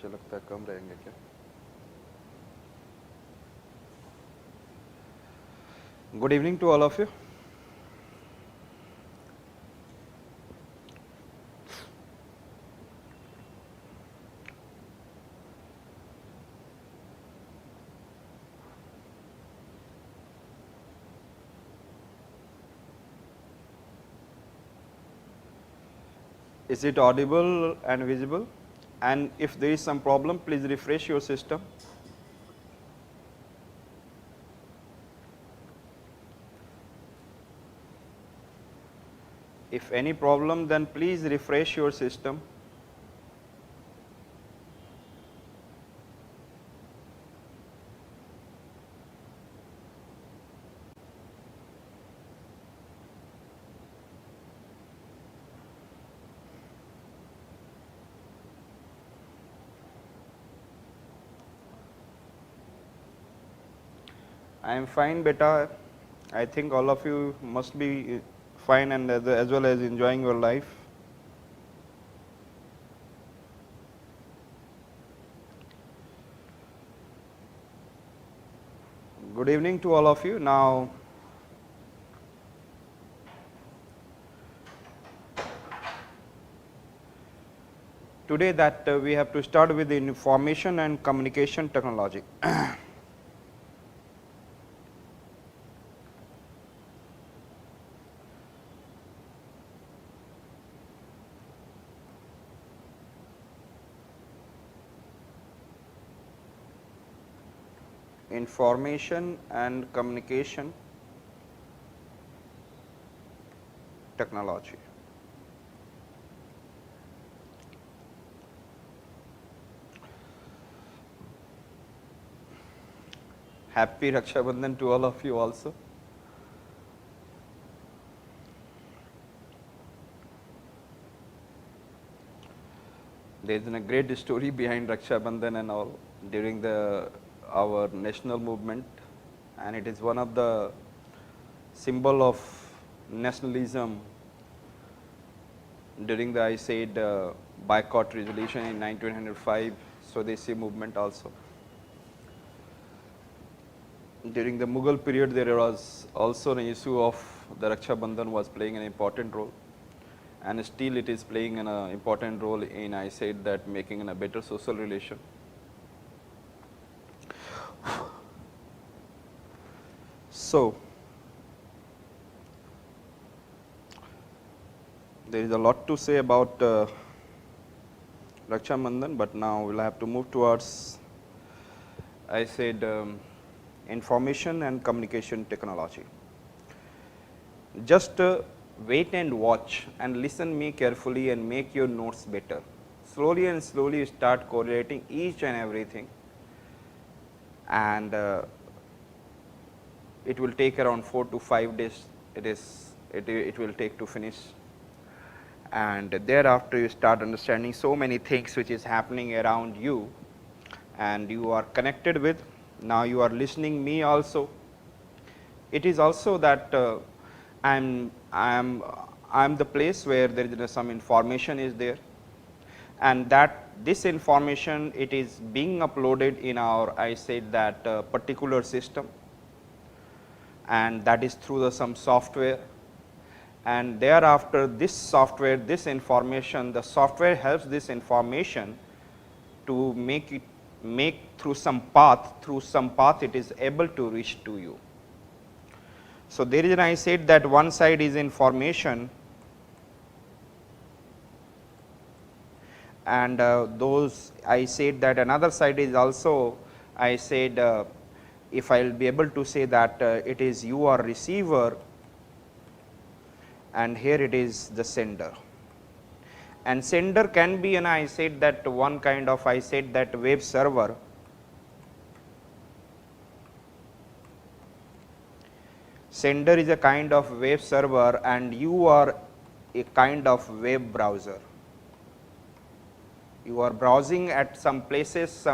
मुझे लगता है कम रहेंगे क्या? Good evening to all of you. Is it audible and visible? And if there is some problem, please refresh your system. If any problem, then please refresh your system. I am fine, beta. I think all of you must be fine and as well as enjoying your life. Good evening to all of you. Now, today that we have to start with the information and communication technology. Information and communication technology. Happy Raksha Bandhan to all of you also. There is a great story behind Raksha Bandhan and all during our national movement, and it is one of the symbol of nationalism during the, I said, boycott resolution in 1905 Swadeshi movement also. During the Mughal period, there was also an issue of the Raksha Bandhan was playing an important role, and still it is playing an important role in, I said, that making a better social relation. So, there is a lot to say about Raksha Bandhan, but now we will have to move towards, I said, information and communication technology. Just wait and watch and listen me carefully and make your notes better. Slowly and slowly start correlating each and everything, and it will take around 4 to 5 days. It will take to finish, and thereafter you start understanding so many things which is happening around you, and you are connected with. Now you are listening me also. It is also that I'm the place where there is some information is there, and that this information it is being uploaded in our, I said, that particular system, and that is through some software, and thereafter this software, this information, the software helps this information to make through some path it is able to reach to you. So, there is an, I said, that one side is information, and those, I said, that another side is also, I said, if I will be able to say that it is you are receiver, and here it is the sender, and sender can be, and I said that one kind of, I said, that web server. Sender is a kind of web server, and you are a kind of web browser. You are browsing at some places,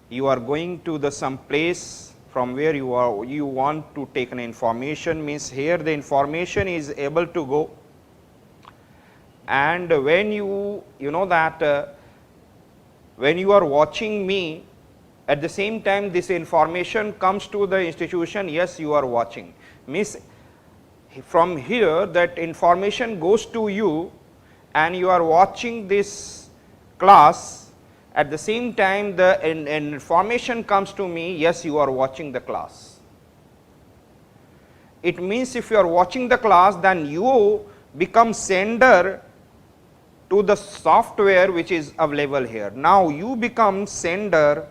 you are going to some place from where you want to take an information, means here the information is able to go, and when you know that when you are watching me, at the same time this information comes to the institution, yes, you are watching. Means from here that information goes to you and you are watching this class, at the same time the information comes to me, yes, you are watching the class. It means if you are watching the class, then you become sender to the software which is available here. Now you become sender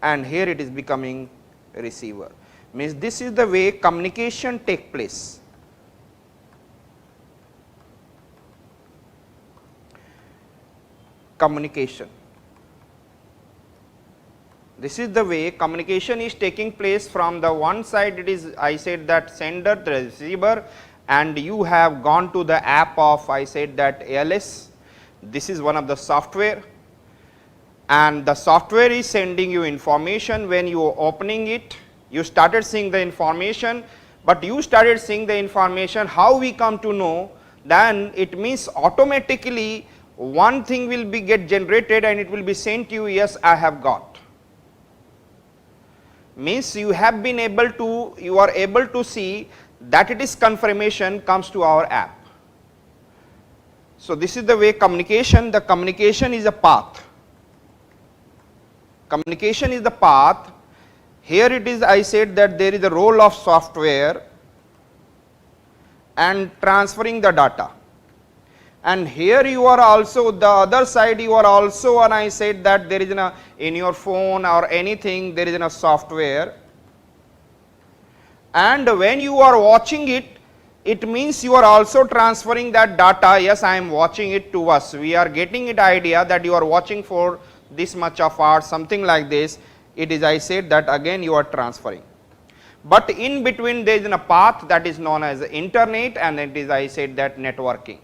and here it is becoming receiver. Means this is the way communication take place. Communication. This is the way communication is taking place. From the one side it is, I said that sender, the receiver, and you have gone to the app of, I said that ALS. This is one of the software, and the software is sending you information. When you are opening it, you started seeing the information, but you started seeing the information, how we come to know, then it means automatically one thing will be get generated and it will be sent to you, yes, I have got. Means you have been able to, you are able to see that it is confirmation comes to our app. So this is the way communication, the communication is a path. Communication is the path. Here it is, I said that there is a role of software and transferring the data. And here you are also, the other side you are also, and I said that there is in your phone or anything, there is a software. And when you are watching it, it means you are also transferring that data, yes, I am watching it to us. We are getting it idea that you are watching for this much of hours, something like this. It is, I said that again you are transferring. But in between there is a path that is known as internet, and it is, I said that networking.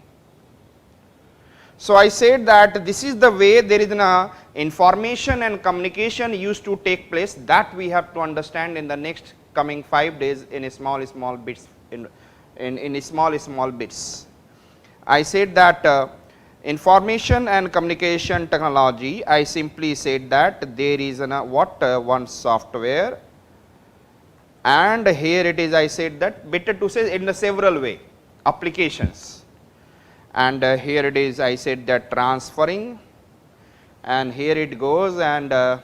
So I said that this is the way there is an information and communication used to take place, that we have to understand in the next coming 5 days in a small bits, in small bits. I said that information and communication technology, I simply said that there is one software, and here it is, I said that better to say in the several way applications. And here it is, I said that transferring, and here it goes, and that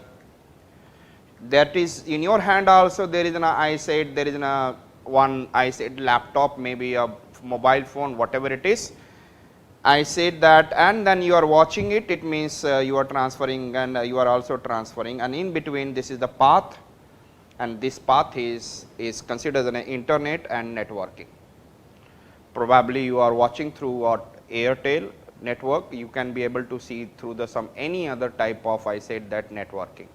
is in your hand also. There is I said there is one, I said laptop, maybe a mobile phone, whatever it is. I said that, and then you are watching it, it means you are transferring, and you are also transferring, and in between this is the path, and this path is considered as an internet and networking. Probably you are watching through Airtel network, you can be able to see through the some any other type of, I said that networking.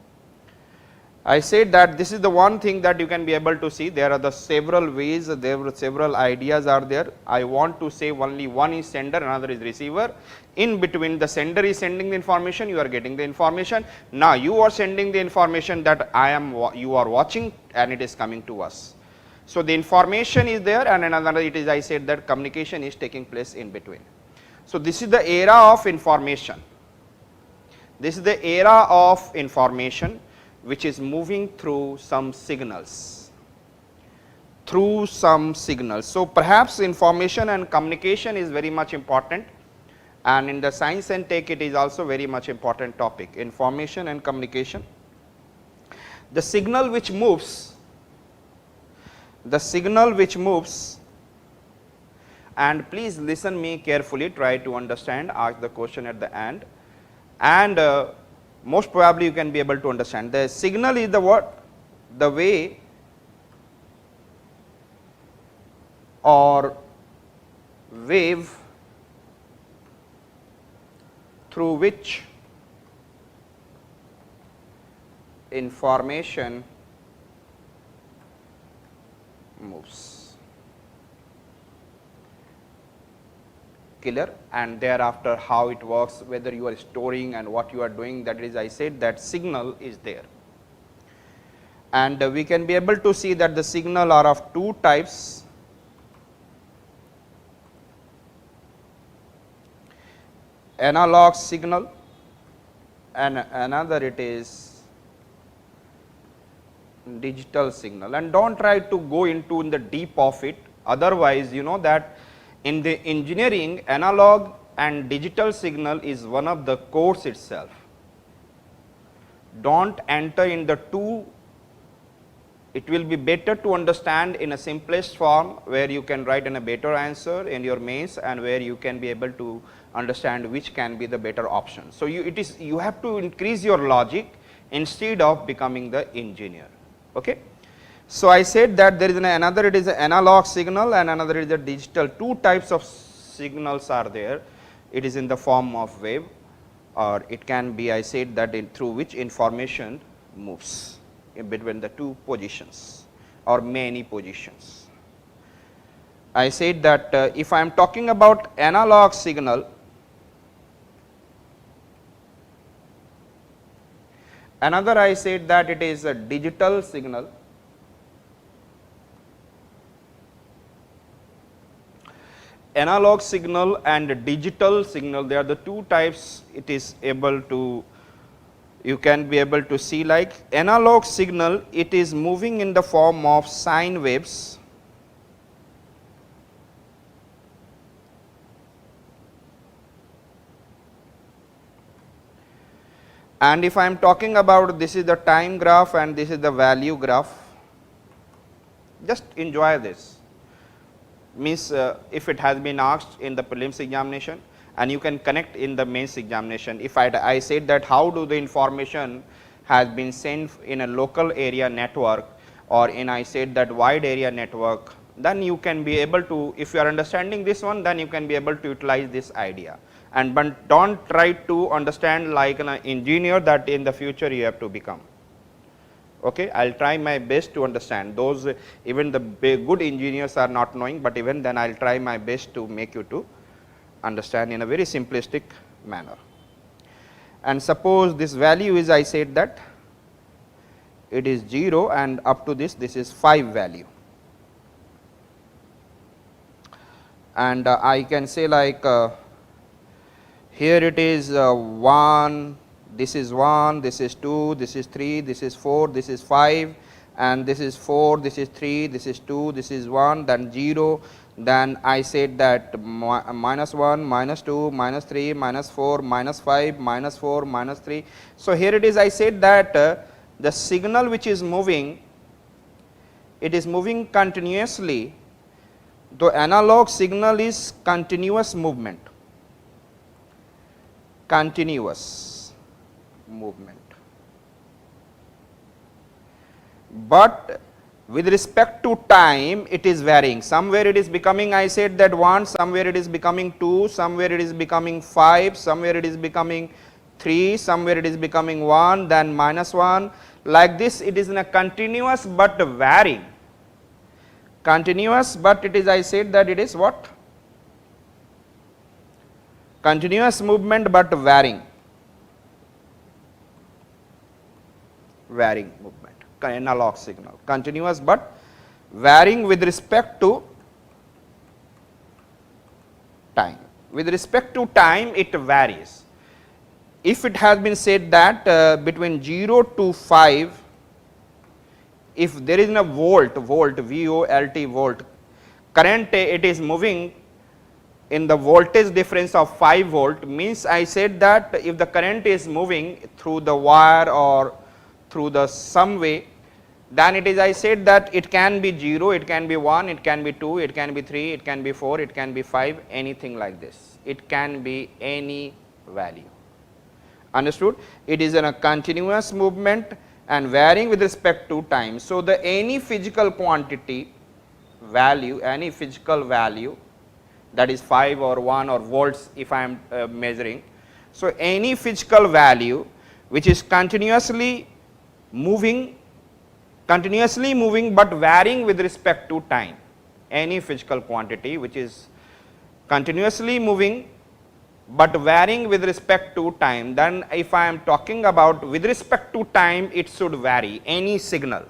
I said that this is the one thing that you can be able to see. There are the several ways, there were several ideas are there. I want to say only one is sender, another is receiver. In between, the sender is sending the information, you are getting the information. Now you are sending the information that you are watching, and it is coming to us. So the information is there, and another it is, I said that communication is taking place in between. So this is the era of information. This is the era of information which is moving through some signals. So perhaps information and communication is very much important, and in the science and tech it is also very much important topic, information and communication. The signal which moves, and please listen me carefully, try to understand, ask the question at the end, and most probably you can be able to understand. The signal is the what? The way or wave through which information moves. Killer, and thereafter how it works, whether you are storing and what you are doing, that is, I said that signal is there. And we can be able to see that the signal are of two types. Analog signal another it is digital signal, and don't try to go into in the deep of it, otherwise you know that in the engineering analog and digital signal is one of the course itself. Don't enter in the two. It will be better to understand in a simplest form where you can write in a better answer in your mains, and where you can be able to understand which can be the better option. So, you have to increase your logic instead of becoming the engineer. Okay. So, I said that there is another, it is an analog signal and another is a digital. Two types of signals are there. It is in the form of wave, or it can be, I said that through which information moves in between the two positions or many positions. I said that if I am talking about analog signal, another I said that it is a digital signal. Analog signal and digital signal, they are the two types it is able to, you can be able to see. Like analog signal, it is moving in the form of sine waves, and if I am talking about, this is the time graph and this is the value graph. Just enjoy this. Means if it has been asked in the prelims examination, and you can connect in the mains examination. If I said that how do the information has been sent in a local area network, or in I said that wide area network, then you can be able to, if you are understanding this one, then you can be able to utilize this idea. And but don't try to understand like an engineer that in the future you have to become. Okay, I will try my best to understand those, even the good engineers are not knowing, but even then I will try my best to make you to understand in a very simplistic manner. And suppose this value is, I said that it is 0 and up to this is 5 value. And I can say like here it is 1, this is 1, this is 2, this is 3, this is 4, this is 5, and this is 4, this is 3, this is 2, this is 1, then 0, then I said that minus 1, minus 2, minus 3, minus 4, minus 5, minus 4, minus 3. So, here it is, I said that the signal which is moving, it is moving continuously. The analog signal is continuous movement, continuous movement. But with respect to time, it is varying. Somewhere it is becoming, I said that 1, somewhere it is becoming 2, somewhere it is becoming 5, somewhere it is becoming 3, somewhere it is becoming 1, then minus 1. Like this, it is in a continuous but varying. Continuous, but it is, I said that it is what? Continuous movement but varying. Varying movement, analog signal, continuous but varying with respect to time. With respect to time, it varies. If it has been said that between 0 to 5, if there is a volt, V-O-L-T, volt, current it is moving in the voltage difference of 5 volt, means I said that if the current is moving through the wire or through the some way, then it is, I said that it can be 0, it can be 1, it can be 2, it can be 3, it can be 4, it can be 5, anything like this. It can be any value. Understood? It is in a continuous movement and varying with respect to time. So, the any physical quantity value, any physical value, that is 5 or 1 or volts if I am measuring. So, any physical value which is continuously moving but varying with respect to time, any physical quantity which is continuously moving but varying with respect to time, then if I am talking about with respect to time, it should vary. Any signal,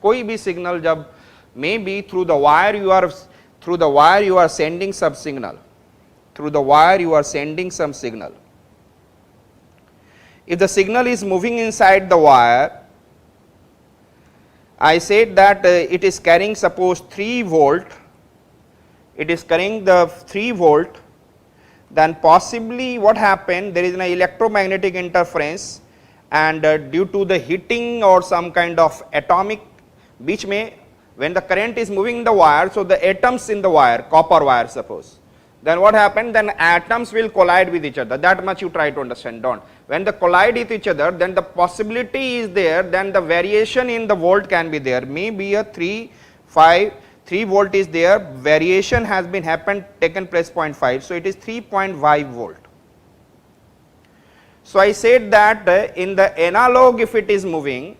koi bhi signal jab maybe through the wire you are sending some signal, through the wire you are sending some signal. if the signal is moving inside the wire, I said that it is carrying suppose 3 volt, it is carrying the 3 volt, then possibly what happened, there is an electromagnetic interference, and due to the heating or some kind of atomic, which may, when the current is moving in the wire, so the atoms in the wire, copper wire suppose, then what happened, then atoms will collide with each other, that much you try to understand, don't. When they collide with each other, then the possibility is there, then the variation in the volt can be there, maybe a 3 volt is there, variation has been taken place 0.5, so it is 3.5 volt. So I said that in the analog, if it is moving,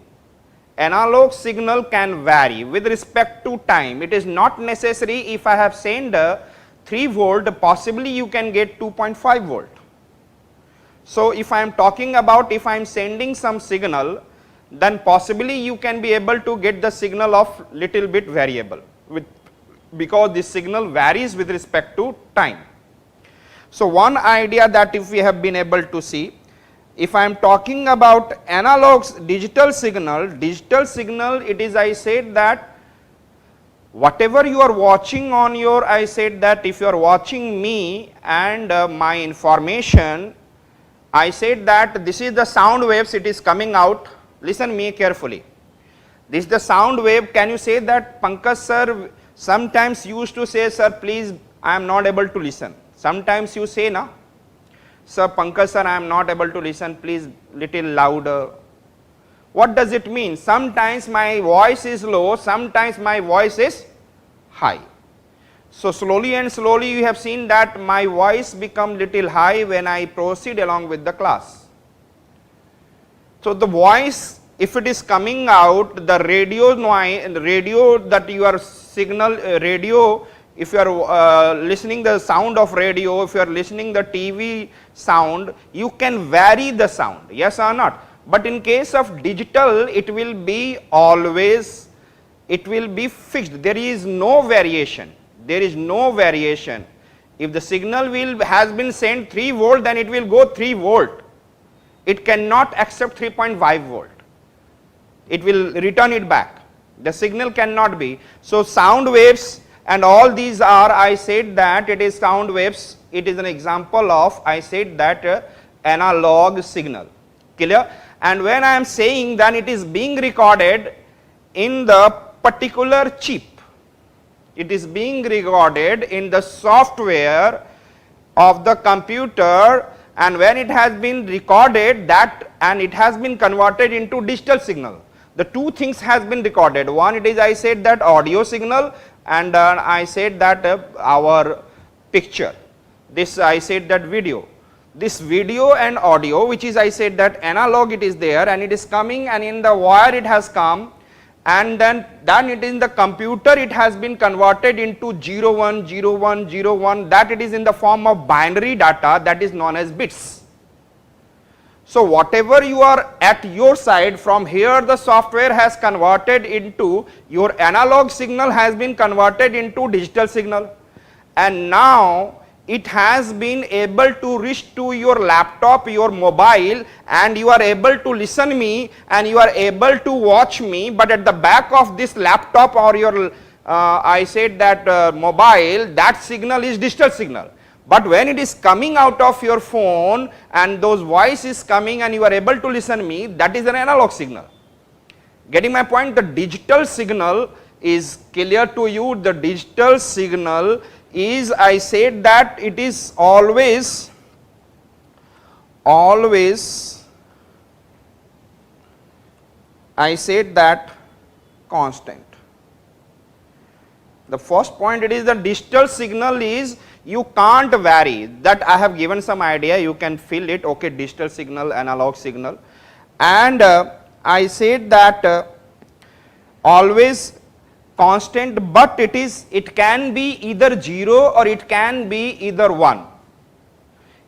analog signal can vary with respect to time. It is not necessary if I have sent 3 volt, possibly you can get 2.5 volt. So if I am talking about, if I am sending some signal, then possibly you can be able to get the signal of little bit variable, because this signal varies with respect to time. So one idea that if we have been able to see, if I am talking about analog digital signal, it is, I said that whatever you are watching on your, I said that if you are watching me and my information, I said that this is the sound waves, it is coming out, listen me carefully. This is the sound wave, can you say that Pankaj sir, sometimes you used to say, sir please I am not able to listen, sometimes you say na, sir Pankaj sir I am not able to listen, please little louder. What does it mean? Sometimes my voice is low, sometimes my voice is high. So slowly and slowly you have seen that my voice become little high when I proceed along with the class. So the voice, if it is coming out, the radio noise, radio that you are signal, radio, if you are listening the sound of radio, if you are listening the TV sound, you can vary the sound, yes or not? But in case of digital, it will be always, it will be fixed, there is no variation. There is no variation. If the signal has been sent 3 volt, then it will go 3 volt. It cannot accept 3.5 volt. It will return it back. The signal cannot be. So sound waves and all these are, I said that it is sound waves. It is an example of, I said that analog signal. Clear? And when I am saying that it is being recorded in the particular chip, it is being recorded in the software of the computer, and when it has been recorded that and it has been converted into digital signal. The two things has been recorded. One, it is, I said that audio signal, and I said that our picture. This I said that video. This video and audio, which is, I said that analog, it is there and it is coming, and in the wire it has come, and then it is in the computer, it has been converted into 01, 01, 01, that it is in the form of binary data, that is known as bits. So whatever you are at your side, from here the software has converted into, your analog signal has been converted into digital signal, and now it has been able to reach to your laptop, your mobile, and you are able to listen me and you are able to watch me, but at the back of this laptop or your I said that mobile, that signal is digital signal. But when it is coming out of your phone and those voice is coming and you are able to listen me, that is an analog signal. Getting my point? The digital signal is clear to you. The digital signal is, I said that it is always I said that constant. The first point, it is the digital signal is you can't vary, that I have given some idea, you can fill it, okay, digital signal, analog signal, and I said that always constant, but it can be either 0 or it can be either 1,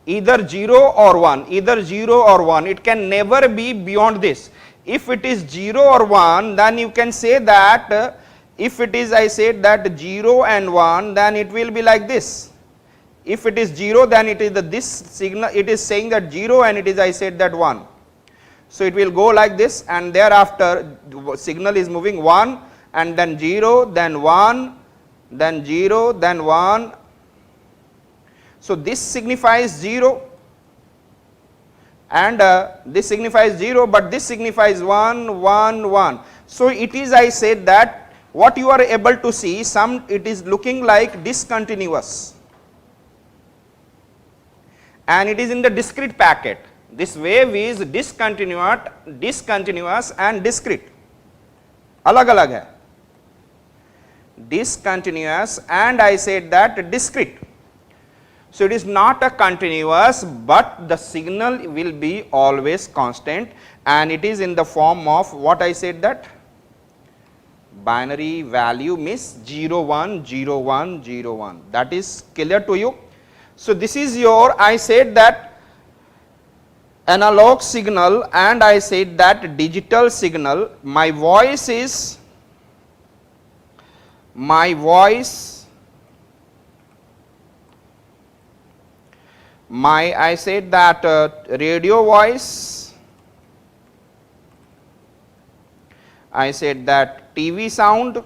either 0 or 1, either 0 or 1, it can never be beyond this. If it is 0 or 1, then you can say that if it is, I said that 0 and 1, then it will be like this. If it is 0, then it is this signal, it is saying that 0 and it is, I said that 1. So it will go like this, and thereafter signal is moving 1 and then 0, then 1, then 0, then 1. So this signifies 0 and this signifies 0, but this signifies 1, 1, 1. So it is, I said that what you are able to see, it is looking like discontinuous and it is in the discrete packet. This wave is discontinuous and discrete. Alag alag hai. Discontinuous and I said that discrete. So it is not a continuous, but the signal will be always constant and it is in the form of what I said that binary value means 0 1 0 1 0 1. That is clear to you. So this is your, I said that analog signal and I said that digital signal. My voice I said that radio voice, I said that TV sound.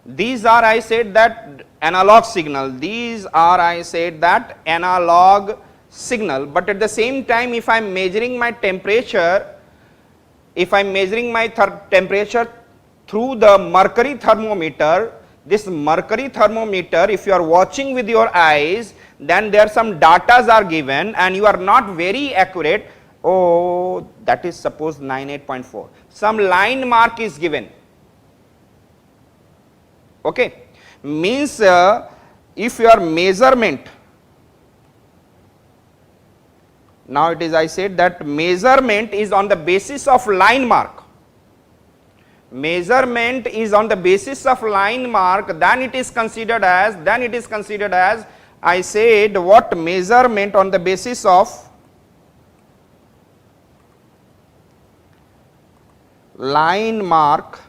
These are, I said that analog signal. These are, I said that analog signal, but at the same time if I am measuring my temperature, if I am measuring my temperature through the mercury thermometer, this mercury thermometer, if you are watching with your eyes, then there some datas are given and you are not very accurate. Oh, that is suppose 98.4. Some line mark is given. Okay, means if your measurement, now it is, I said that measurement is on the basis of line mark. Measurement is on the basis of line mark, then it is considered as, I said what, measurement on the basis of line mark.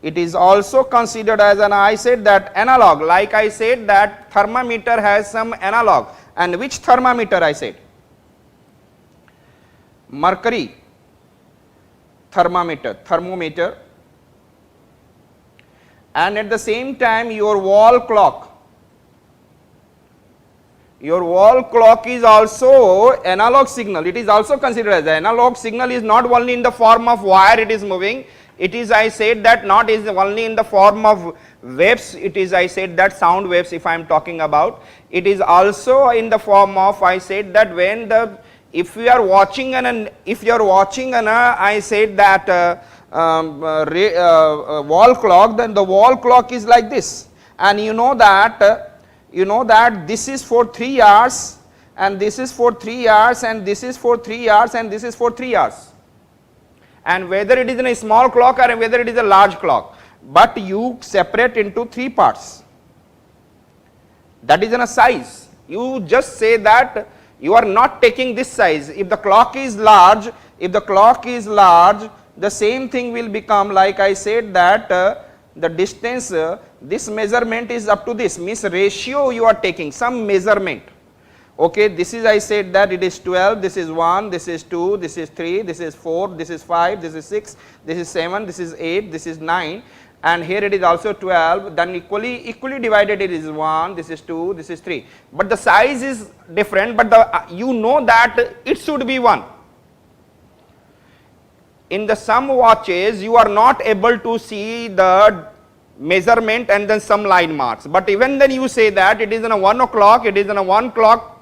It is also considered as an, I said that analog, like I said that thermometer has some analog. And which thermometer I said? Mercury thermometer, and at the same time your wall clock is also analog signal. It is also considered as analog signal. Is not only in the form of wire it is moving, it is, I said that not is only in the form of waves, it is, I said that sound waves if I am talking about, it is also in the form of, I said that when the, if you are watching an, I said that wall clock, then the wall clock is like this, and you know that this is for 3 hours and this is for 3 hours and this is for 3 hours and this is for 3 hours, and whether it is in a small clock or whether it is a large clock, but you separate into 3 parts. That is in a size. You just say that you are not taking this size. If the clock is large, the same thing will become, like I said that the distance, this measurement is up to this, means ratio you are taking some measurement. Okay, this is, I said that it is 12, this is 1, this is 2, this is 3, this is 4, this is 5, this is 6, this is 7, this is 8, this is 9, and here it is also 12, then equally divided it is 1, this is 2, this is 3, but the size is different, but the you know that it should be 1. In the some watches you are not able to see the measurement and then some line marks, but even then you say that it is in a 1 o'clock, it is in a 1 o'clock,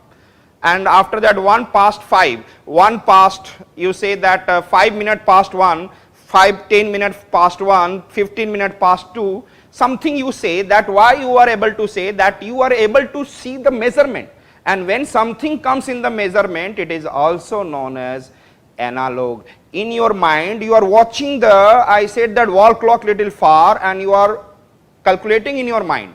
and after that 1 past 5, 1 past, you say that 5 minutes past 1, 10 minutes past 1, 15 minutes past 2, something you say that why you are able to say that you are able to see the measurement, and when something comes in the measurement it is also known as analog. In your mind you are watching the, I said that wall clock little far and you are calculating in your mind.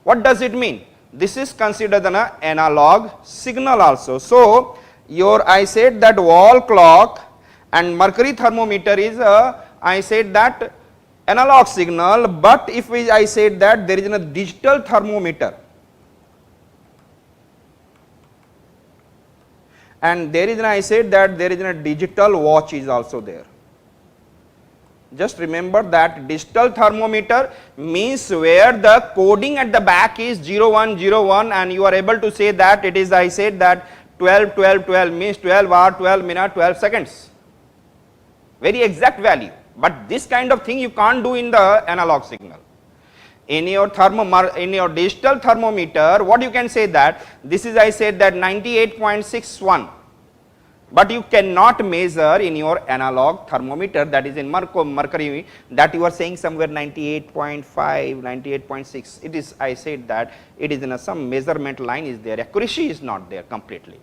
What does it mean? This is considered an analog signal also. So your, I said that wall clock and mercury thermometer is I said that analog signal, but if I said that there is a digital thermometer, and there is an, I said that there is a digital watch is also there. Just remember that digital thermometer means where the coding at the back is 0101 and you are able to say that it is, I said that 12 12 12 means 12 hour 12 minute 12 seconds, very exact value, but this kind of thing you can't do in the analog signal. In your digital thermometer, what you can say that this is, I said that 98.61, but you cannot measure in your analog thermometer, that is in mercury, that you are saying somewhere 98.5, 98.6. It is, I said that it is in some measurement line is there, accuracy is not there completely.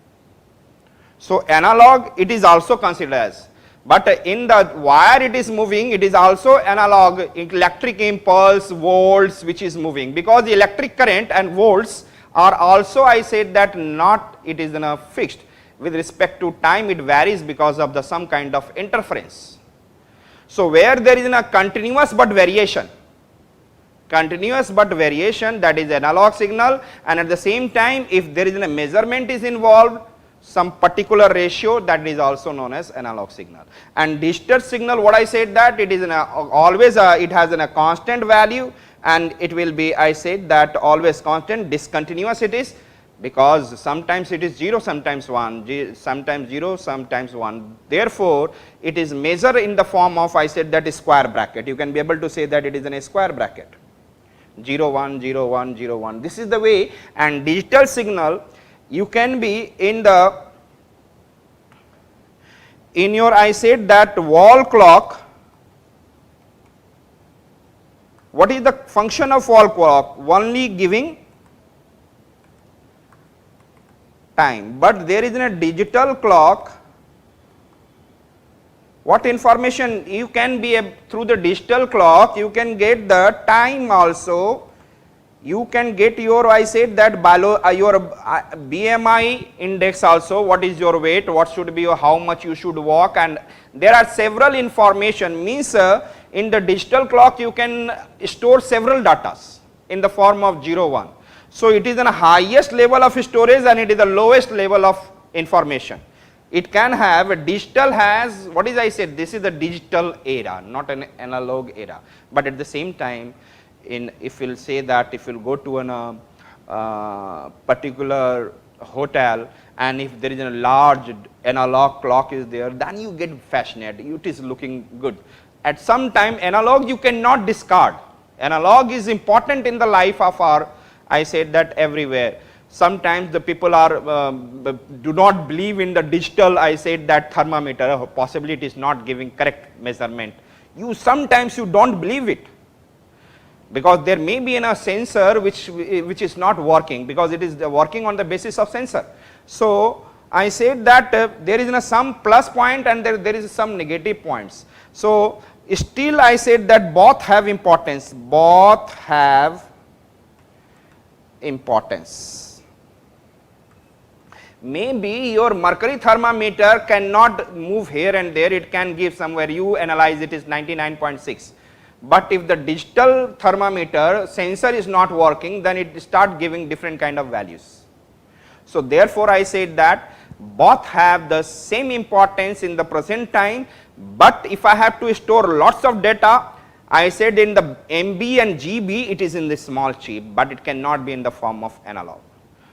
So analog it is also considered as, but in the wire it is moving, it is also analog electric impulse volts which is moving, because the electric current and volts are also, I said that not, it is in a fixed. With respect to time it varies because of the some kind of interference. So where there is a continuous but variation, that is analog signal, and at the same time if there is a measurement is involved, some particular ratio, that is also known as analog signal. And digital signal, what I said that it is always it has a constant value, and it will be, I said that always constant, discontinuous it is, because sometimes it is 0, sometimes 1, sometimes 0, sometimes 1. Therefore, it is measured in the form of, I said that is square bracket. You can be able to say that it is in a square bracket, 0 1 0 1 0 1. This is the way. And digital signal you can be in the, in your, I said that wall clock. What is the function of wall clock? Only giving time, but there is a digital clock. What information you can be through the digital clock, you can get the time also, you can get your, I said that your BMI index also, what is your weight, what should be your, how much you should walk, and there are several information, means in the digital clock you can store several datas in the form of 0 1. So it is the highest level of storage and it is the lowest level of information. It can have, digital has, what is I said, this is the digital era, not an analog era, but at the same time, in, if you will say that if you will go to a particular hotel and if there is a large analog clock is there, then you get fascinated, it is looking good. At some time analog you cannot discard, analog is important in the life of our, I said that everywhere. Sometimes the people are do not believe in the digital, I said that thermometer, possibly it is not giving correct measurement. You sometimes you don't believe it, because there may be in a sensor which is not working, because it is working on the basis of sensor. So I said that there is some plus point and there is some negative points. So still I said that both have importance, both have importance. Maybe your mercury thermometer cannot move here and there, it can give somewhere, you analyze it is 99.6. But if the digital thermometer sensor is not working, then it start giving different kind of values. So therefore I said that both have the same importance in the present time, but if I have to store lots of data, I said in the MB and GB it is in the small chip, but it cannot be in the form of analog.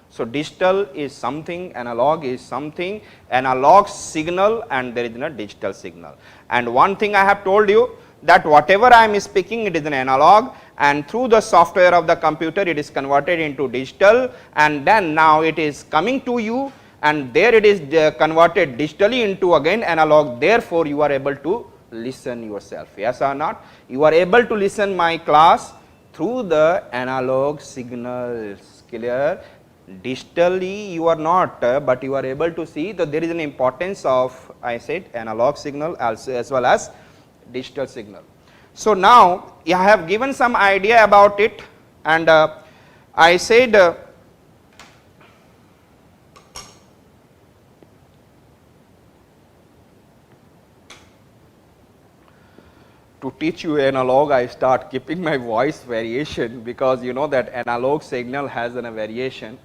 So digital is something, analog is something, analog signal and there is a digital signal. And one thing I have told you, that whatever I am speaking it is an analog, and through the software of the computer it is converted into digital, and then now it is coming to you and there it is converted digitally into again analog. Therefore you are able to listen yourself, yes or not? You are able to listen my class through the analog signals, clear? Digitally you are not, but you are able to see that there is an importance of, I said, analog signal also as well as digital signal. So now I have given some idea about it, and I said to teach you analog, I start keeping my voice variation, because you know that analog signal has a variation.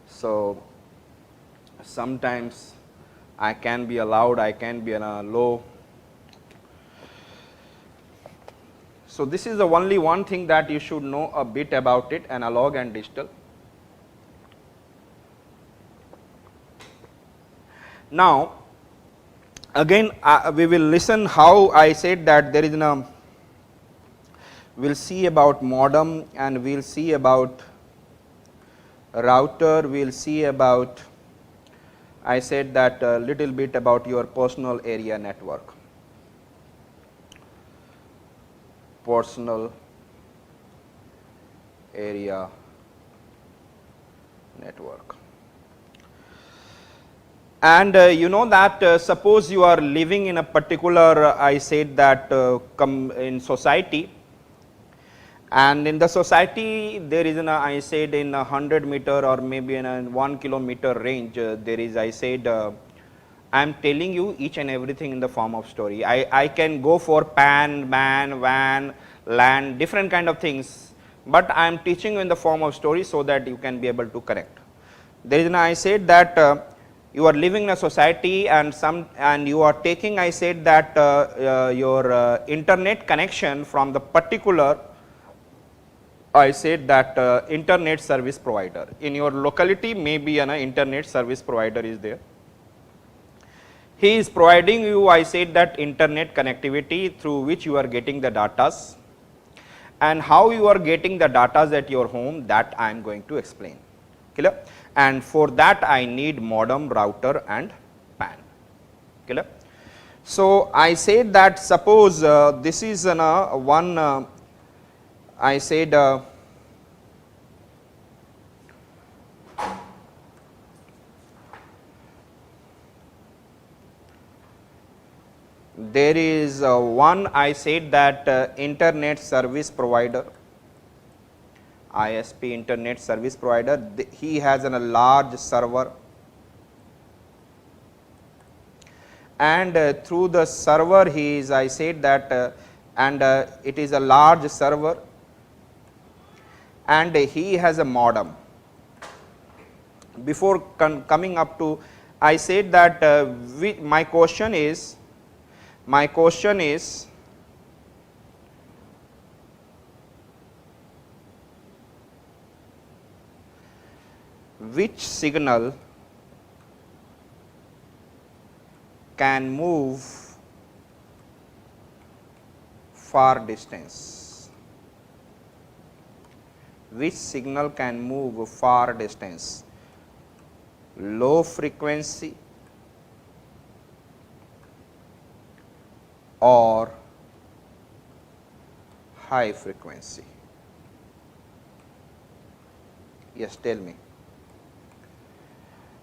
So sometimes I can be a loud, I can be a low. So this is the only one thing that you should know a bit about it, analog and digital. Now again we will listen how I said that there is a, we'll see about modem and we'll see about router, we'll see about, I said that a little bit about your personal area network. Personal area network. And you know that suppose you are living in a particular, I said that in society, and in the society there is an, I said in 100-meter or maybe in a 1 kilometer range, there is, I said, I am telling you each and everything in the form of story. I can go for pan, man, van, land, different kind of things, but I am teaching you in the form of story so that you can be able to connect. There is an, I said that you are living in a society and you are taking, I said that your internet connection from the particular, I said that internet service provider. In your locality maybe an internet service provider is there. He is providing you, I said that internet connectivity through which you are getting the datas, and how you are getting the datas at your home, that I am going to explain. Clear? And for that I need modem, router and PAN. Clear? So I said that suppose this is one I said there is one, I said that internet service provider, ISP, internet service provider, he has a large server, and through the server he is, I said that it is a large server, and he has a modem. Before coming up to, I said that my question is which signal can move far distance? Which signal can move far distance? Low frequency or high frequency? Yes, tell me.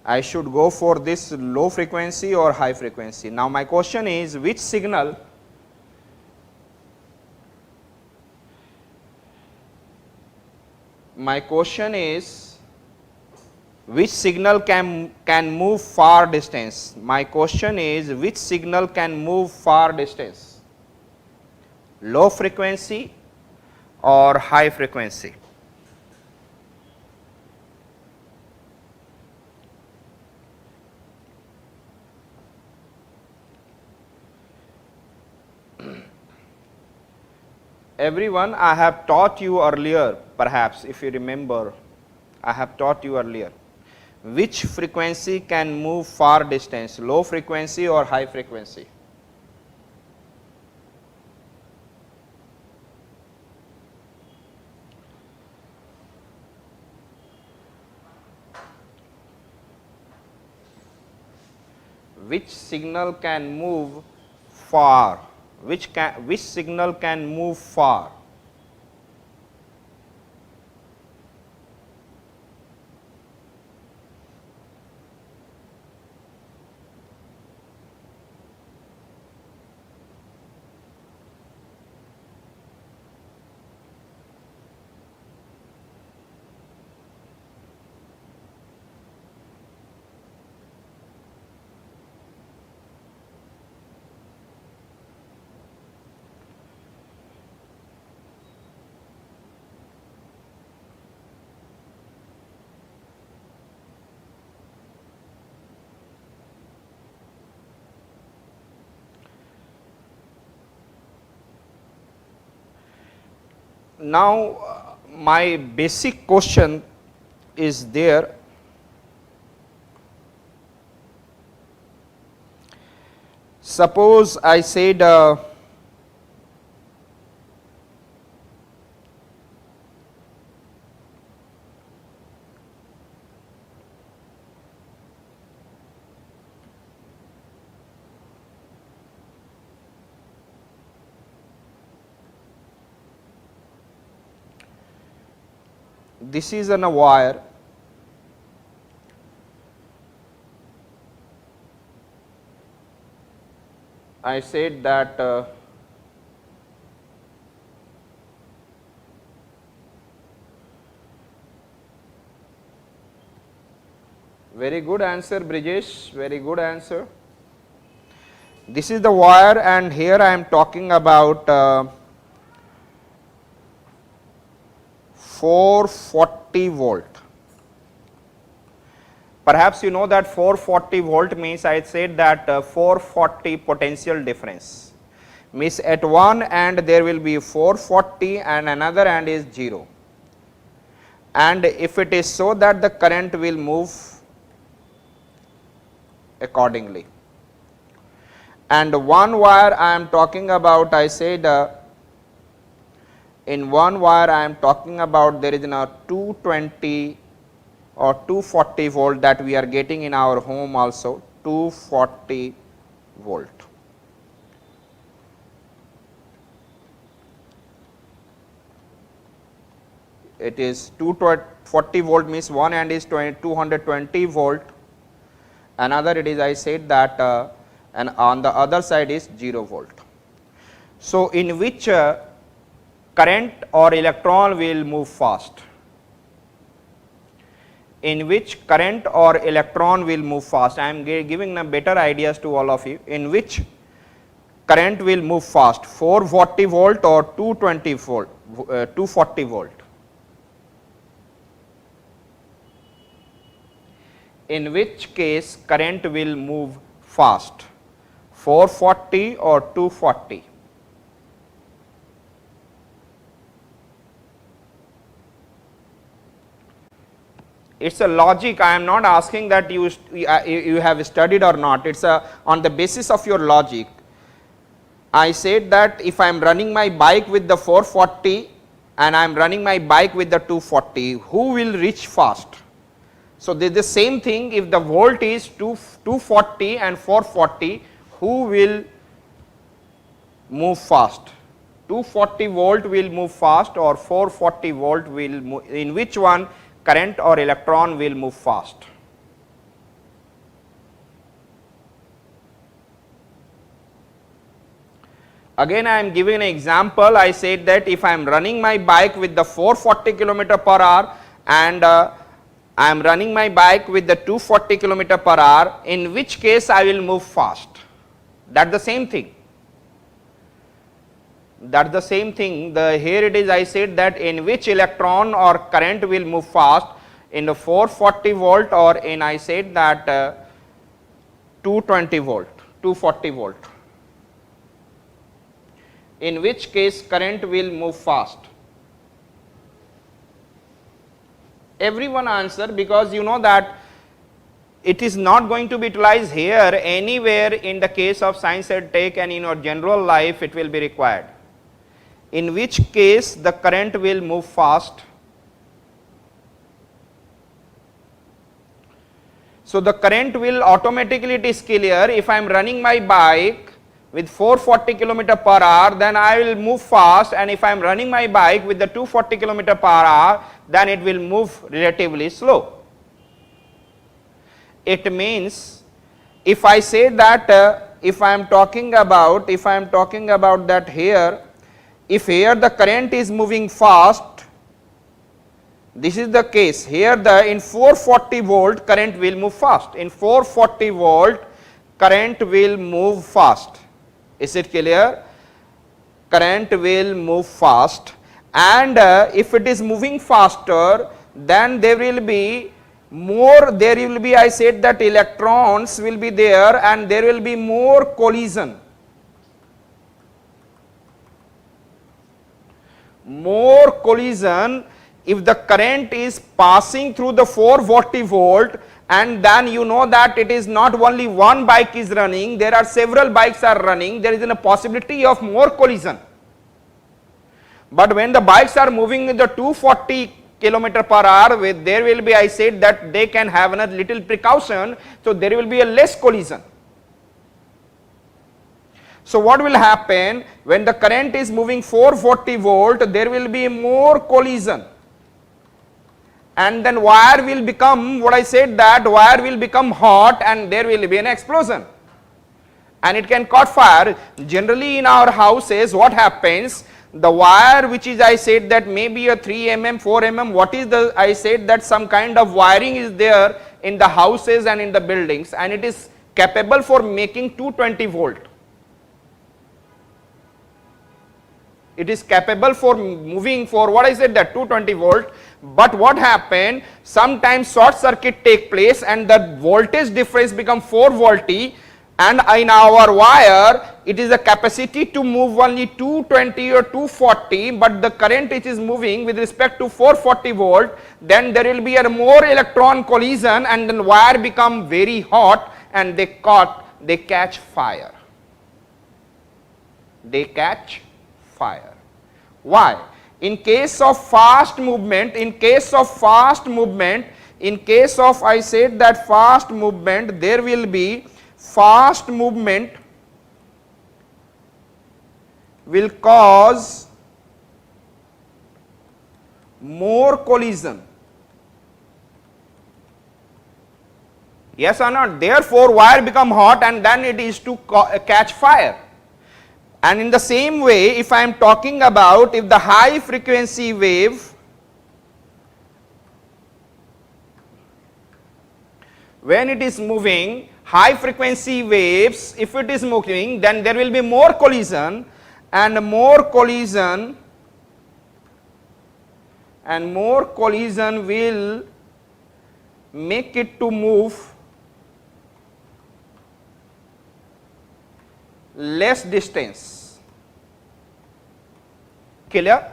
I should go for this low frequency or high frequency. Now my question is, which signal which signal can move far distance? My question is, which signal can move far distance? Low frequency or high frequency? Everyone, I have taught you earlier, perhaps if you remember, I have taught you earlier. Which frequency can move far distance, low frequency or high frequency? Which signal can move far? Which signal can move far? Now my basic question is there. Suppose I said this is a wire, I said that very good answer Brijesh, very good answer. This is the wire and here I am talking about 440 volt. Perhaps you know that 440 volt means I said that 440 potential difference means at one end there will be 440 and another end is 0, and if it is so that the current will move accordingly. And one wire I am talking about, I said in one wire I am talking about there is a 220 or 240 volt that we are getting in our home also, 240 volt. It is 240 volt means one end is 220 volt, another it is I said that and on the other side is 0 volt. So in which current or electron will move fast? In which current or electron will move fast? I am giving a better ideas to all of you. In which current will move fast, 440 volt or 220 volt, 240 volt? In which case current will move fast, 440 or 240? It is a logic. I am not asking that you have studied or not. It is on the basis of your logic. I said that if I am running my bike with the 440 and I am running my bike with the 240, who will reach fast? So this is the same thing. If the volt is 240 and 440, who will move fast? 240 volt will move fast or 440 volt will move, in which one current or electron will move fast? Again I am giving an example. I said that if I am running my bike with the 440 km per hour and I am running my bike with the 240 km per hour, in which case I will move fast? That is the same thing. That is the same thing. Here it is I said that in which electron or current will move fast, in the 440 volt or in I said that 220 volt, 240 volt. In which case current will move fast? Everyone answer, because you know that it is not going to be utilized here, anywhere in the case of science and tech and in your general life it will be required. In which case the current will move fast? So the current will automatically, it is clear, if I am running my bike with 440 km per hour, then I will move fast, and if I am running my bike with the 240 km per hour, then it will move relatively slow. It means if I say that if I am talking about that here, if here the current is moving fast, this is the case, here the in 440 volt current will move fast, in 440 volt current will move fast. Is it clear? Current will move fast, and if it is moving faster, then there will be more, I said that electrons will be there and there will be more collision. more collision if the current is passing through the 440 volt, and then you know that it is not only one bike is running, there are several bikes are running, there is a possibility of more collision. But when the bikes are moving with the 240 kilometer per hour, there will be, I said that they can have a little precaution, so there will be a less collision. So what will happen when the current is moving 440 volt, there will be more collision, and then wire will become, what I said that wire will become hot and there will be an explosion and it can caught fire. Generally in our houses what happens, the wire which is, I said that maybe a 3 mm, 4 mm, what is the, I said that some kind of wiring is there in the houses and in the buildings, and it is capable for making 220 volt. It is capable for moving for, what I said that 220 volt, but what happened, sometimes short circuit take place and the voltage difference become 4V, and in our wire it is a capacity to move only 220 or 240, but the current which is moving with respect to 440 volt, then there will be a more electron collision and then wire become very hot and they catch fire. They catch fire. Why? In case of fast movement, I said that fast movement, there will be fast movement will cause more collision. Yes or not? Therefore, wire become hot and then it is to catch fire. And in the same way, if I am talking about if the high frequency wave, when it is moving, high frequency waves, if it is moving, then there will be more collision, and more collision will make it to move less distance. Clear?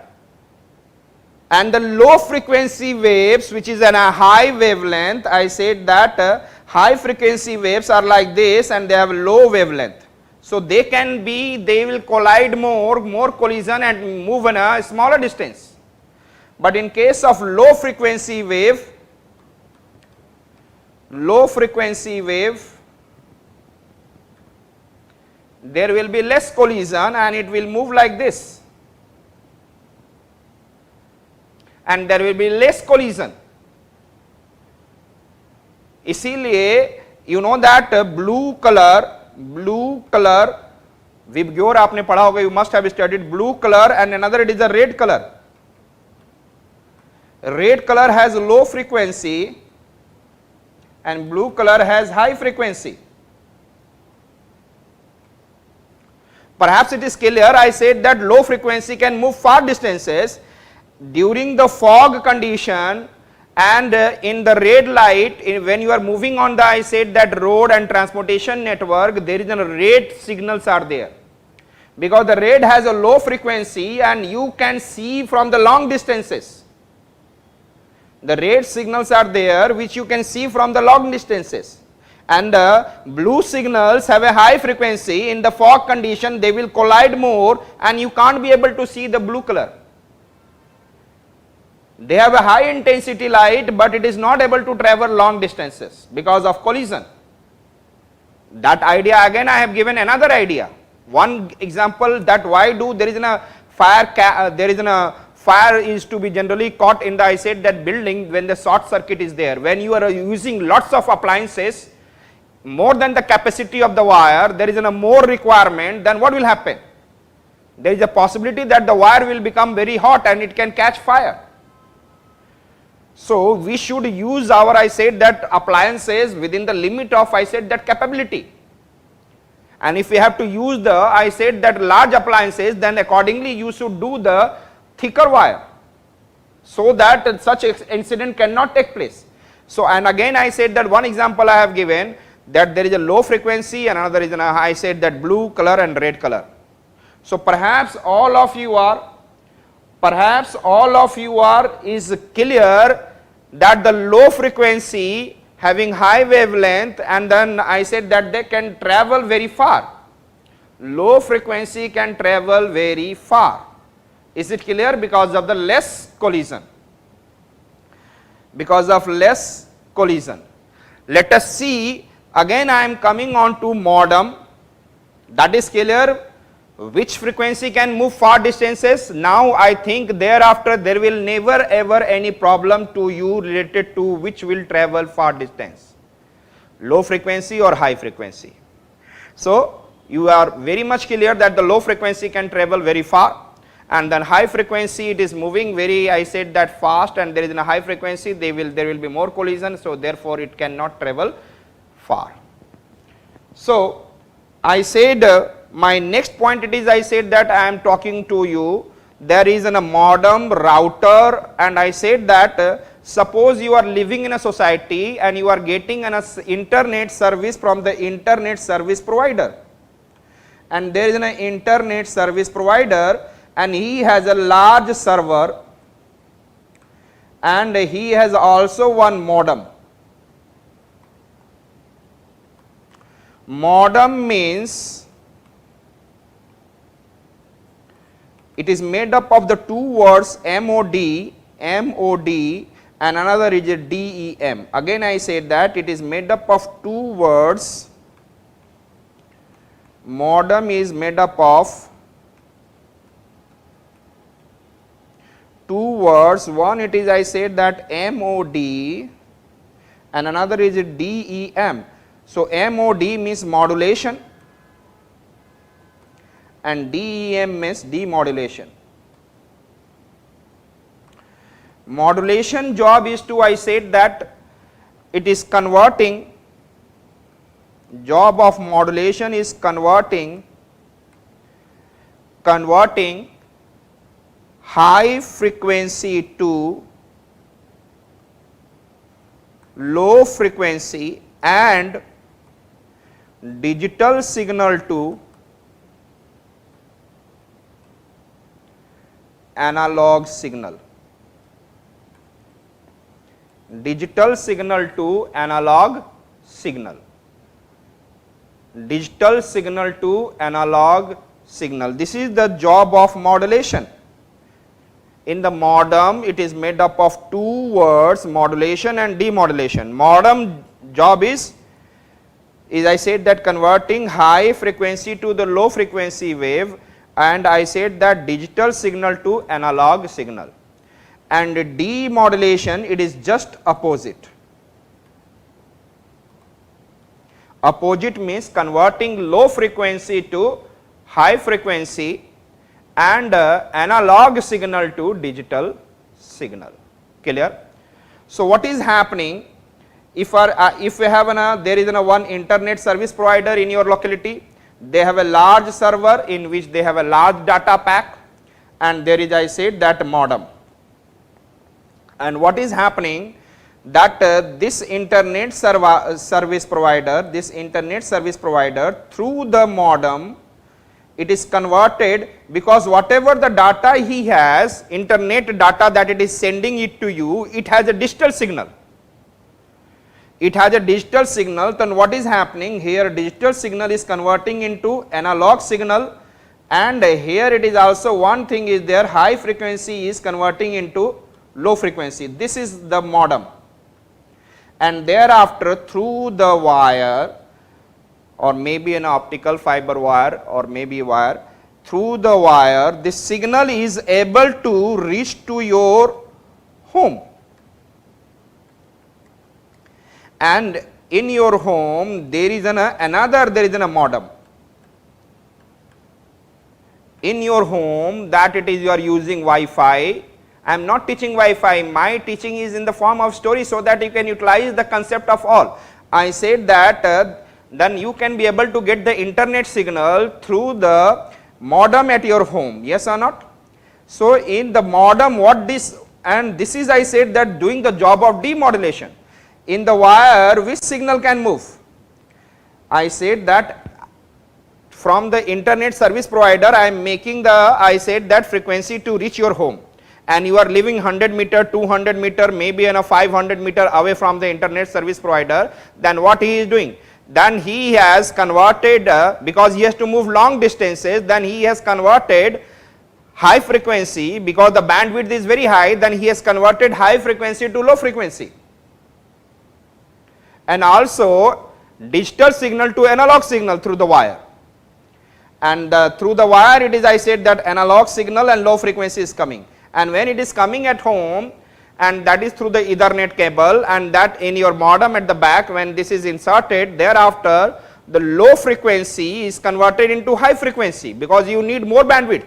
And the low frequency waves, which is a high wavelength, I said that high frequency waves are like this and they have low wavelength. So they will collide more collision and move in a smaller distance. But in case of low frequency wave, there will be less collision and it will move like this, and there will be less collision. इसीलिए you know that blue color Vibgyor आपने पढ़ा होगा, you must have studied blue color, and another it is a red color. Red color has low frequency and blue color has high frequency. Perhaps it is clear, I said that low frequency can move far distances during the fog condition, and in the red light, when you are moving on the, I said that road and transportation network, there is a red signals are there, because the red has a low frequency and you can see from the long distances. The red signals are there which you can see from the long distances. And the blue signals have a high frequency. In the fog condition they will collide more and you can't be able to see the blue color. They have a high intensity light, but it is not able to travel long distances because of collision. That idea again I have given another idea. One example that why do there is a fire is to be generally caught in the, I said that building when the short circuit is there. When you are using lots of appliances, more than the capacity of the wire, there is a more requirement, then what will happen? There is a possibility that the wire will become very hot and it can catch fire. So we should use our, I said that appliances within the limit of, I said that capability. And if we have to use the, I said that large appliances, then accordingly you should do the thicker wire, so that such incident cannot take place. So, and again I said that one example I have given, that there is a low frequency and another is an, I said that blue color and red color. So perhaps all of you are perhaps all of you is clear that the low frequency having high wavelength, and then I said that they can travel very far. Low frequency can travel very far. Is it clear? Because of the less collision. Because of less collision. Let us see, again I am coming on to modem. That is clear. Which frequency can move far distances? Now I think thereafter there will never ever any problem to you related to which will travel far distance, low frequency or high frequency. So you are very much clear that the low frequency can travel very far, and then high frequency it is moving very, I said that fast, and there is a high frequency there will be more collision, so therefore it cannot travel far. So I said my next point it is, I said that I am talking to you, there is a modem router, and I said that suppose you are living in a society and you are getting an internet service from the internet service provider, and there is an internet service provider and he has a large server and he has also one modem. Modem means it is made up of the two words MOD, and another is a DEM. Again I said that it is made up of two words. Modem is made up of two words. One it is, I said that MOD, and another is a DEM. So MOD means modulation and DEM means demodulation. Modulation job is to, I said that it is converting, job of modulation is converting high frequency to low frequency and digital signal to analog signal. Digital signal to analog signal. Digital signal to analog signal. This is the job of modulation. In the modem, it is made up of two words, modulation and demodulation. Modem job is I said that converting high frequency to the low frequency wave, and I said that digital signal to analog signal. And demodulation, it is just opposite. Opposite means converting low frequency to high frequency and analog signal to digital signal. Clear? So what is happening if we have there is one internet service provider in your locality, they have a large server in which they have a large data pack, and there is, I said that modem. And what is happening that this internet service provider through the modem, it is converted, because whatever the data he has, internet data that it is sending it to you, it has a digital signal. It has a digital signal, then what is happening here, digital signal is converting into analog signal, and here it is also one thing is there, high frequency is converting into low frequency. This is the modem, and thereafter through the wire, or maybe an optical fiber wire, or maybe wire, through the wire this signal is able to reach to your home, and in your home there is a modem. In your home, that it is you are using Wi-Fi. I am not teaching Wi-Fi, my teaching is in the form of story, so that you can utilize the concept of all. I said that then you can be able to get the internet signal through the modem at your home, yes or not? So in the modem, what this, and this is, I said that doing the job of demodulation. In the wire, which signal can move? I said that from the internet service provider I am making the, I said that frequency to reach your home. and you are living 100 meter, 200 meter, maybe in a 500 meter away from the internet service provider, then what he is doing? Then he has converted, because he has to move long distances, then he has converted high frequency, because the bandwidth is very high, then he has converted high frequency to low frequency. And also digital signal to analog signal through the wire. And through the wire it is, I said that analog signal and low frequency is coming. And when it is coming at home, and that is through the Ethernet cable, and that in your modem at the back, when this is inserted, thereafter the low frequency is converted into high frequency, because you need more bandwidth.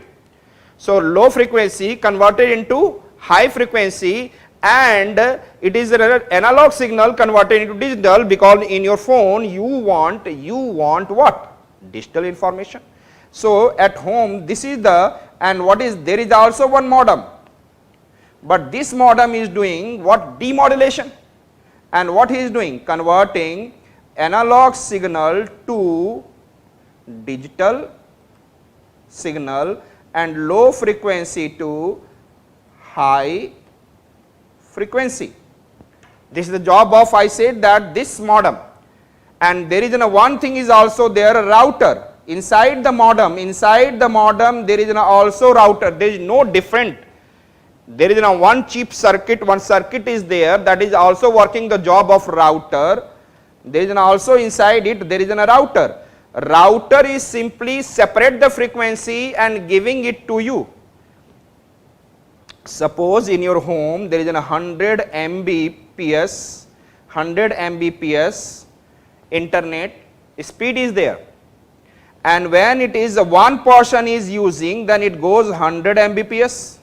So low frequency converted into high frequency, and it is an analog signal converted into digital, because in your phone you want what? Digital information. So at home this is the, and what is, there is also one modem, but this modem is doing what? Demodulation. And what he is doing? Converting analog signal to digital signal and low frequency to high frequency. This is the job of, I said that, this modem. And there is one thing is also there, a router inside the modem. Inside the modem there is also router. There is no different. There is one chip circuit, one circuit is there, that is also working the job of router. There is also inside it, there is a router. Router is simply separate the frequency and giving it to you. Suppose in your home there is 100 Mbps, 100 Mbps internet speed is there, and when it is one person is using, then it goes 100 Mbps.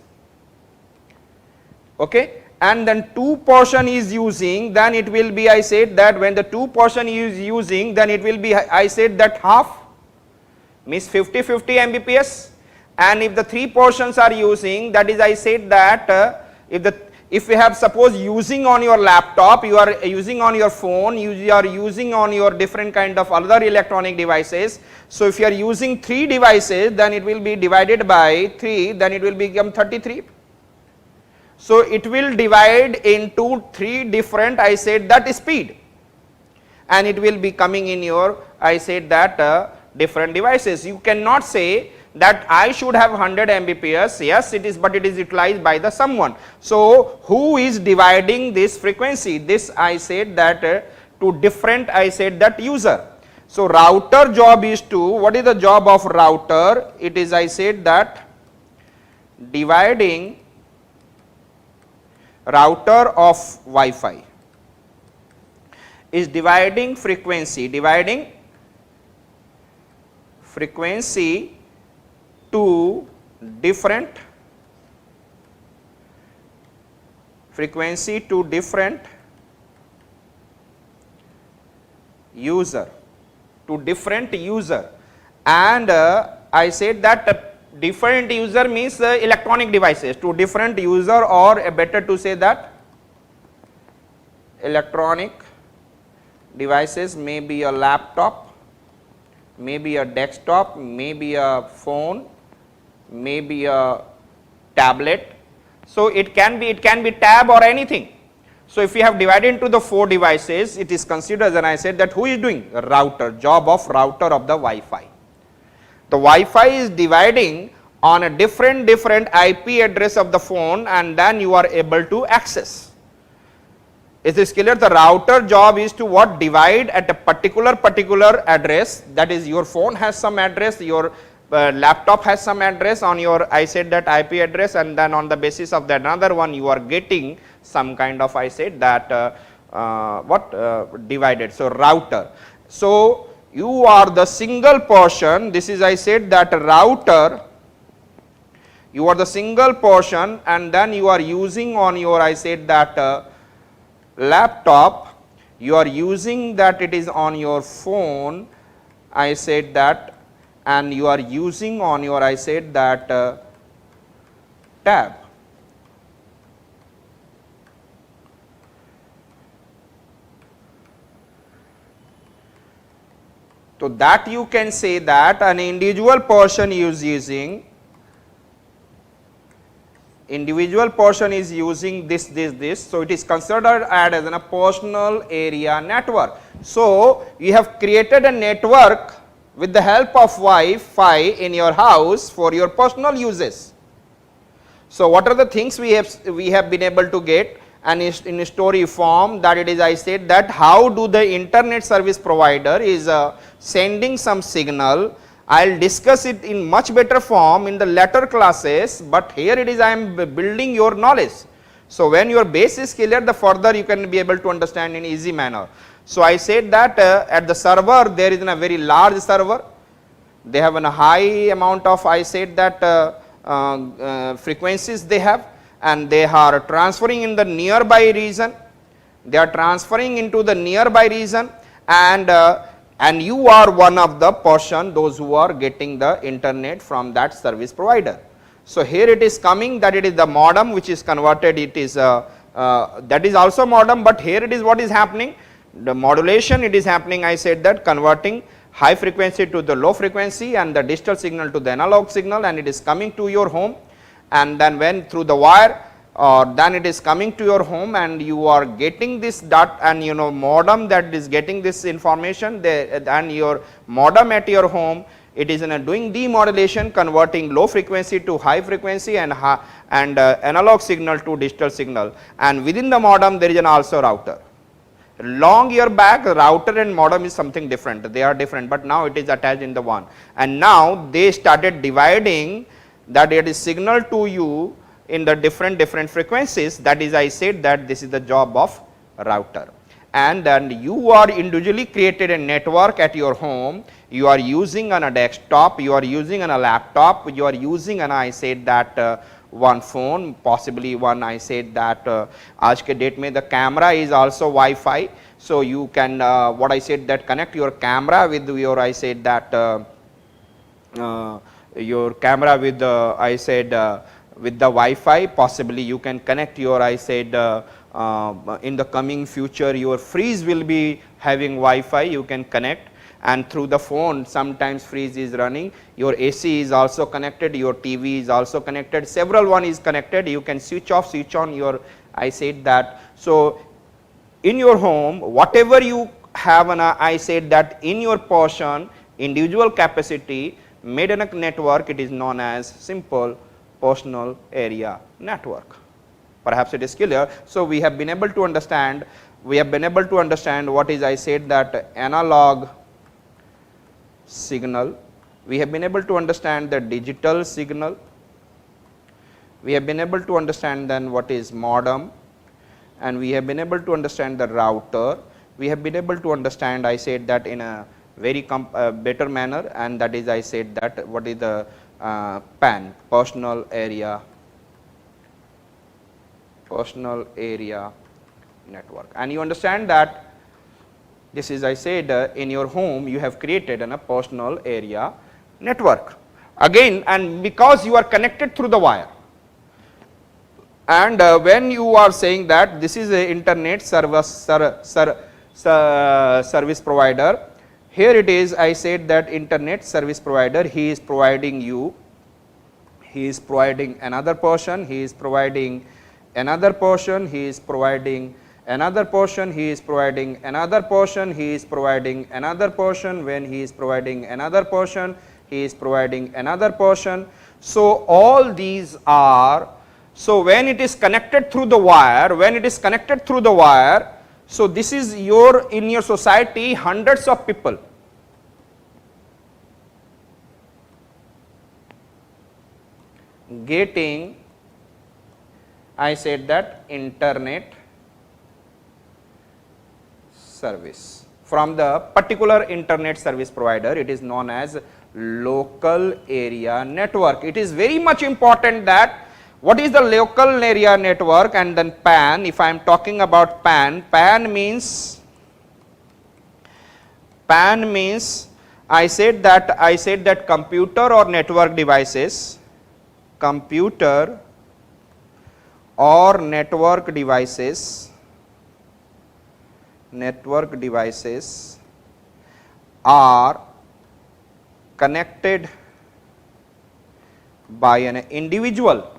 Okay, and then two person is using, then it will be, I said that when the two person is using, then it will be, I said that half, means 50-50 Mbps. And if the three persons are using, that is, I said that if you have, suppose using on your laptop, you are using on your phone, you are using on your different kind of other electronic devices. So if you are using 3 devices, then it will be divided by 3, then it will become 33. So it will divide into 3 different, I said that, speed, and it will be coming in your, I said that, different devices. You cannot say that I should have 100 Mbps, yes it is, but it is utilized by the someone. So who is dividing this frequency? This, I said that, to different, I said that, user. So router job is to, what is the job of router? It is, I said that, dividing, router of Wi-Fi is dividing frequency, to different user, and I said that different user means electronic devices, to different user, or better to say that electronic devices, may be a laptop, maybe a desktop, maybe a phone, maybe a tablet. So it can be tab or anything. So if you have divided into the 4 devices, it is considered, and I said that who is doing? Router, job of router of the Wi-Fi. The Wi-Fi is dividing on a different IP address of the phone, and then you are able to access. Is this clear? The router job is to what? Divide at a particular address, that is your phone has some address, your laptop has some address on your, I said that, IP address, and then on the basis of that another one you are getting some kind of, I said that, divided. So router. So you are the single person, this is, I said that, router, you are the single person, and then you are using on your, I said that, laptop, you are using that, it is on your phone, I said that, and you are using on your, I said that, tab. So that you can say that an individual person is using individual person is using this, so it is considered as a personal area network. So you have created a network with the help of Wi-Fi in your house for your personal uses. So what are the things we have been able to get, and in a story form, that it is, I said that how do the internet service provider is sending some signal. I will discuss it in much better form in the later classes, but here it is I am building your knowledge. So when your base is clear, the further you can be able to understand in easy manner. So I said that at the server there is a very large server, they have a high amount of, I said that frequencies they have, and they are transferring in the nearby region, they are transferring into the nearby region, and you are one of the person, those who are getting the internet from that service provider. So here it is coming that it is the modem which is converted, it is that is also modem, but here it is what is happening, the modulation it is happening, I said that converting high frequency to the low frequency and the digital signal to the analog signal, and it is coming to your home, and then when through the wire, then it is coming to your home, and you are getting this dot, and you know modem that is getting this information there, and your modem at your home, it is doing demodulation, converting low frequency to high frequency and analog signal to digital signal, and within the modem there is also router. Long year back, router and modem is something different, they are different, but now it is attached in the one, and now they started dividing that it is signal to you in the different frequencies. That is, I said that this is the job of router, and then you are individually created a network at your home, you are using on a desktop, you are using on a laptop, you are using on, I said that one phone, possibly one, I said that aaj ke date mein the camera is also Wi-Fi, so you can what I said that connect your camera with your, I said that your camera with I said with the Wi-Fi, possibly you can connect your, I said in the coming future your fridge will be having Wi-Fi, you can connect, and through the phone sometimes fridge is running, your AC is also connected, your TV is also connected, several one is connected, you can switch off, switch on your, I said that. So in your home whatever you have an, I said that in your portion individual capacity made in a network, it is known as simple personal area network. Perhaps it is clear. So we have been able to understand, what is, I said that analog signal, we have been able to understand the digital signal, we have been able to understand then what is modem, and we have been able to understand the router, we have been able to understand, I said that in a very better manner, and that is, I said that what is the PAN, personal area network, and you understand that this is, I said in your home you have created a personal area network again, and because you are connected through the wire, and when you are saying that this is a internet service provider, here it is, I said that internet service provider, he is providing you, he is providing another person, he is providing another person, he is providing another person, he is providing another person, he is providing another person, when he is providing another person, he is providing another person. So all these are, so when it is connected through the wire, so this is your, in your society hundreds of people, getting, I said that internet service from the particular internet service provider, it is known as local area network. It is very much important that what is the local area network, and then PAN, if I am talking about PAN, PAN means I said that computer or network devices, computer or network devices are connected by an individual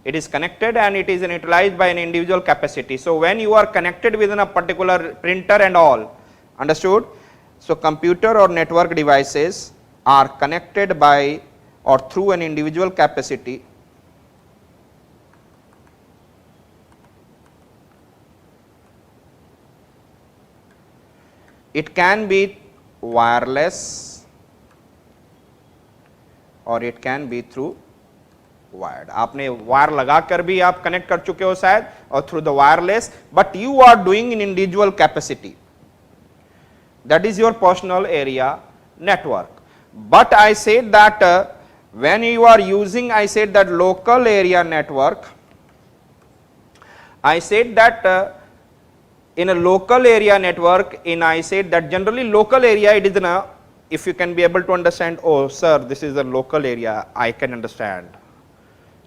It is connected and it is utilized by an individual capacity. So when you are connected within a particular printer and all, understood? So computer or network devices are connected by or through an individual capacity. It can be wireless or it can be through wired. आपने wire लगाकर भी आप connect कर चुके हो शायद, और through the wireless, but you are doing in individual capacity. That is your personal area network. But I said that when you are using, I said that local area network, I said that in a local area network, I said that generally local area, it is in a, if you can be able to understand, oh sir, this is a local area, I can understand.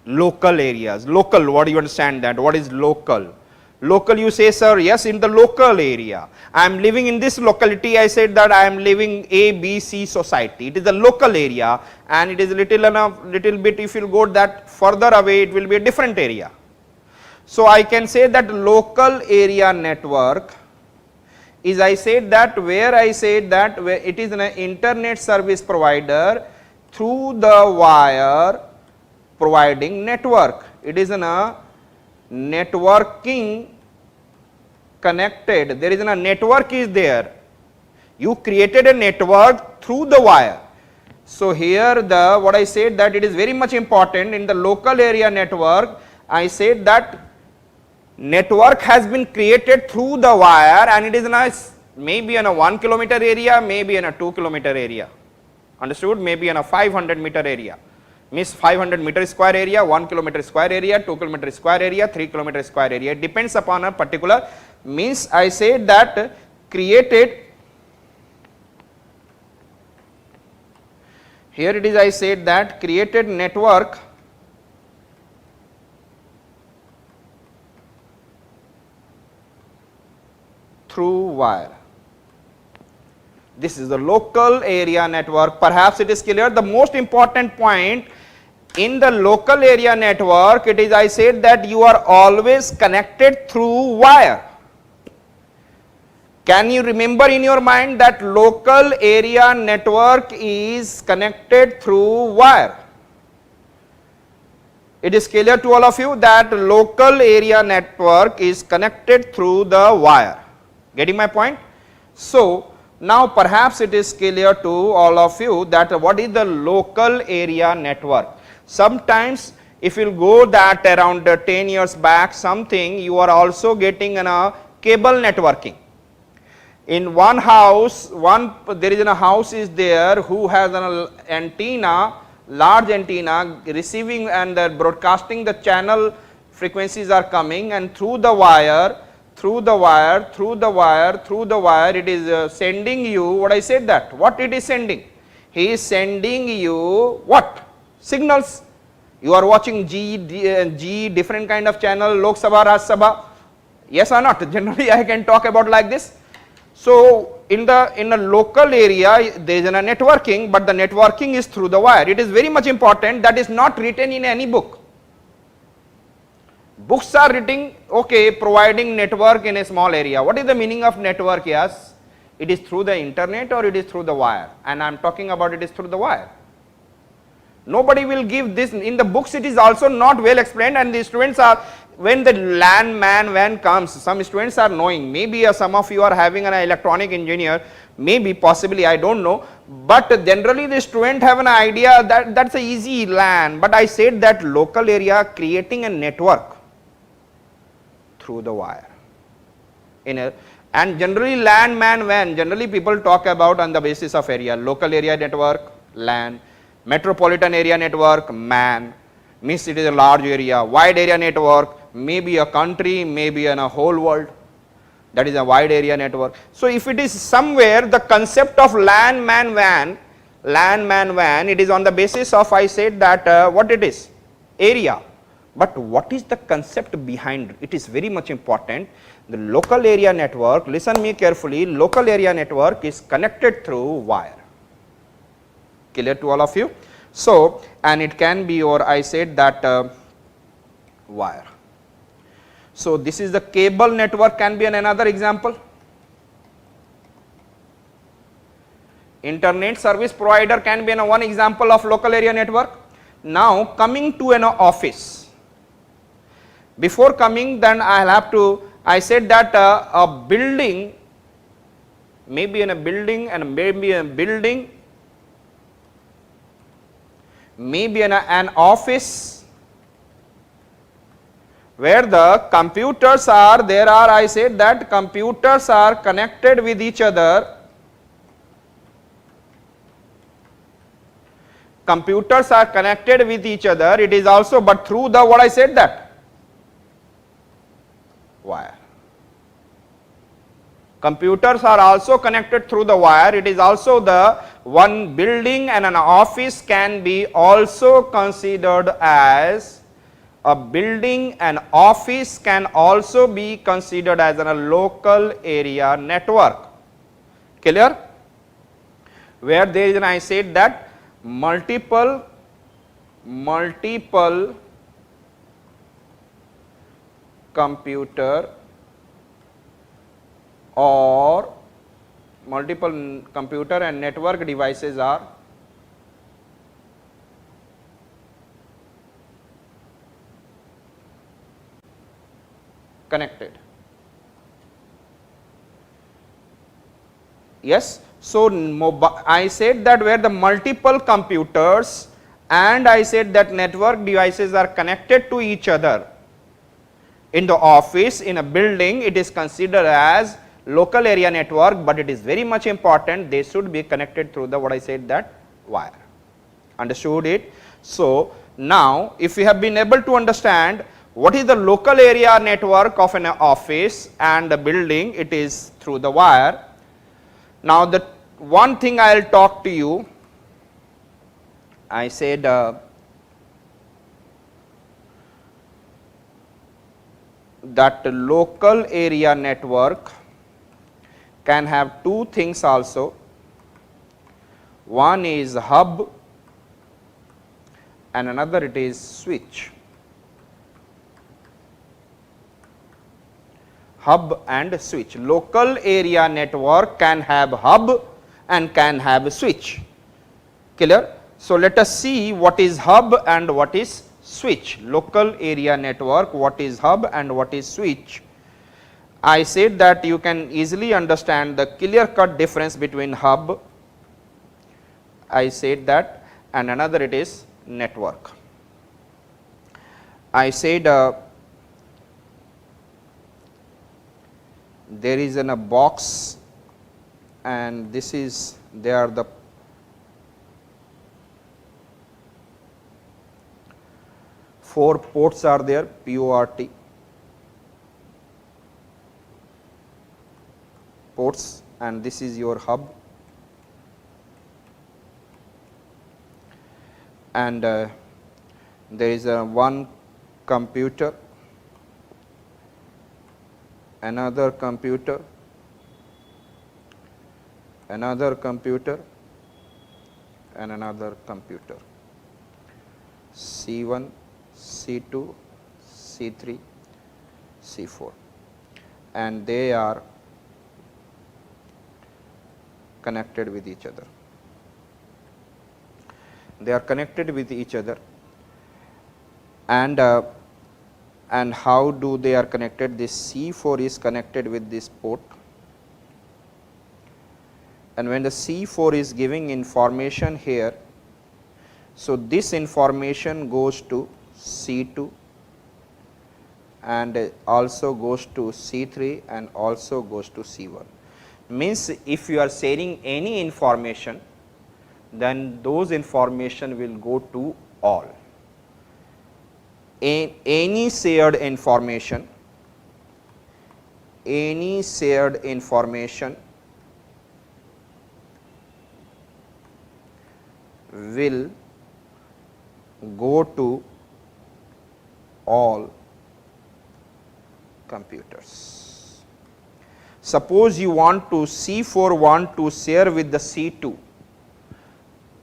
Local areas, local, what do you understand that? What is local? Local, you say, sir, yes, in the local area. I am living in this locality, I said that I am living A, B, C society. It is a local area and it is little bit, if you go that further away, it will be a different area. So I can say that local area network is, I said that, where I said that where it is an internet service provider through the wire providing network. It is a networking connected. There is a network is there. You created a network through the wire. So here the what I said that it is very much important in the local area network. I said that network has been created through the wire and it is in a maybe in a 1 kilometer area, maybe in a 2 kilometer area. Understood? Maybe in a 500 meter area. Means 500 meter square area, 1 kilometer square area, 2 kilometer square area, 3 kilometer square area. It depends upon a particular, means I say that created, here it is I said that created network through wire. This is the local area network. Perhaps it is clear. The most important point in the local area network, it is I said that you are always connected through wire. Can you remember in your mind that local area network is connected through wire? It is clear to all of you that local area network is connected through the wire. Getting my point? So now perhaps it is clear to all of you that what is the local area network. Sometimes if you go that around 10 years back something, you are also getting a cable networking. In one house, there is a house is there who has an antenna, large antenna receiving and broadcasting the channel frequencies are coming, and through the wire, it is sending you, what I said that, what it is sending? He is sending you what? Signals. You are watching G, different kind of channel, Lok Sabha, Raj Sabha, yes or not? Generally I can talk about like this. So in the local area there is a networking, but the networking is through the wire. It is very much important, that is not written in any book. Books are written, okay, providing network in a small area. What is the meaning of network? Yes, it is through the internet or it is through the wire, and I am talking about it is through the wire. Nobody will give this in the books. It is also not well explained, and the students are, when the LAN man WAN comes, some students are knowing, maybe some of you are having an electronic engineer, maybe possibly I don't know, but generally the student have an idea that that's a easy LAN, but I said that local area creating a network through the wire. And generally LAN man WAN, generally people talk about on the basis of area, local area network, LAN, metropolitan area network, MAN, means it is a large area, wide area network, maybe a country, maybe in a whole world, that is a wide area network. So if it is somewhere the concept of LAN man WAN, it is on the basis of, I said that what it is, area. But what is the concept behind it? It is very much important. The local area network, listen me carefully, local area network is connected through wire. Clear to all of you? So, and it can be, or I said that wire. So this is the cable network, can be another example. Internet service provider can be one example of local area network. Now coming to an office. Before coming, then I said that a building, maybe in a building and maybe a building, maybe in an office where the computers are, I said that computers are connected with each other. Computers are connected with each other, it is also, but through the, what I said that, wire. Computers are also connected through the wire, it is also the one building and an office can be also considered as a building, and office can also be considered as a local area network. Clear? Where there is, I said that multiple computer or multiple computer and network devices are connected. Yes. So I said that where the multiple computers and I said that network devices are connected to each other in the office, in a building, it is considered as local area network, but it is very much important they should be connected through the, what I said that, wire. Understood it? So now if we have been able to understand what is the local area network of an office and the building, it is through the wire. Now the one thing I will talk to you, I said that local area network can have two things also. One is hub and another it is switch. Hub and switch. Local area network can have hub and can have a switch. Clear? So let us see what is hub and what is switch. Local area network, what is hub and what is switch. I said that you can easily understand the clear cut difference between hub, I said that, and another it is network. I said there is a box and this is, they are the four ports are there, PORT ports, and this is your hub, and there is one computer, another computer, another computer and another computer, C1, C2, C3, C4, and they are connected with each other. They are connected with each other, and how do they are connected? This C4 is connected with this port, and when the C4 is giving information here, so this information goes to C2 and also goes to C3 and also goes to C1. Means if you are sharing any information, then those information will go to all. Any shared information will go to all computers. Suppose you want to C4 want to share with the C2,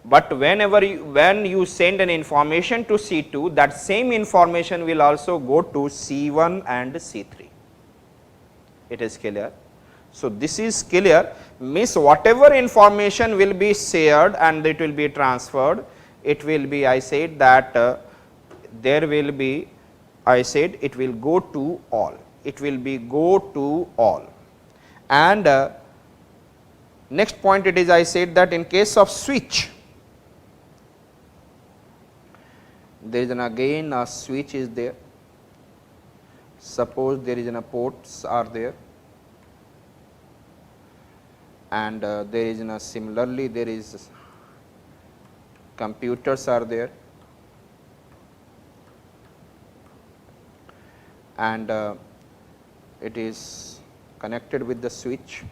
but when you send an information to C2, that same information will also go to C1 and C3. It is clear. So, this is clear, means whatever information will be shared and it will be transferred, it will be, I said that there will be, I said it will go to all, it will be go to all. And next point it is, I said that in case of switch, there is again a switch is there. Suppose there is ports are there, and there is similarly there is computers are there, and it is connected with the switch.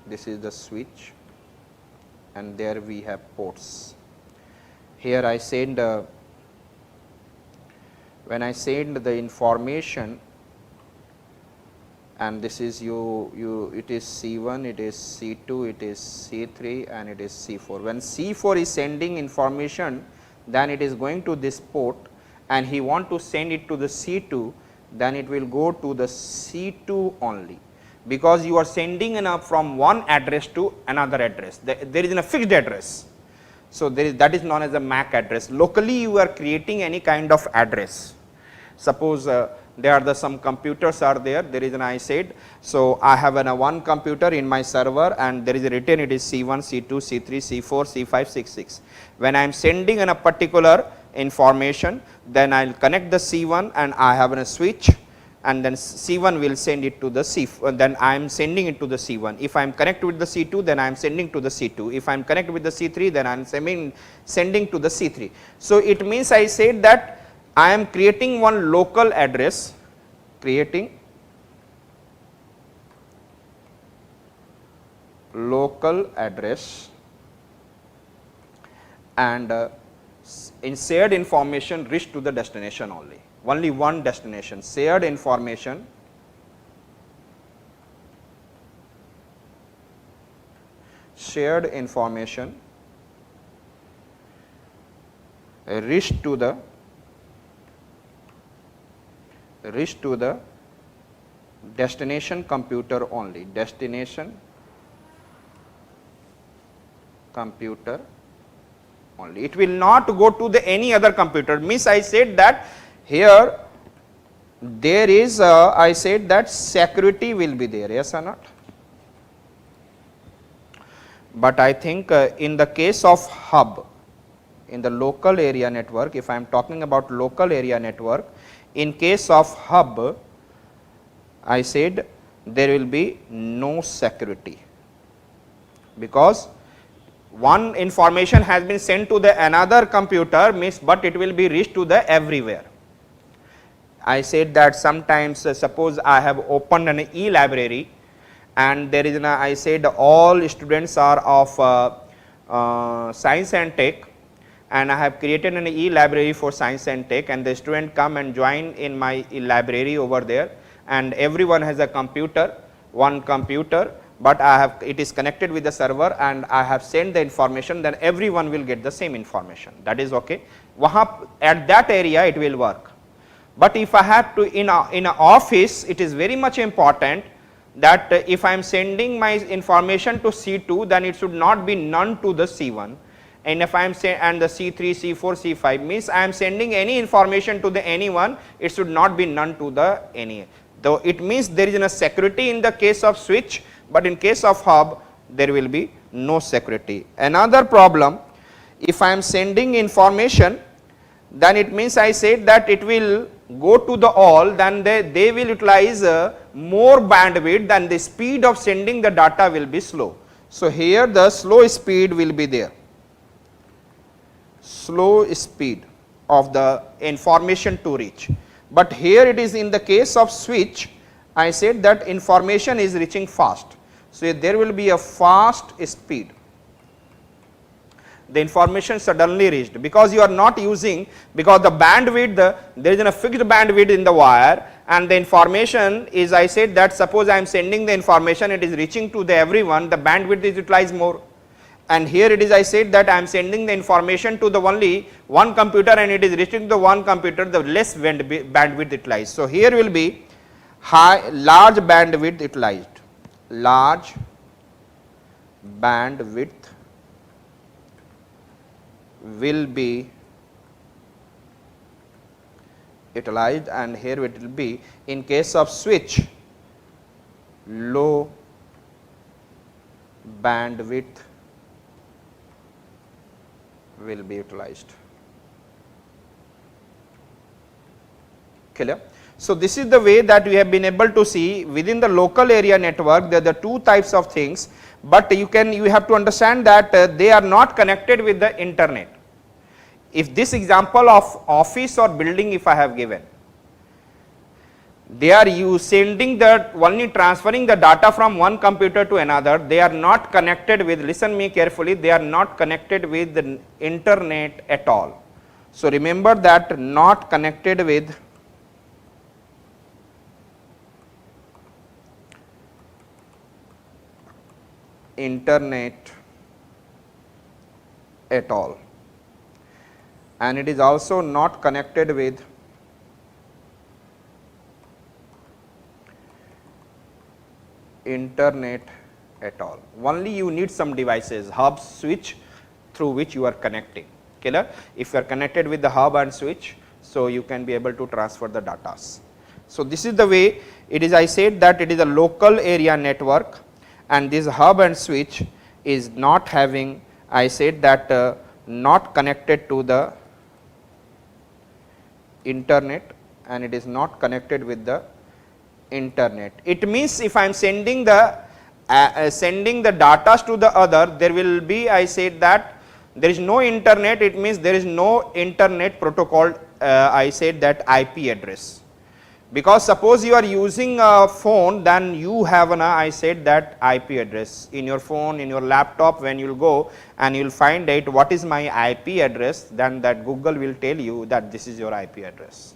This is the switch, and there we have ports. Here I send when I send the information, and this is it is C1, it is C2, it is C3, and it is C4. When C4 is sending information, then it is going to this port, and he want to send it to the C2, then it will go to the C2 only, because you are sending from one address to another address. There is a fixed address. So, that is known as a MAC address. Locally you are creating any kind of address. Suppose there are some computers are there, there is I said, so I have one computer in my server, and there is written it is C1, C2, C3, C4, C5, C6. When I am sending a particular information, then I will connect the C1 and I have a switch, and then C1 will send it to the C4, then I am sending it to the C1. If I am connected with the C2, then I am sending to the C2. If I am connected with the C3, then I am sending to the C3. So, it means I said that I am creating one local address, creating local address, and in shared information reach to the destination only one destination. Shared information reach to the destination computer only, destination computer only. It will not go to any other computer. Means I said that here there is I said that security will be there, yes or not? But I think in the case of hub, in the local area network, if I am talking about local area network, in case of hub, I said there will be no security, because one information has been sent to the another computer, means but it will be reached to the everywhere. I said that sometimes suppose I have opened an e-library, and there is I said all students are of science and tech, and I have created an e-library for science and tech, and the student come and join in my library over there, and everyone has a computer, one computer, but it is connected with the server, and I have sent the information, then everyone will get the same information. That is okay. At that area it will work. But if I have to in an office, it is very much important that if I am sending my information to C2, then it should not be none to the C1. And if I am and the C3, C4, C5 means I am sending any information to the anyone, it should not be none to the any. Though it means there is a security in the case of switch, but in case of hub there will be no security. Another problem, if I am sending information, then it means I said that it will go to the all, then they will utilize more bandwidth, than the speed of sending the data will be slow. So, here the slow speed will be there, slow speed of the information to reach. But here it is in the case of switch, I said that information is reaching fast. So, there will be a fast speed. The information suddenly reached, because you are not using, because the bandwidth, there is a fixed bandwidth in the wire, and the information is, I said that suppose I am sending the information, it is reaching to the everyone, the bandwidth is utilized more. and here it is I said that I am sending the information to the only one computer and it is restricted to the one computer, the less bandwidth utilized. So, here will be large bandwidth utilized, large bandwidth will be utilized, and here it will be in case of switch low bandwidth will be utilized. Clear? So, this is the way that we have been able to see within the local area network there are the two types of things, but you have to understand that they are not connected with the internet. If this example of office or building if I have given, they are only transferring the data from one computer to another, they are not connected with, listen me carefully, they are not connected with the internet at all. So, remember that not connected with internet at all, and it is also not connected with internet at all. Only you need some devices, hub, switch, through which you are connecting. Clear? If you are connected with the hub and switch, so you can be able to transfer the data. So, this is the way it is I said that it is a local area network, and this hub and switch is not having, I said that not connected to the internet, and it is not connected with the internet. It means if I am sending the data to the other, there will be, I said that there is no internet, it means there is no internet protocol, I said that IP address. Because suppose you are using a phone, then you have an, I said that IP address in your phone, in your laptop. When you will go and you will find out what is my IP address, then that Google will tell you that this is your IP address.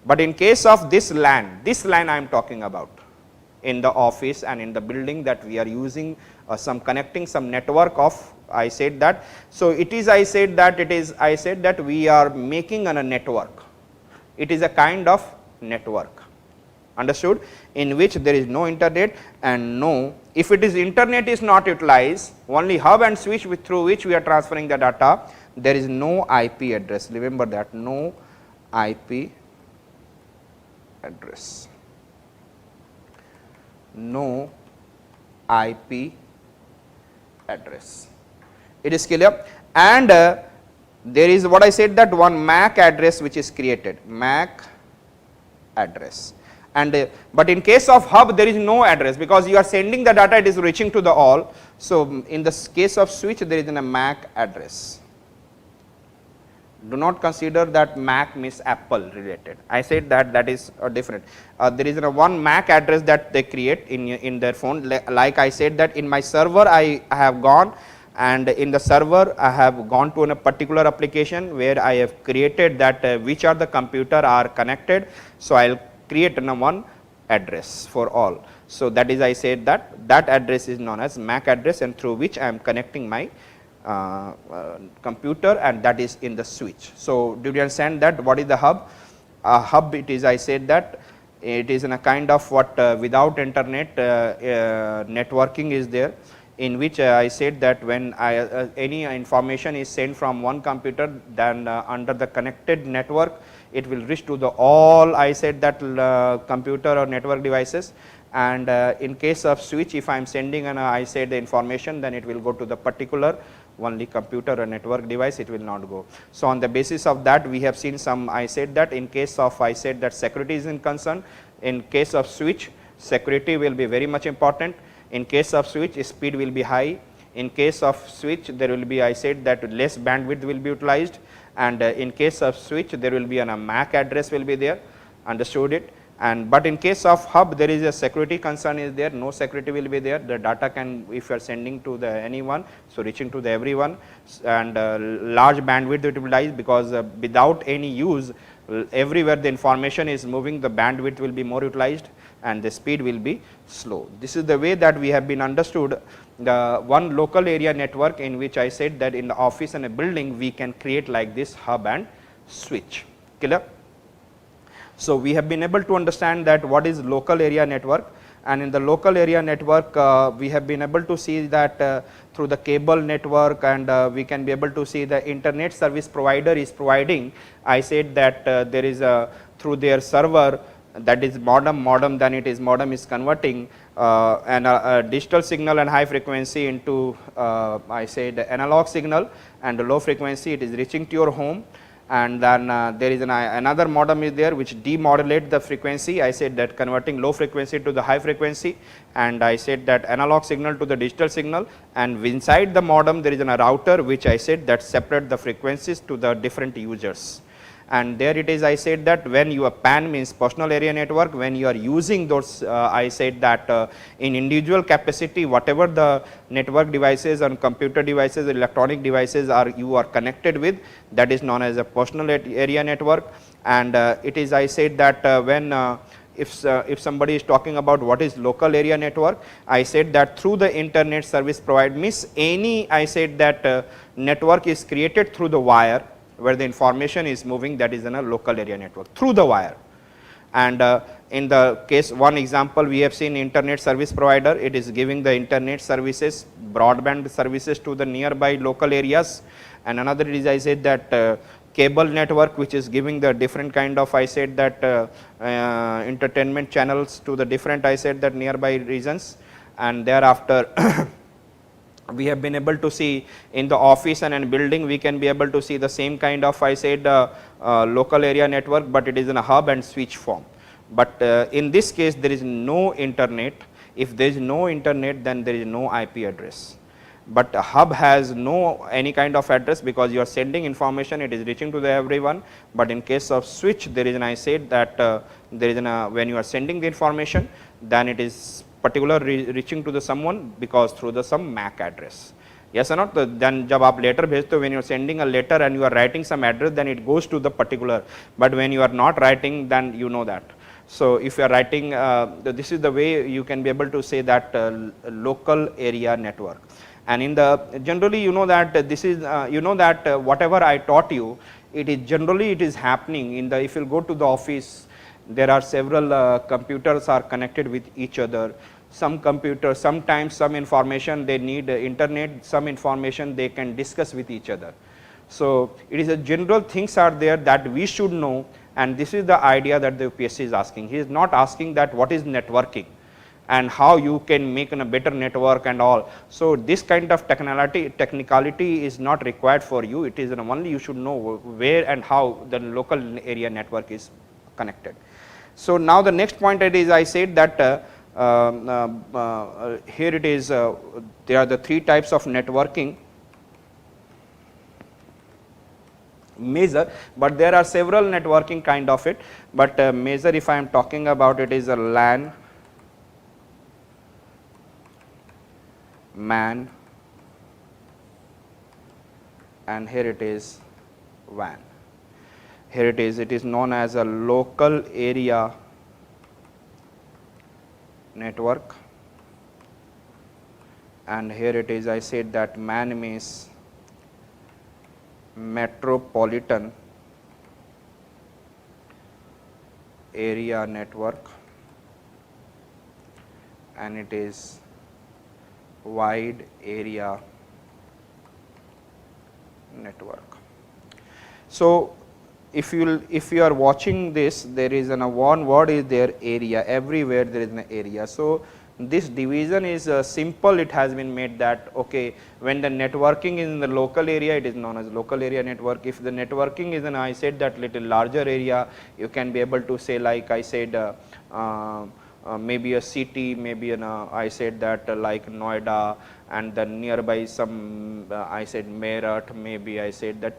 But in case of this LAN I am talking about in the office and in the building that we are using some connecting some network of, I said that. So, it is I said that we are making a network. It is a kind of network, understood, in which there is no internet and no, if it is internet is not utilized, only hub and switch through which we are transferring the data, there is no IP address. Remember that, no IP address, no IP address. It is clear? And there is what I said that one MAC address which is created, MAC address. And but in case of hub there is no address, because you are sending the data, it is reaching to the all. So, in the case of switch there is a MAC address. Do not consider that MAC means Apple related. I said that that is different. There is a one MAC address that they create in their phone. Like I said that in my server I have gone, and in the server I have gone to a particular application where I have created that which are the computer are connected. So, I will create one address for all. So, that is I said that that address is known as MAC address, and through which I am connecting my computer, and that is in the switch. So, do you understand that what is the hub? Hub, it is I said that it is in a kind of what without internet networking is there, in which I said that when any information is sent from one computer, then under the connected network it will reach to the all, I said that computer or network devices. And in case of switch, if I am sending an I said the information, then it will go to the particular only computer or network device, it will not go. So, on the basis of that we have seen some, I said that in case of I said that security is in concern, in case of switch security will be very much important. In case of switch speed will be high. In case of switch there will be, I said that less bandwidth will be utilized, and in case of switch there will be a MAC address will be there, understood it. And but in case of hub, there is a security concern is there, no security will be there, the data can, if you are sending to the anyone, so reaching to the everyone, and large bandwidth utilized, because without any use, everywhere the information is moving, the bandwidth will be more utilized and the speed will be slow. This is the way that we have been understood the one local area network, in which I said that in the office and a building we can create like this hub and switch. Clear? So, we have been able to understand that what is local area network, and in the local area network we have been able to see that through the cable network, and we can be able to see the internet service provider is providing. I said that there is a through their server, that is modem, then it is modem is converting a digital signal and high frequency into I said analog signal, and low frequency it is reaching to your home. And then there is another modem is there which demodulate the frequency. I said that converting low frequency to the high frequency, and I said that analog signal to the digital signal, and inside the modem there is a router which I said that separate the frequencies to the different users. And there it is, I said that when your PAN means personal area network, when you are using those I said that in individual capacity, whatever the network devices and computer devices, electronic devices are you are connected with, that is known as a personal area network. And it is, I said that when if somebody is talking about what is local area network, I said that through the internet service provider means any, I said that network is created through the wire, where the information is moving, that is in a local area network through the wire. And in the case one example we have seen internet service provider, it is giving the internet services, broadband services to the nearby local areas. And another is, I said that cable network, which is giving the different kind of, I said that entertainment channels to the different, I said that nearby regions. And thereafter we have been able to see in the office and in building, we can be able to see the same kind of, I said local area network, but it is in a hub and switch form. But in this case there is no internet. If there is no internet, then there is no IP address. But a hub has no any kind of address, because you are sending information, it is reaching to the everyone. But in case of switch, there is an, I said that there is an when you are sending the information, then it is particular reaching to the someone, because through the some MAC address. Yes or not? Then jab aap letter bhejte ho, when you are sending a letter and you are writing some address, then it goes to the particular. But when you are not writing, then you know that. So if you are writing, this is the way you can be able to say that local area network. And in the generally, you know that this is you know that whatever I taught you, it is generally it is happening in the, if you go to the office, there are several computers are connected with each other. Some computers, sometimes some information they need internet, some information they can discuss with each other. So it is a general things are there that we should know, and this is the idea that the UPSC is asking. He is not asking that what is networking and how you can make a better network and all. So this kind of technicality is not required for you. It is only you should know where and how the local area network is connected. So now the next point it is, I said that here it is, there are the three types of networking major, but there are several networking kind of it. But major, if I am talking about, it is a LAN, MAN, and here it is WAN. Here it is known as a local area network, and here it is, I said that MAN means metropolitan area network, and it is wide area network. So if you are watching this, there is one word is there, area. Everywhere there is an area. So this division is simple. It has been made that okay, when the networking is in the local area, it is known as local area network. If the networking is in, I said that little larger area, you can be able to say, like I said maybe a city, maybe I said that like Noida, and then nearby some I said Meerut, maybe I said that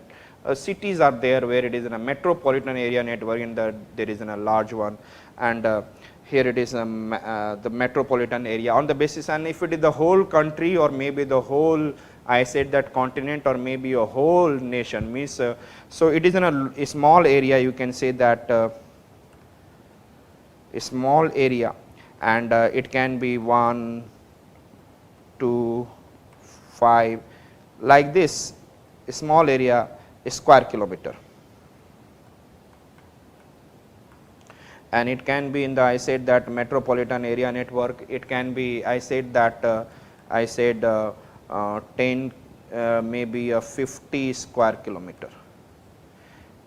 cities are there where it is in a metropolitan area network, and there is in a large one, and here it is the metropolitan area on the basis. And if it is the whole country or maybe the whole, I said that continent or maybe a whole nation means, so it is in a small area, you can say that a small area, and it can be 1, 2, 5 like this, a small area, a square kilometer. And it can be in the, I said that metropolitan area network, it can be, I said that 10 maybe a 50 square kilometer,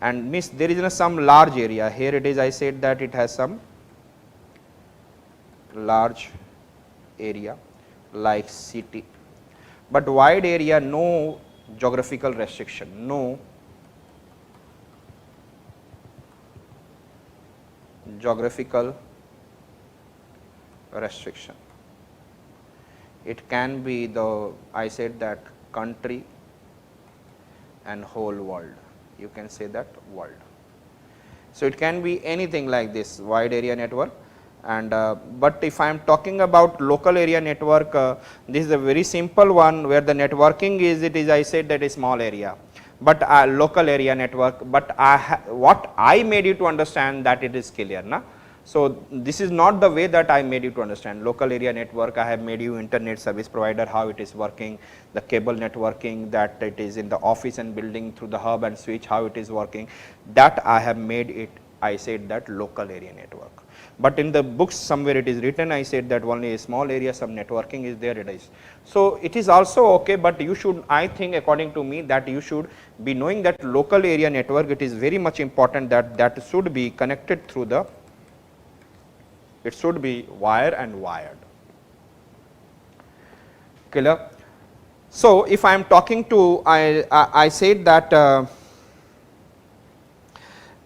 and means there is some large area. Here it is, I said that it has some large area like city, but wide area, no geographical restriction, no geographical restriction. It can be the, I said that country and whole world, you can say that world. So it can be anything like this wide area network. And but if I am talking about local area network, this is a very simple one where the networking is, it is, I said that a small area, but local area network, but what I made you to understand that it is clear, na? So this is not the way that I made you to understand. Local area network, I have made you internet service provider, how it is working, the cable networking, that it is in the office and building through the hub and switch, how it is working, that I have made it, I said that local area network. But in the books somewhere it is written, I said that only a small area, some networking is there, it is. So it is also okay, but you should, I think according to me, that you should be knowing that local area network, it is very much important that that should be connected through the, it should be wire and wired. Clear? So if I am talking to, I said that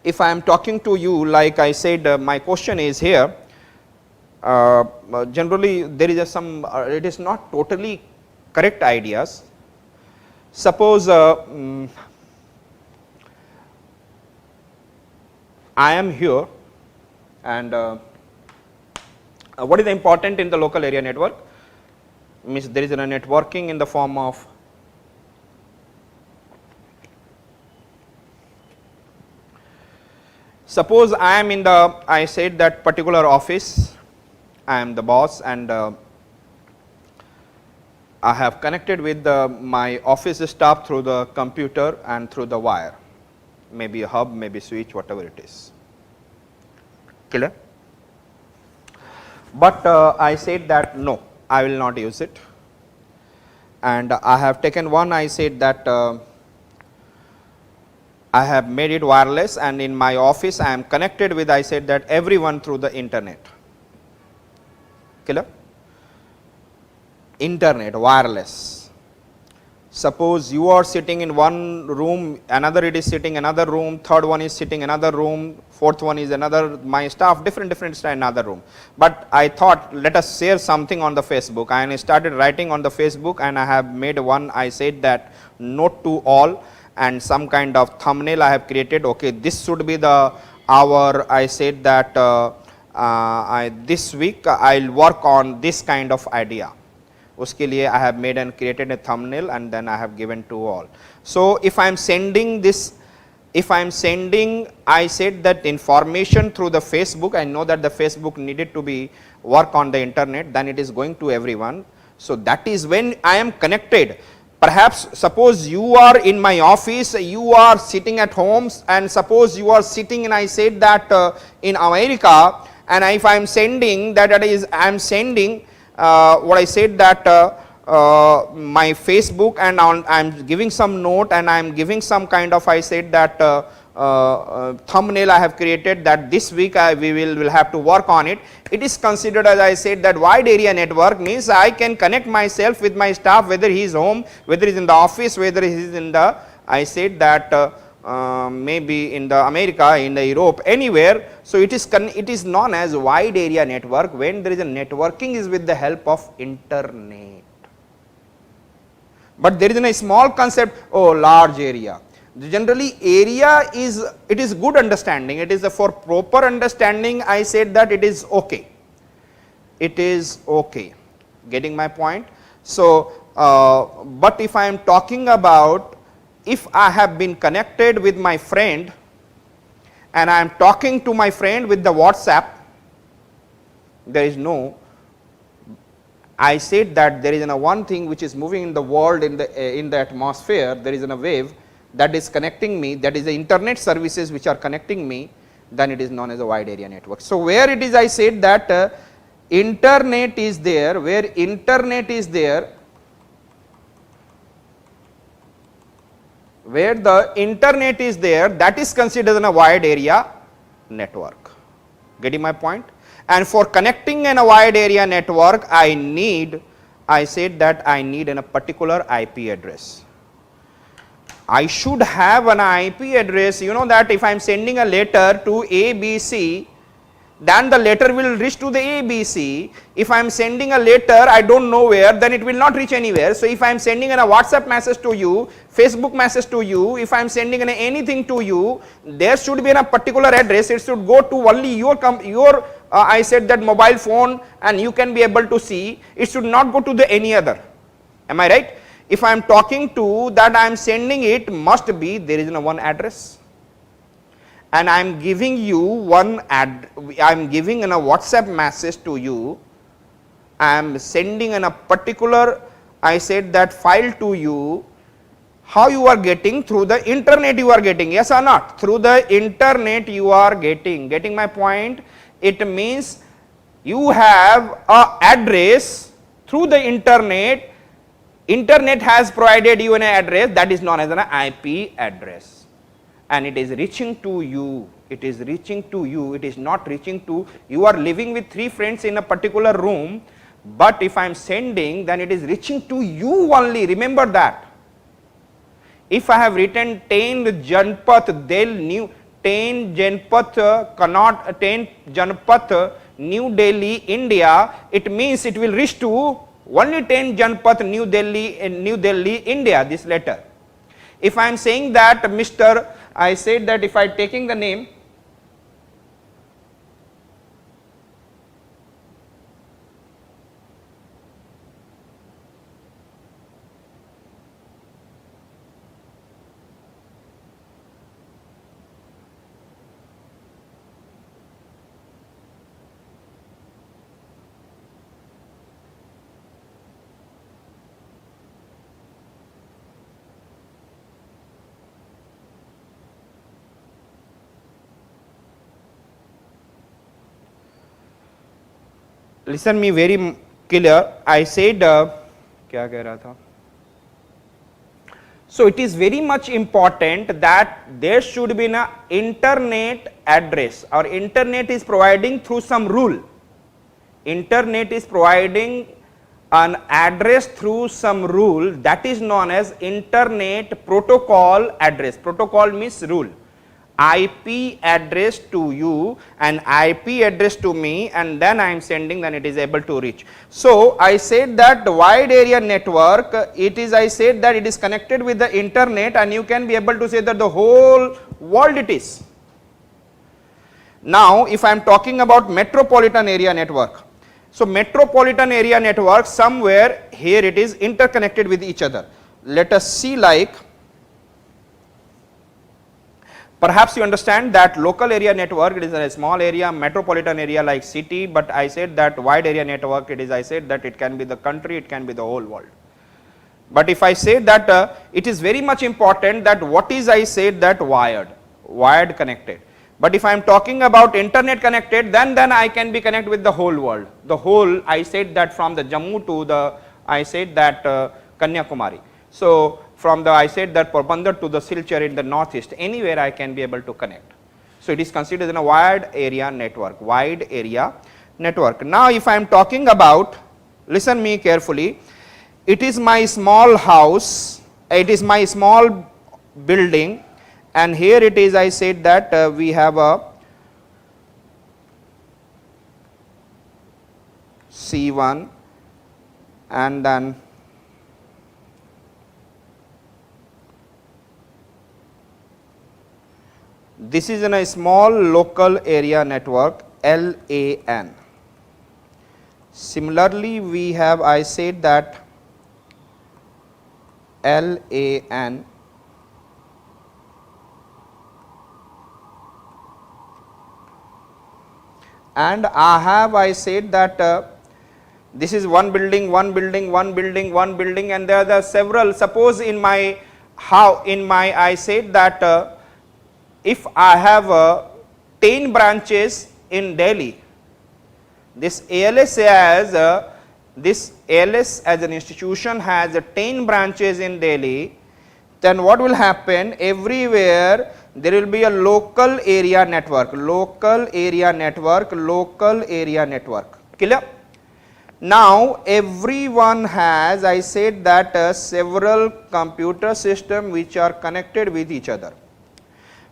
if I am talking to you, like I said, my question is here, generally there is some, it is not totally correct ideas. Suppose I am here, and what is important in the local area network? Means there is a networking in the form of suppose I am in the, I said that particular office, I am the boss, and I have connected with my office staff through the computer and through the wire, maybe a hub, maybe switch, whatever it is. Clear? But I said that no, I will not use it, and I have taken one, I said that I have made it wireless, and in my office I am connected with, I said that everyone through the internet. Clear? Internet, wireless. Suppose you are sitting in one room, another it is sitting another room, third one is sitting another room, fourth one is another, my staff different another room. But I thought let us share something on the Facebook, and I started writing on the Facebook, and I have made one, I said that note to all, and some kind of thumbnail I have created. Okay, this should be the our, I said that this week I will work on this kind of idea. Uske liye I have made and created a thumbnail, and then I have given to all. So if I am sending this, if I am sending, I said that information through the Facebook, I know that the Facebook needed to be work on the internet, then it is going to everyone. So that is when I am connected. Perhaps suppose you are in my office, you are sitting at home, and suppose you are sitting, and I said that in America, and if I am sending that, I am sending what I said that my Facebook, and I am giving some note, and I am giving some kind of, I said that thumbnail I have created that this week we will have to work on it. It is considered, as I said, that wide area network, means I can connect myself with my staff, whether he is home, whether he is in the office, whether he is in the, I said that maybe in the America, in the Europe, anywhere. So it is known as wide area network when there is a networking is with the help of internet. But there is a small concept, oh, large area. Generally area is, it is good understanding, it is for proper understanding I said that it is okay, it is okay, getting my point. So, but if I am talking about, if I have been connected with my friend and I am talking to my friend with the WhatsApp, there is no, I said that there is one thing which is moving in the world, in the atmosphere, there is a wave that is connecting me, that is the internet services which are connecting me, then it is known as a wide area network. So, where it is I said that internet is there, where internet is there, where the internet is there, that is considered a wide area network, getting my point. And for connecting in a wide area network, I need, I said that I need a particular IP address. I should have an IP address, you know that if I am sending a letter to ABC, then the letter will reach to the ABC. If I am sending a letter, I do not know where, then it will not reach anywhere. So, if I am sending a WhatsApp message to you, Facebook message to you, if I am sending anything to you, there should be a particular address, it should go to only your I said that mobile phone and you can be able to see, it should not go to the any other, am I right? If I am talking to that, I am sending it, must be there is one address, and I am giving you I am giving a WhatsApp message to you, I am sending a particular, I said that file to you, how you are getting? Through the internet you are getting, yes or not? Through the internet you are getting my point. It means you have a address through the internet, internet has provided you an address that is known as an IP address, and it is reaching to you, it is reaching to you, it is not reaching to, you are living with 3 friends in a particular room, but if I am sending, then it is reaching to you only, remember that. If I have written 10 Janpath Del 10 Janpath New Delhi India, it means it will reach to only 10 Janpath New Delhi India, this letter. If I am saying that Mr. I said that if I taking the name, listen me very clear, I said क्या कह रहा था? So, it is very much important that there should be an internet address, or internet is providing through some rule, internet is providing an address through some rule, that is known as internet protocol address. Protocol means rule. IP address to you and IP address to me, and then I am sending, then it is able to reach. So, I said that the wide area network, it is, I said that it is connected with the internet, and you can be able to say that the whole world it is. Now, if I am talking about metropolitan area network, so metropolitan area network, somewhere here it is interconnected with each other. Let us see, like perhaps you understand that local area network, it is a small area, metropolitan area like city, but I said that wide area network, it is, I said that it can be the country, it can be the whole world. But if I say that it is very much important that what is, I said that wired connected. But if I am talking about internet connected, then I can be connected with the whole world. The whole, I said that from the Jammu to the, I said that Kanyakumari. So, from the, I said that Porbandar to the Silchar in the northeast, anywhere I can be able to connect. So, it is considered in a wide area network, wide area network. Now, if I am talking about, listen me carefully, it is my small house, it is my small building, and here it is, I said that we have a C1 and then This is in a small local area network, LAN. Similarly, we have, I said that LAN and I said that this is one building, one building, one building, one building, and there are several. Suppose in my I said that if I have 10 branches in Delhi, this ALS as an institution has 10 branches in Delhi, then what will happen? Everywhere there will be a local area network, local area network, local area network. Clear? Now everyone has, I said that several computer systems which are connected with each other.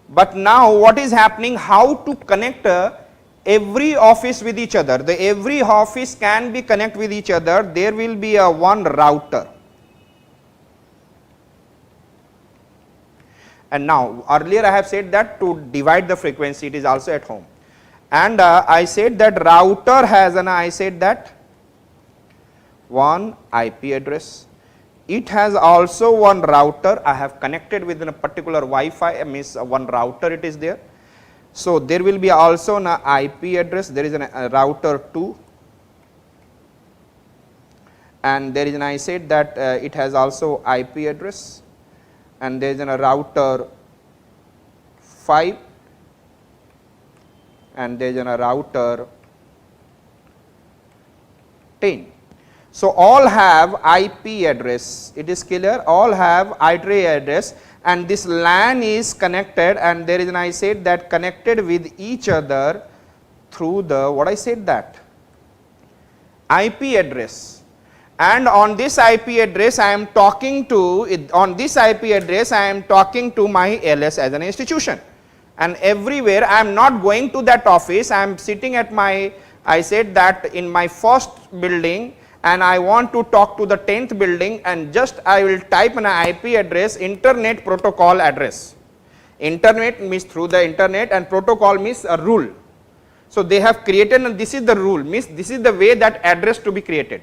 But now what is happening? How to connect every office with each other? Every office can be connect with each other. There will be a one router. And now earlier I have said that to divide the frequency, it is also at home. And I said that router has I said that one IP address. It has also one router. I have connected with a particular Wi-Fi, means one router it is there. So there will be also an IP address. There is a router 2, and there is I said that it has also IP address, and there is a router 5, and there is a router 10. So all have IP address, it is clear, all have IP address, and this LAN is connected, and there is I said that connected with each other through the, what I said that, IP address. And on this IP address I am talking to, on this IP address I am talking to my LS as an institution. And everywhere I am not going to that office, I am sitting at my, I said that in my first building, and I want to talk to the 10th building, and just I will type an IP address, internet protocol address. Internet means through the internet, and protocol means a rule. So they have created, and this is the rule, means this is the way that address to be created.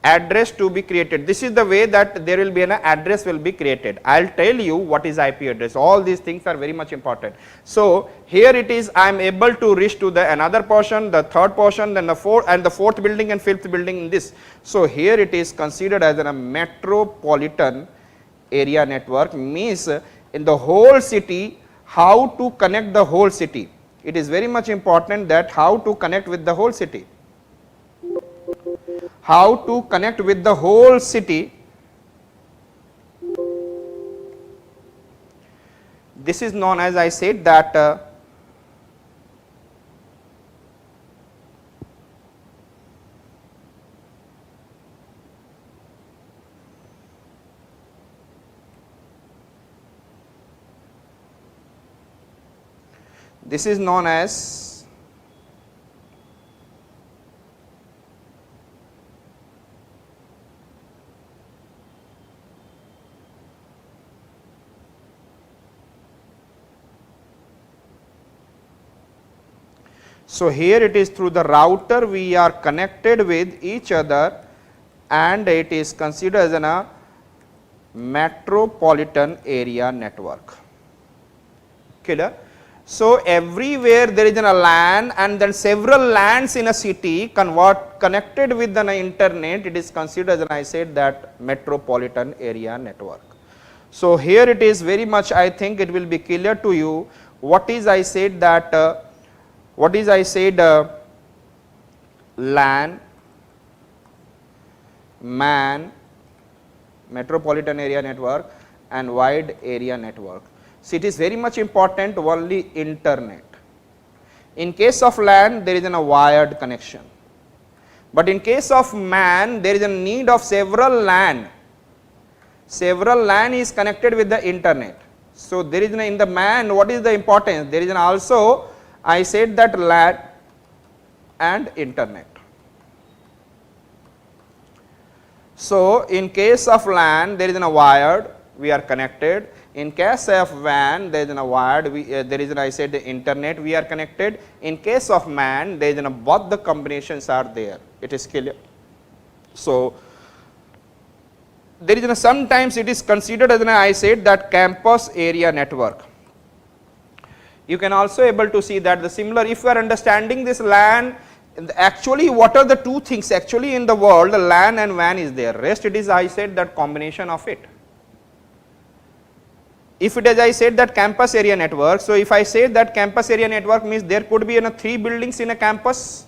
Address to be created. This is the way that there will be an address will be created. I will tell you what is IP address. All these things are very much important. So here it is, I am able to reach to the another portion, the third portion, then the fourth, and the fourth building and fifth building in this. So here it is considered as a metropolitan area network, means in the whole city, how to connect the whole city. It is very much important that how to connect with the whole city. How to connect with the whole city. This is known as, I said that this is known as so here it is through the router we are connected with each other, and it is considered as a metropolitan area network. Clear? So everywhere there is a LAN, and then several LANs in a city connected with the internet, it is considered as I said that metropolitan area network. So here it is very much, I think it will be clear to you what is I said that what is I said LAN, MAN, metropolitan area network, and wide area network. So it is very much important only internet. In case of LAN there is a wired connection, but in case of MAN there is a need of several LAN. Several LAN is connected with the internet. So there is in the MAN, what is the importance? There is also, I said that LAN and internet. So in case of LAN there is a wired, we are connected. In case of WAN, there is a wired, there is I said the internet we are connected. In case of MAN, there is both the combinations are there. It is clear. So, there is sometimes it is considered as I said that campus area network. You can also able to see that the similar, if you are understanding this LAN, actually what are the two things actually in the world, LAN and WAN is there. Rest it is I said that combination of it. If it is I said that campus area network, so if I say that campus area network means there could be 3 buildings in a campus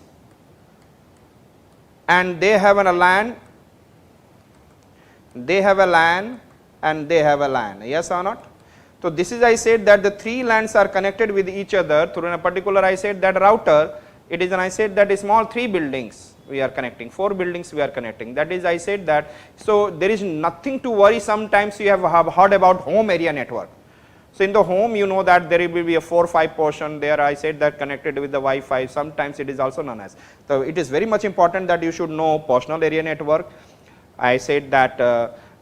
and they have a LAN, they have a LAN and they have a LAN, yes or not? So, this is I said that the 3 LANs are connected with each other through a particular I said that router, it is an I said that a small 3 buildings we are connecting, 4 buildings we are connecting, that is I said that. So, there is nothing to worry. Sometimes you have heard about home area network. So, in the home you know that there will be a 4-5 portion there I said that connected with the Wi-Fi, sometimes it is also known as. So, it is very much important that you should know personal area network, I said that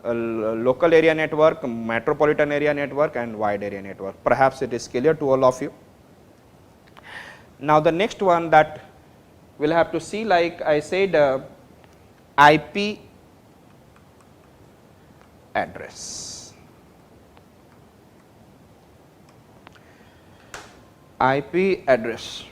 local area network, metropolitan area network and wide area network. Perhaps it is clear to all of you. Now, the next one that we will have to see, like I said, IP address. IP address.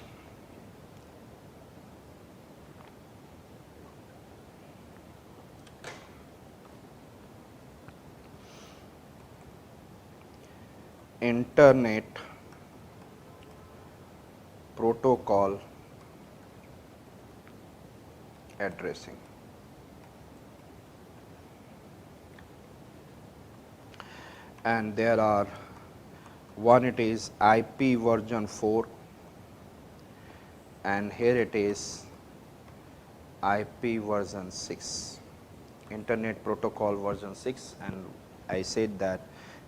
Internet protocol addressing. And there are one, it is IP version 4 and here it is IP version 6, Internet Protocol version 6 and I said that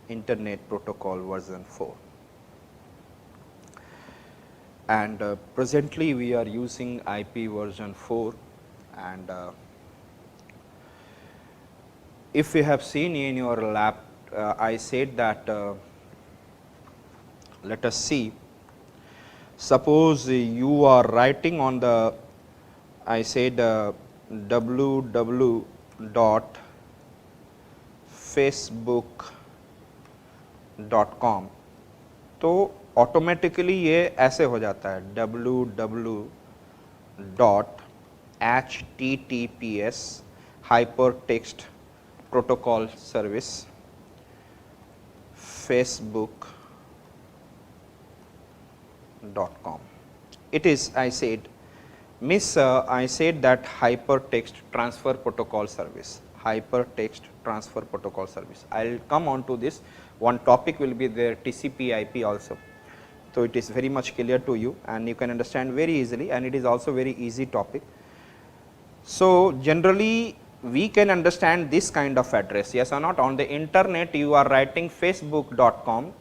Internet Protocol version 4. And presently we are using IP version 4 and if you have seen in your lab, I said that let us see, suppose you are writing on the, I said www.facebook.com, तो automatically ये ऐसे हो जाता है www.https hypertext protocol service facebook.com. It is I said I said that hypertext transfer protocol service, hypertext transfer protocol service. I will come on to this. One topic will be there, TCP IP also. So, it is very much clear to you and you can understand very easily and it is also very easy topic. So, generally we can understand this kind of address, yes or not. On the internet you are writing facebook.com,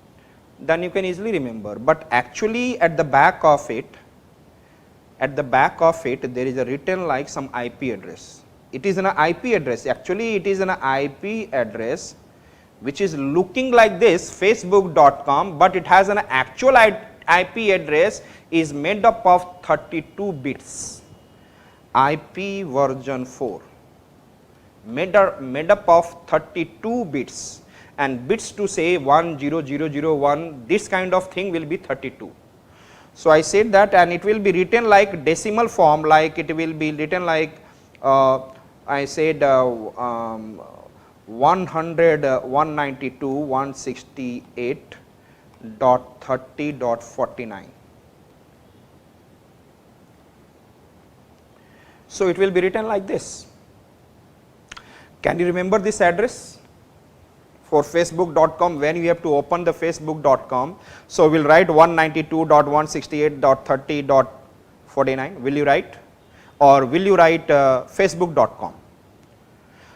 then you can easily remember, but actually at the back of it there is a written like some IP address. It is an IP address, actually it is an IP address which is looking like this facebook.com, but it has an actual IP address is made up of 32 bits, IP version 4 made up of 32 bits and bits to say 10001, this kind of thing will be 32. So, I said that and it will be written like decimal form, like it will be written like I said 192.168.30.49. So, it will be written like this. Can you remember this address for facebook.com when you have to open the facebook.com? So, we will write 192.168.30.49, will you write, or will you write facebook.com?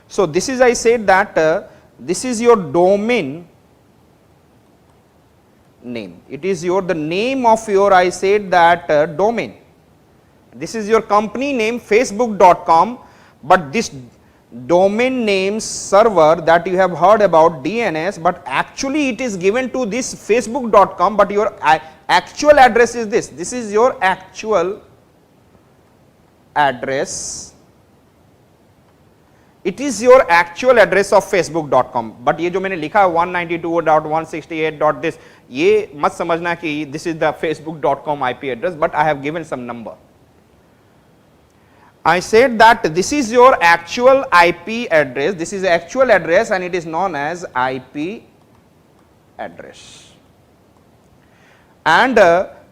So, this is I said that this is your domain name, it is the name of your I said that domain, this is your company name facebook.com, but this domain name server that you have heard about DNS, but actually it is given to this facebook.com, but your actual address is this. This is your actual address. It is your actual address of facebook.com, but ये जो मैंने लिखा है 192.168. this, ये मत समझना कि this is the facebook.com IP address, but I have given some number. I said that this is your actual IP address, this is actual address and it is known as IP address. And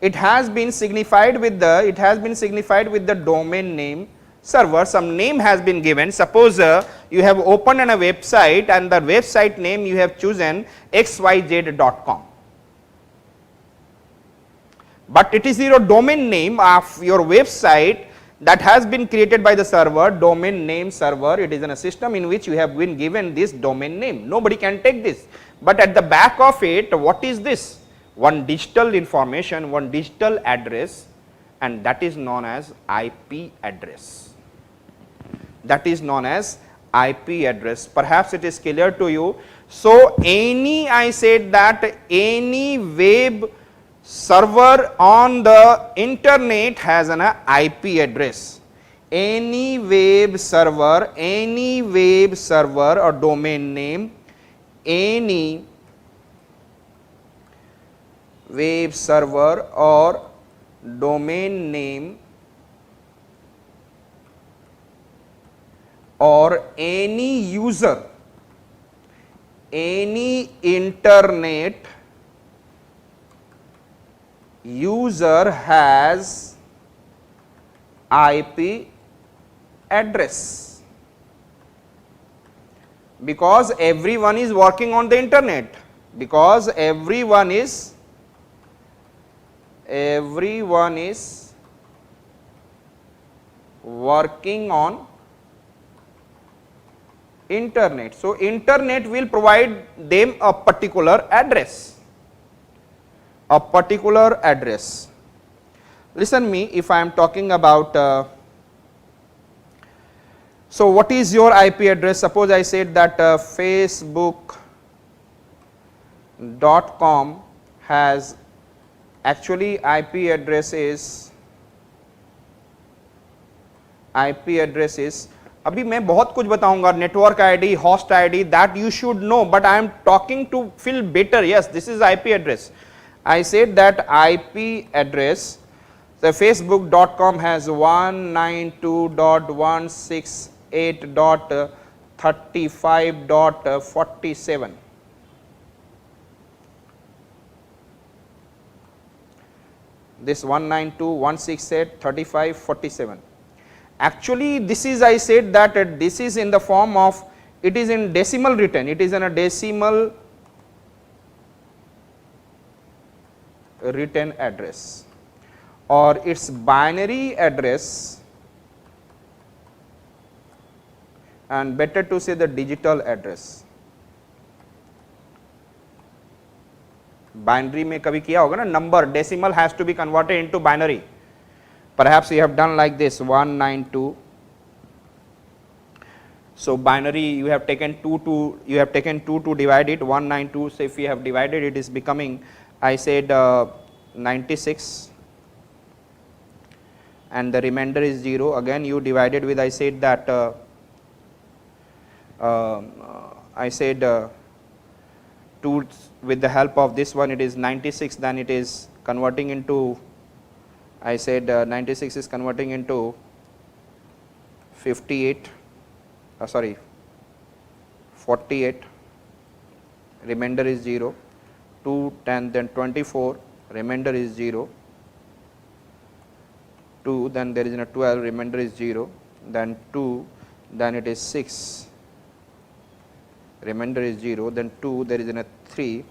it has been signified with the domain name server. Some name has been given. Suppose you have opened a website and the website name you have chosen xyz.com, but it is your domain name of your website that has been created by the server, domain name server. It is in a system in which you have been given this domain name. Nobody can take this, but at the back of it, what is this? One digital information, one digital address, and that is known as IP address. That is known as IP address. Perhaps it is clear to you. So I said that any web server on the internet has an IP address. Any web server or domain name, any web server or domain name or any user, any internet user has IP address, because everyone is working on the internet, because everyone is working on internet. So internet will provide them a particular address. Listen me, if I am talking about so what is your IP address? Suppose I said that facebook.com has actually IP address is अभी मैं बहुत कुछ बताऊंगा, network ID, host ID, that you should know, but I am talking to feel better. Yes, this is IP address. I said that IP address, the facebook.com has 192.168.35.47. This 192.168.35.47. Actually, this is, I said that this is in the form of, it is in decimal written, it is in a decimal written address, or its binary address, and better to say the digital address. Binary में कभी किया होगा ना, number decimal has to be converted into binary. Perhaps you have done like this 192. So binary, you have taken 2 to divide it. 192. So if you have divided, it is becoming, I said 96, and the remainder is 0. Again you divided with, I said that I said 2 with the help of this one, it is 96. Then it is converting into, I said 96 is converting into 58, 48, remainder is 0, 2, 10, then 24, remainder is 0, 2, then there is a 12, remainder is 0, then 2, then it is 6, remainder is 0, then 2, there is a 3,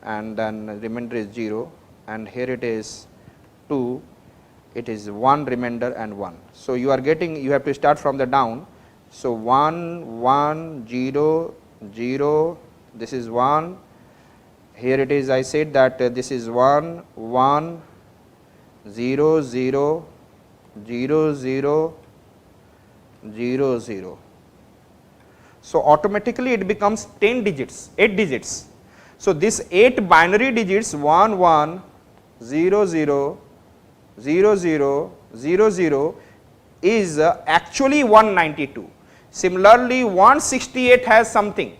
and then remainder is 0, and here it is 2, it is 1 remainder and 1. So you are getting, you have to start from the down. So 1, 1, 0, 0, this is 1, here it is, I said that this is 1, 1, 0, 0, 0, 0, 0 0. So automatically it becomes 10 digits, 8 digits. So this 8 binary digits 1 1 0 0 0 0 0 0 is actually 192. Similarly 168 has something,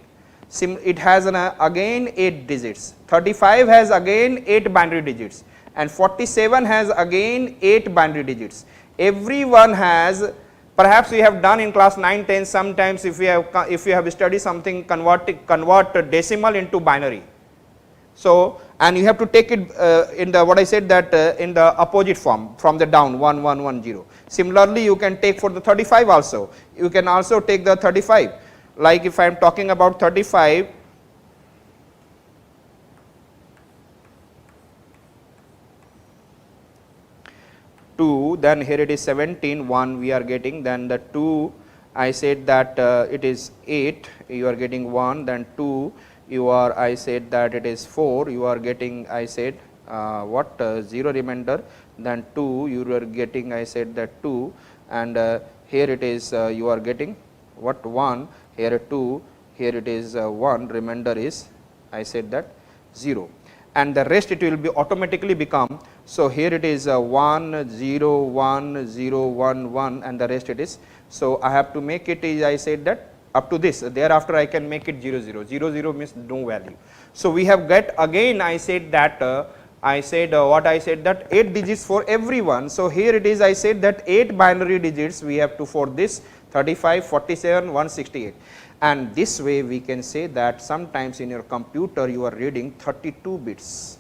it has again 8 digits, 35 has again 8 binary digits, and 47 has again 8 binary digits. Everyone has, perhaps we have done in class 9, 10, sometimes if you have studied something, convert decimal into binary. So, and you have to take it in the, what I said, that in the opposite form, from the down 1 1 1 0. Similarly you can take for the 35 also, you can also take the 35, like if I am talking about 35, then here it is 17, 1 we are getting, then the 2 I said that it is 8, you are getting 1, then 2 you are, I said that it is 4, you are getting, I said 0 remainder, then 2 you are getting, I said that 2, and here it is you are getting 1, here 2, here it is 1, remainder is, I said that 0, and the rest it will be automatically become. So here it is 1 0 1 0 1 1, and the rest it is. So I have to make it is, I said that up to this, thereafter I can make it 0 0, 0 0 means no value. So we have get again, I said that what I said that 8 digits for everyone. So here it is, I said that 8 binary digits we have to for this 35, 47, 168. And this way we can say that sometimes in your computer you are reading 32 bits.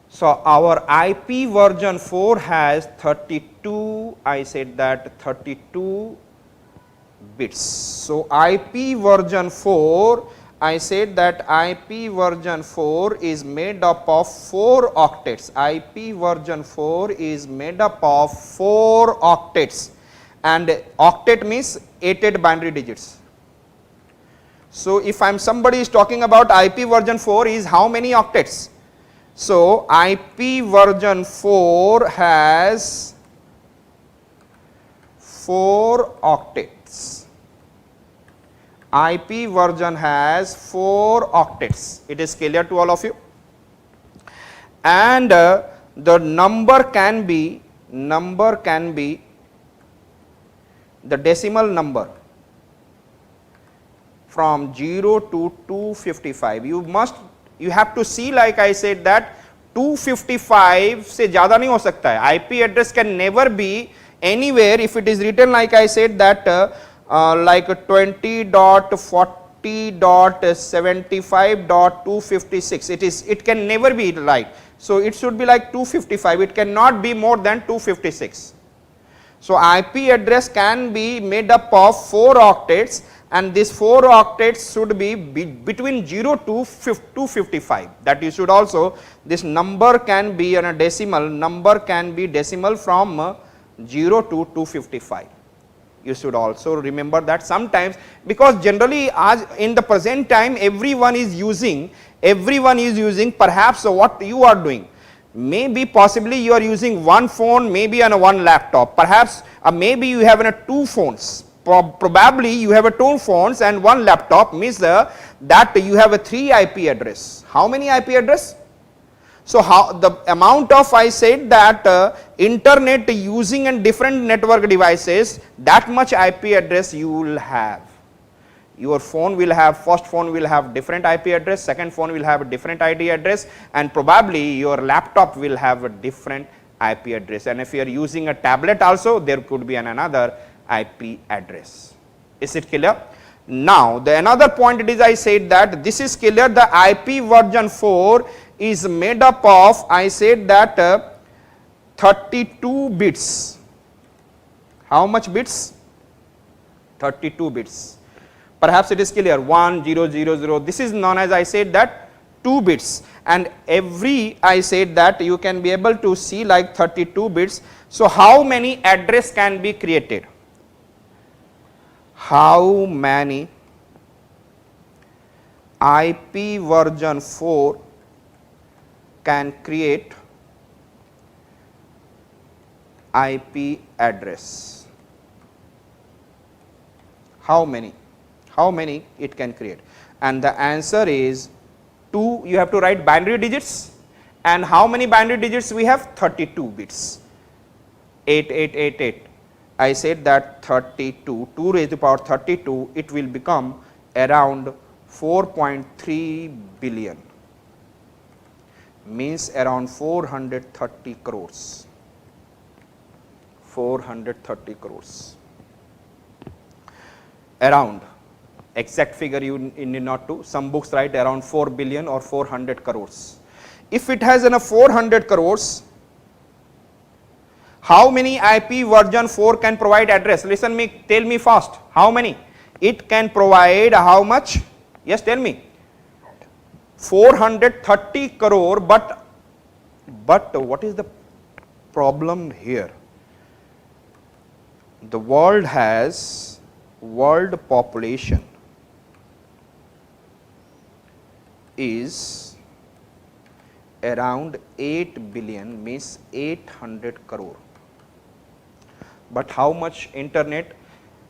So our IP version 4 has 32, I said that 32 bits. So IP version 4, I said that IP version 4 is made up of 4 octets. IP version 4 is made up of 4 octets, and octet means 8 binary digits. So if somebody is talking about IP version 4 is how many octets? So IP version 4 has 4 octets. IP version has 4 octets. It is clear to all of you? And the number can be the decimal number from 0 to 255. You have to see, like I said that 255 से ज़्यादा नहीं हो सकता है. IP address can never be anywhere if it is written like I said that like 20.40.75.256. It can never be right. So it should be like 255. It cannot be more than 256. So IP address can be made up of 4 octets, and this 4 octets should be between 0 to 255. That you should also, this number can be a decimal, number can be decimal from 0 to 255. You should also remember that sometimes, because generally as in the present time everyone is using perhaps what you are doing. Maybe possibly you are using one phone, maybe on one laptop, perhaps maybe you have 2 phones, probably you have 2 phones and 1 laptop, means that you have 3 IP address. How many IP address? So how the amount of, I said that internet using in different network devices, that much IP address you will have. Your phone will have, first phone will have different IP address, second phone will have a different ID address, and probably your laptop will have a different IP address. And if you are using a tablet also, there could be another IP address. Is it clear? Now the another point it is, I said that this is clear, the IP version 4 is made up of, I said that 32 bits. How much bits? 32 bits. Perhaps it is clear, 1 0 0 0, this is known as, I said that 2 bits, and every, I said that you can be able to see like 32 bits. So how many address can be created? How many IP version 4 can create IP address? How many? How many it can create? And the answer is 2. You have to write binary digits, and how many binary digits we have? 32 bits. 8888. I said that 32, 2 raised to the power 32, it will become around 4.3 billion, means around 430 crores. 430 crores. Around. Exact figure you need not to. Some books write around 4 billion or 400 crores. If it has enough 400 crores, how many IP version 4 can provide address? Listen me, tell me fast. How many? It can provide how much? Yes, tell me. 430 crore, but what is the problem here? The world has world population is around 8 billion, means 800 crore. But how much internet?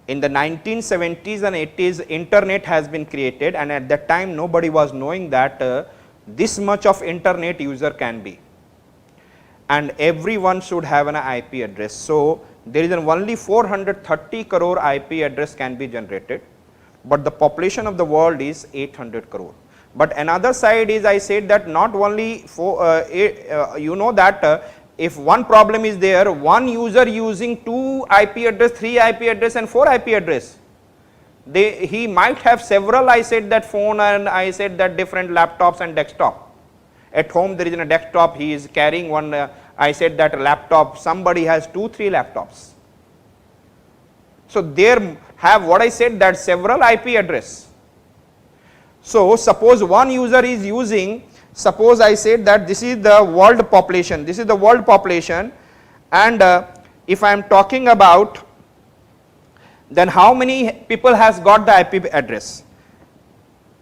In the 1970s and 80s, internet has been created, and at that time nobody was knowing that this much of internet user can be, and everyone should have an IP address. So there is only 430 crore IP address can be generated, but the population of the world is 800 crore. But another side is, I said that not only for you know that if one problem is there, one user using 2 IP address, 3 IP address and 4 IP address, he might have several, I said that phone, and I said that different laptops and desktop. At home there is a desktop, he is carrying one, I said that laptop, somebody has 2-3 laptops. So there have what I said that several IP address. So suppose one user is using, suppose I said that this is the world population, this is the world population, and if I am talking about, then how many people has got the IP address?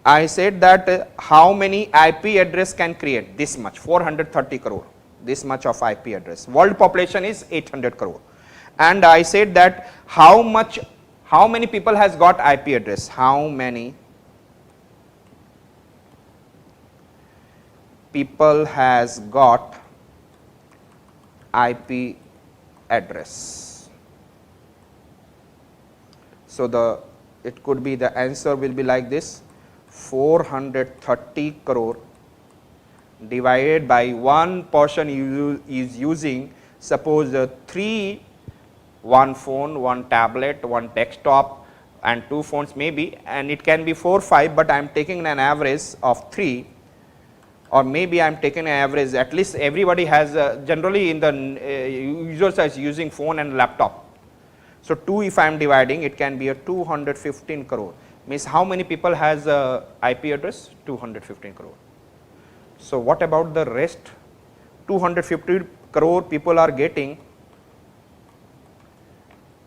I said that how many IP address can create? This much, 430 crore, this much of IP address. World population is 800 crore. And I said that how many people has got IP address? How many people has got IP address? So it could be, the answer will be like this: 430 crore divided by one person is using, suppose 3, one phone, one tablet, one desktop and 2 phones maybe, and it can be 4, 5, but I am taking an average of 3, or maybe I am taking an average, at least everybody has generally in the users is using phone and laptop. So 2 if I am dividing, it can be a 215 crore, means how many people has IP address? 215 crore. So what about the rest? 250 crore people are getting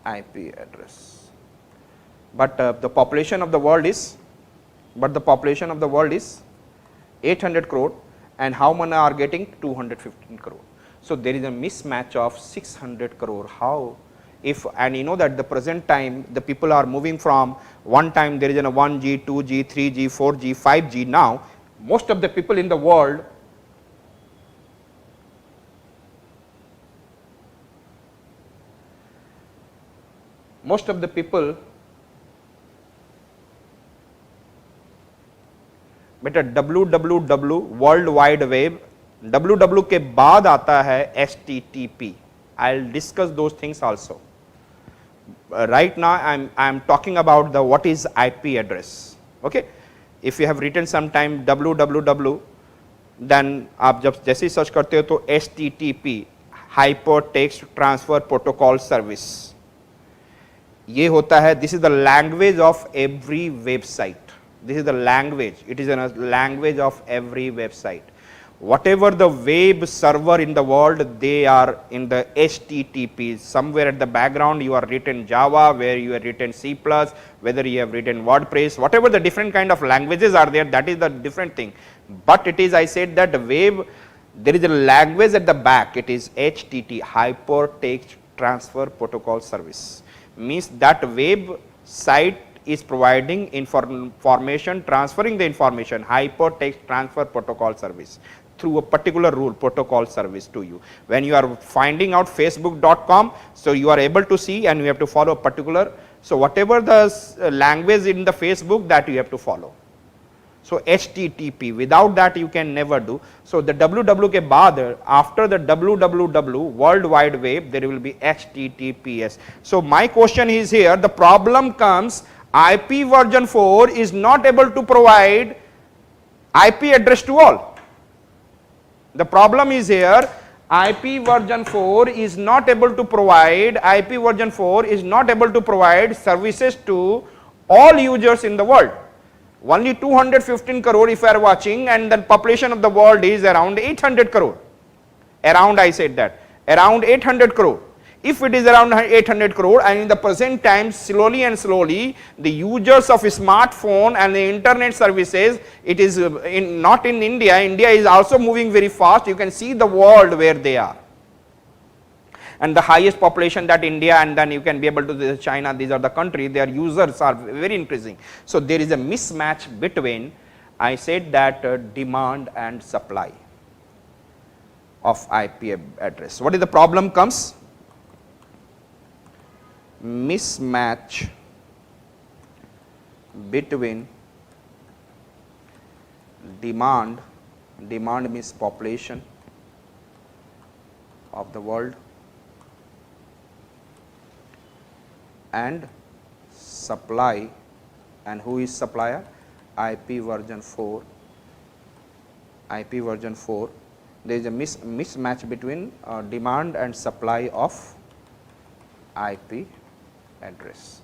IP address, but the population of the world is 800 crore, and how many are getting? 215 crore. So there is a mismatch of 600 crore. How? If, and you know that the present time the people are moving from, one time there is a 1G, 2G, 3G, 4G, 5G. Now most of the people in the world, बेटा www world wide web, www के बाद आता है http. I'll discuss those things also. Right now I am talking about the what is IP address. Okay, if you have written sometime www, then आप जब जैसे search करते हो तो http, hypertext transfer protocol service, ये होता है, this is the language of every website. This is the language, it is a language of every website. Whatever the web server in the world, they are in the HTTP. Somewhere at the background you are written Java, where you have written C++, whether you have written WordPress, whatever the different kind of languages are there, that is the different thing. But it is, I said that the web, there is a language at the back, it is HTTP, Hypertext Transfer Protocol Service. Means that web site is providing information, transferring the information, hypertext transfer protocol service through a particular rule protocol service to you. When you are finding out facebook.com, so you are able to see and you have to follow a particular, so whatever the language in the Facebook, that you have to follow. So HTTP, without that you can never do. So the www ke baad, after the www, World Wide Web, there will be HTTPS. So my question is here, the problem comes, IP version 4 is not able to provide IP address to all. The problem is here, IP version 4 is not able to provide, IP version 4 is not able to provide services to all users in the world. Only 215 crore if you are watching, and the population of the world is around 800 crore. Around, I said that, around 800 crore. If it is around 800 crore, and in the present time, slowly and slowly, the users of smartphone and the internet services, it is not in India, India is also moving very fast. You can see the world where they are. And the highest population that India, and then you can be able to China, these are the country, their users are very increasing. So there is a mismatch between, I said that demand and supply of IP address. What is the problem comes? Mismatch between demand means population of the world, and supply, and who is supplier? IP version 4. IP version 4. There is a mismatch between demand and supply of IP address.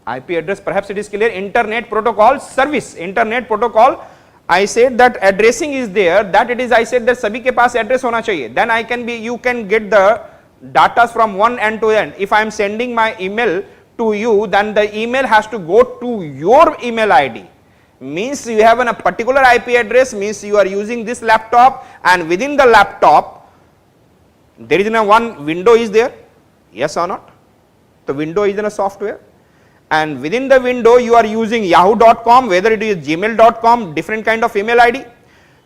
IP address, perhaps it is clear, internet protocol service, internet protocol. I said that addressing is there, that it is, I said that sabhi ke paas address hona chahiye. Then I can be, you can get the data from one end to end. If I am sending my email to you, then the email has to go to your email ID. Means you have a particular IP address, means you are using this laptop, and within the laptop there is one window is there, yes or not? The window is in a software, and within the window you are using yahoo.com, whether it is gmail.com, different kind of email ID.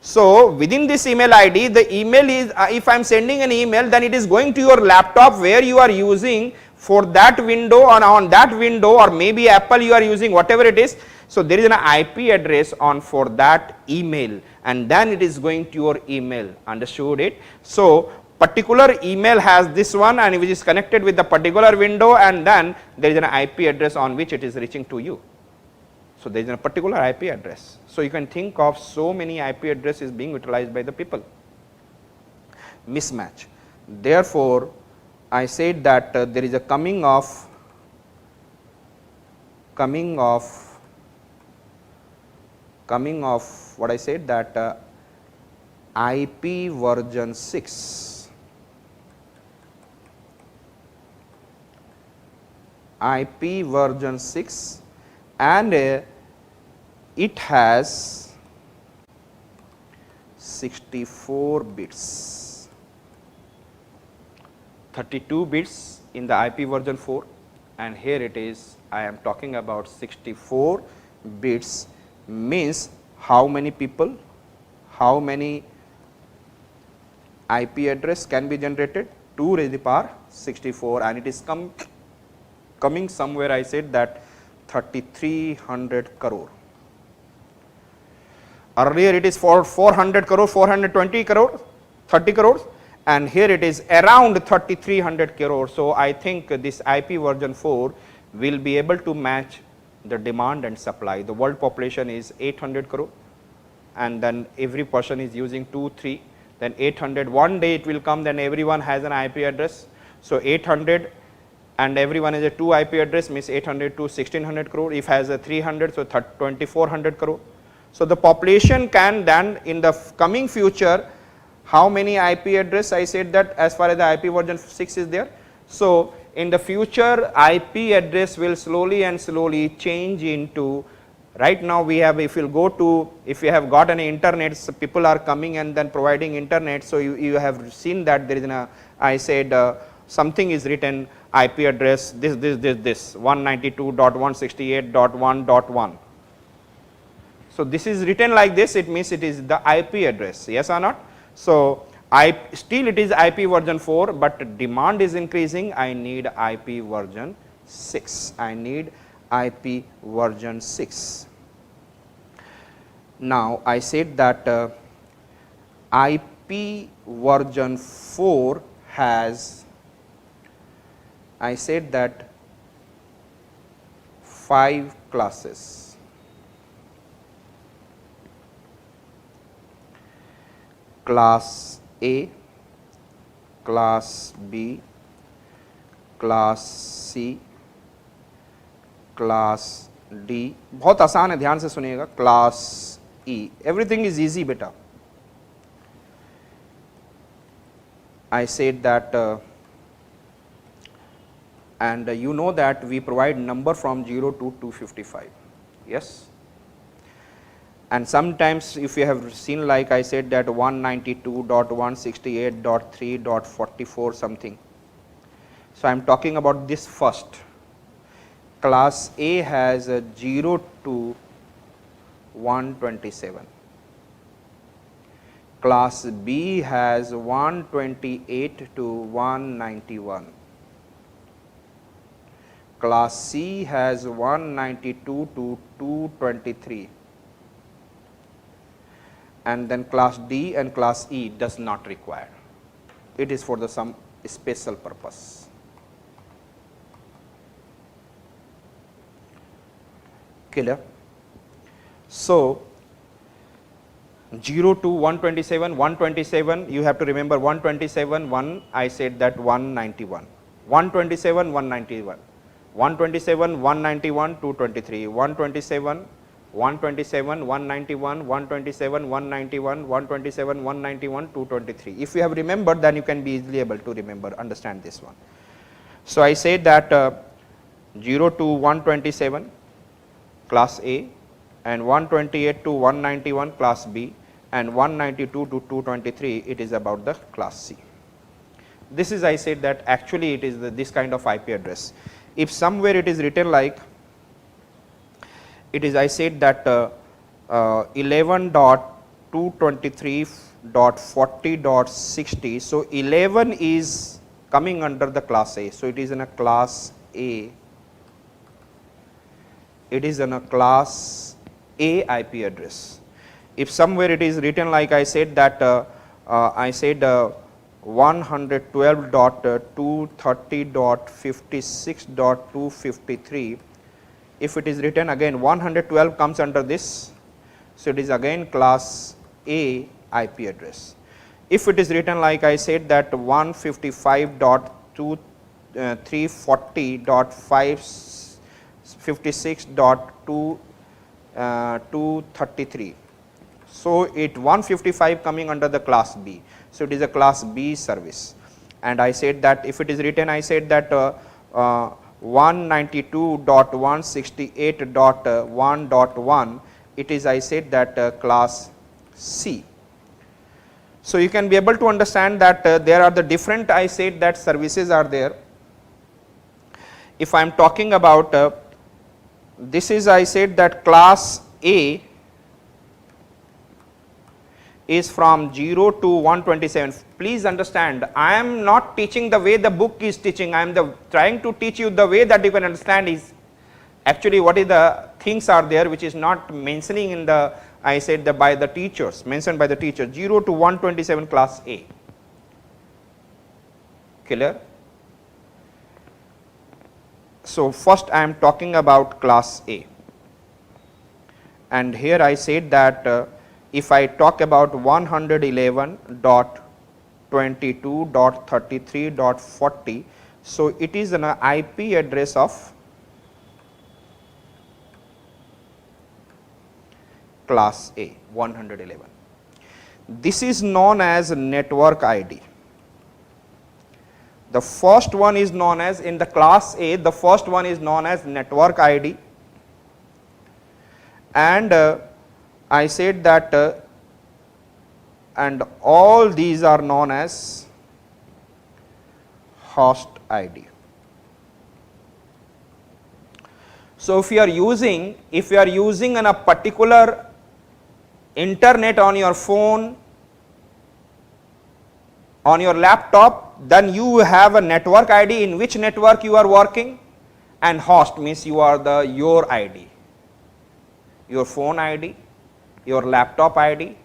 So within this email ID, the email is, if I am sending an email, then it is going to your laptop where you are using for that window, or on that window, or maybe Apple you are using, whatever it is. So there is an IP address on for that email, and then it is going to your email. Understood it? So particular email has this one, and which is connected with the particular window, and then there is an IP address on which it is reaching to you. So there is a particular IP address. So you can think of so many IP addresses being utilized by the people. Mismatch. Therefore, I said that there is a coming of what I said that IP version 6. IP version 6, and it has 64 bits, 32 bits in the IP version 4, and here it is, I am talking about 64 bits. Means how many people, how many IP address can be generated? 2 raised to the power 64, and it is coming somewhere, I said that 3300 crore. Earlier it is for 400 crore, 420 crore, 30 crores, and here it is around 3300 crore. So I think this IP version 4 will be able to match the demand and supply. The world population is 800 crore, and then every person is using 2, 3, then 800. One day it will come, then everyone has an IP address. So 800 and everyone has a 2 IP address, means 800 to 1600 crore. If has a 300, so 2400 crore. So the population can then in the coming future, how many IP address? I said that as far as the IP version 6 is there. So in the future, IP address will slowly and slowly change into, right now we have, if you go to, if you have got an internet, so people are coming and then providing internet. So you have seen that there is an, I said something is written IP address this 192.168.1.1. So this is written like this, it means it is the IP address, yes or not? So still it is IP version 4, but demand is increasing, I need IP version 6, I need IP version 6. Now I said that IP version 4 has, I said that 5 classes. Class A, class B, class C, class D, बहुत आसान है, ध्यान से सुनिएगा, class E, everything is easy beta. I said that and you know that we provide number from 0 to 255, yes. And sometimes if you have seen, like I said that 192.168.3.44 something. So I am talking about this first. Class A has a 0 to 127. Class B has 128 to 191. Class C has 192 to 223. And then class D and class E does not require. It is for some special purpose. Clear? So 0 to 127, you have to remember 127, 1, I said that 191. 127, 191. 127, 191, 223. 127, 127, 191, 127, 191, 127, 191, 223. If you have remembered, then you can be easily able to remember, understand this one. So I said that 0 to 127 class A, and 128 to 191 class B, and 192 to 223 it is about the class C. This is, I said that actually it is this kind of IP address. If somewhere it is written like, it is, I said that 11.223.40.60. So 11 is coming under the class A. So it is in a class A. It is in a class A IP address. If somewhere it is written like I said that 112.230.56.253. If it is written again 112 comes under this, so it is again class A IP address. If it is written like I said that 155.340.556.233, so it 155 coming under the class B, so it is a class B service. And I said that if it is written, I said that 192.168.1.1, it is, I said that class C. So you can be able to understand that there are the different, I said that services are there. If I am talking about this is, I said that class A is from 0 to 127. Please understand, I am not teaching the way the book is teaching, I am trying to teach you the way that you can understand is actually what is the things are there which is not mentioning in the, I said the by the teachers, mentioned by the teacher. 0 to 127 class A. Clear? So first I am talking about class A, and here I said that if I talk about 111.22.33.40, so it is an IP address of class A 111. This is known as network ID. The first one is known as, in the class A, the first one is known as network ID, and I said that and all these are known as host ID. So if you are using a particular internet on your phone, on your laptop, then you have a network ID in which network you are working, and host means your ID, your phone ID, your laptop ID,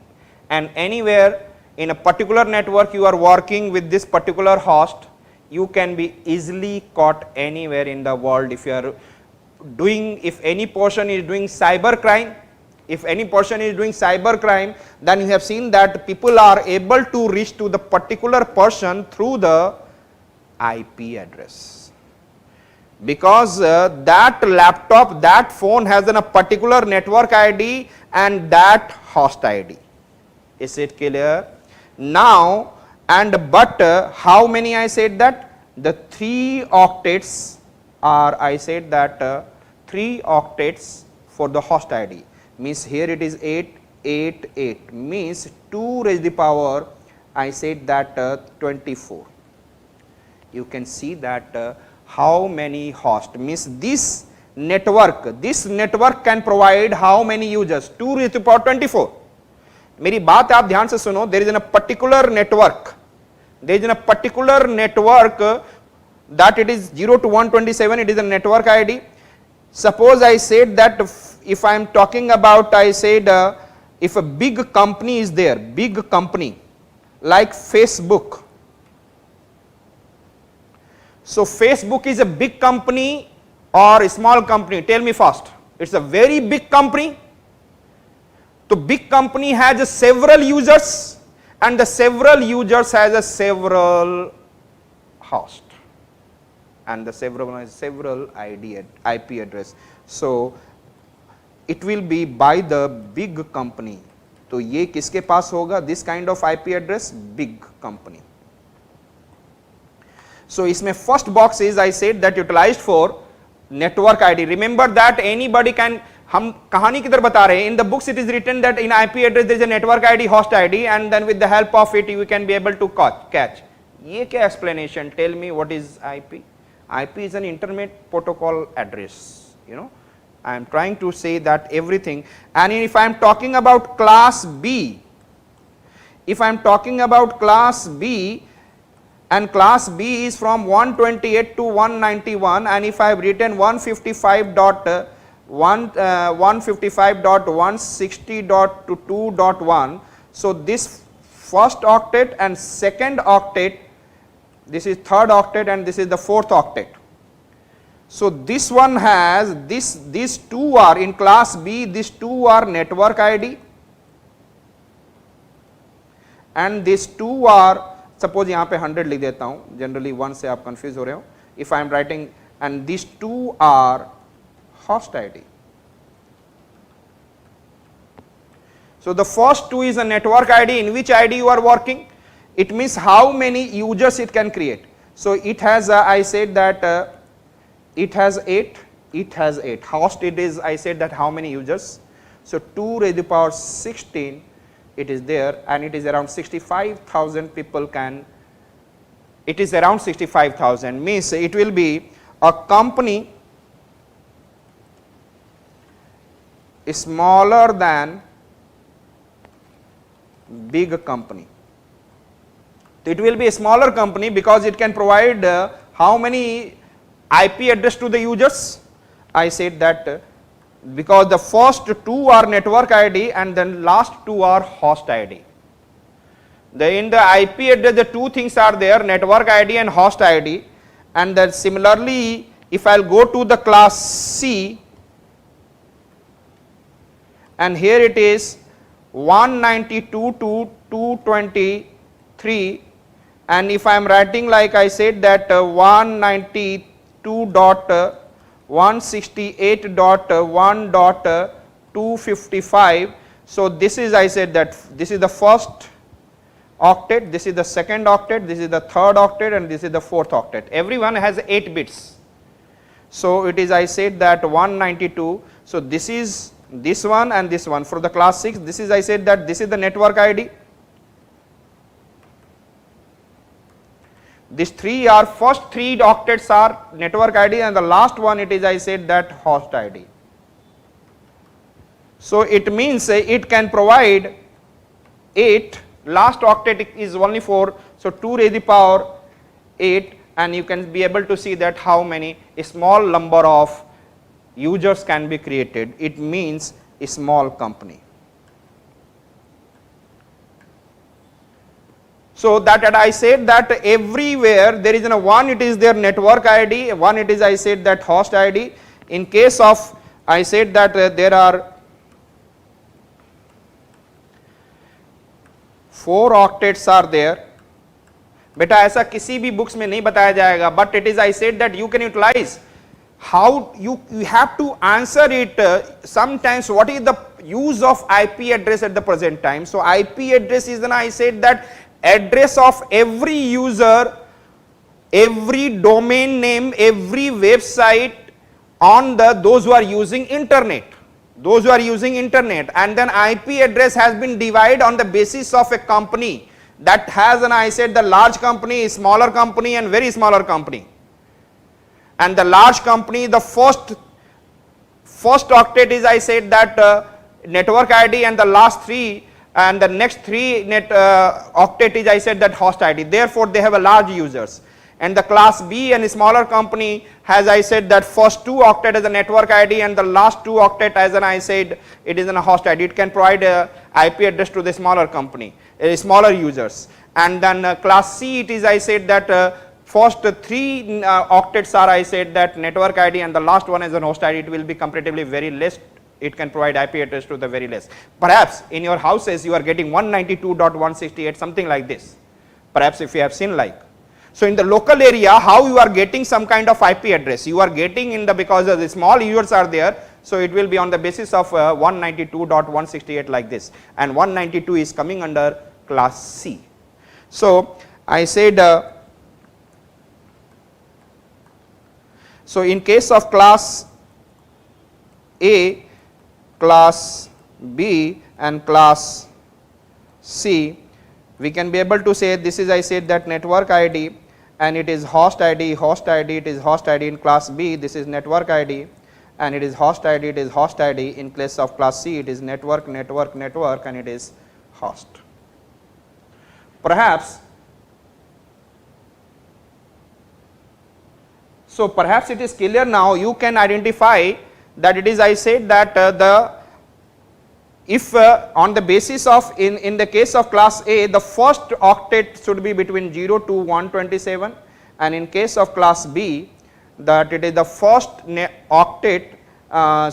and anywhere in a particular network you are working with this particular host, you can be easily caught anywhere in the world. If you are doing, if any person is doing cyber crime, then you have seen that people are able to reach to the particular person through the IP address, because that laptop, that phone has a particular network ID and that host ID. Is it clear? Now, but how many I said that? The 3 octets are, I said that 3 octets for the host ID. Means here it is 888, means 2 raised to the power, I said that 24. You can see that how many hosts, means this network can provide how many users? 2 raised to the power 24. मेरी बात आप ध्यान से सुनो. There is a particular network, that it is 0 to 127, it is a network ID. Suppose I said that if I am talking about, I said if a big company is there, big company like Facebook. So Facebook is a big company or a small company? Tell me first. It's a very big company. So big company has several users, and the several users has a several host, and the several has several IP address. So it will be by the big company. तो ये किसके पास होगा? This kind of IP address, big company. So इसमें first box is, I said that utilized for network ID. Remember that anybody can, हम कहानी किधर बता रहे हैं? In the books it is written that in IP address there is a network ID, host ID, and then with the help of it you can be able to catch. ये क्या explanation? Tell me what is IP? IP is an internet protocol address. You know, I am trying to say that everything. And if I am talking about class B, and class B is from 128 to 191, and if I have written 155.160.2.1, so this first octet and second octet, this is third octet and this is the fourth octet. So this one has these two are in class B, these two are network ID, and these two are, suppose यहाँ पे 100 लिख देता हूँ, generally 1 से आप confuse हो रहे हो. If I am writing, and these two are host ID. So the first two is a network ID, in which ID you are working. It means how many users it can create. So it has, I said that it has 8. Host it is, I said that how many users. So 2 raised to the power 16 it is there, and it is around 65,000 people can, it is around 65,000, means it will be a company smaller than big company. It will be a smaller company because it can provide how many IP address to the users? I said that because the first two are network ID and then last two are host ID. In the IP address the two things are there, network ID and host ID, and then similarly if I will go to the class C, and here it is 192 to 223, and if I am writing like I said that 192.168.1.255, so this is, I said that this is the first octet, this is the second octet, this is the third octet, and this is the fourth octet. Everyone has 8 bits. So it is, I said that 192, so this is this one and this one. For the class 6, this is, I said that this is the network ID. These three are, first three octets are network ID and the last one it is, I said that host ID. So it means it can provide 8, last octet is only 4, so 2 raised to the power 8, and you can be able to see that how many, a small number of users can be created. It means a small company. So that I said that everywhere there is one, it is their network ID, one it is, I said that host ID. In case of, I said that there are 4 octets are there. बेटा ऐसा किसी भी books में नहीं बताया जाएगा, but it is, I said that you can utilize how you have to answer it. Sometimes what is the use of IP address at the present time? So IP address is, I said that address of every user, every domain name, every website on the those who are using internet. Those who are using internet, and then IP address has been divided on the basis of a company that has I said the large company, smaller company and very smaller company. And the large company, the first octet is, I said that network ID, and the last 3 and the next 3 octet is, I said that host ID. Therefore they have a large users. And the class B and smaller company has, I said that first 2 octet as a network ID and the last 2 octet as an, I said it is a host ID. It can provide a IP address to the smaller company, smaller users. And then class C, it is, I said that first 3 octets are, I said that network ID, and the last one as a host ID. It will be comparatively very less. It can provide IP address to the very less. Perhaps in your houses you are getting 192.168, something like this. Perhaps if you have seen like. So in the local area, how you are getting some kind of IP address? You are getting in the, because the small users are there, so it will be on the basis of 192.168 like this, and 192 is coming under class C. So I said, so in case of class A, class B and class C, we can be able to say this is, I said that network ID, and it is host ID, it is host ID. In class B, this is network ID, and it is host ID, it is host ID. In case of class C, it is network, and it is host. Perhaps, so perhaps it is clear now. You can identify that it is, I said that if on the basis of, in the case of class A, the first octet should be between 0 to 127, and in case of class B, that it is the first octet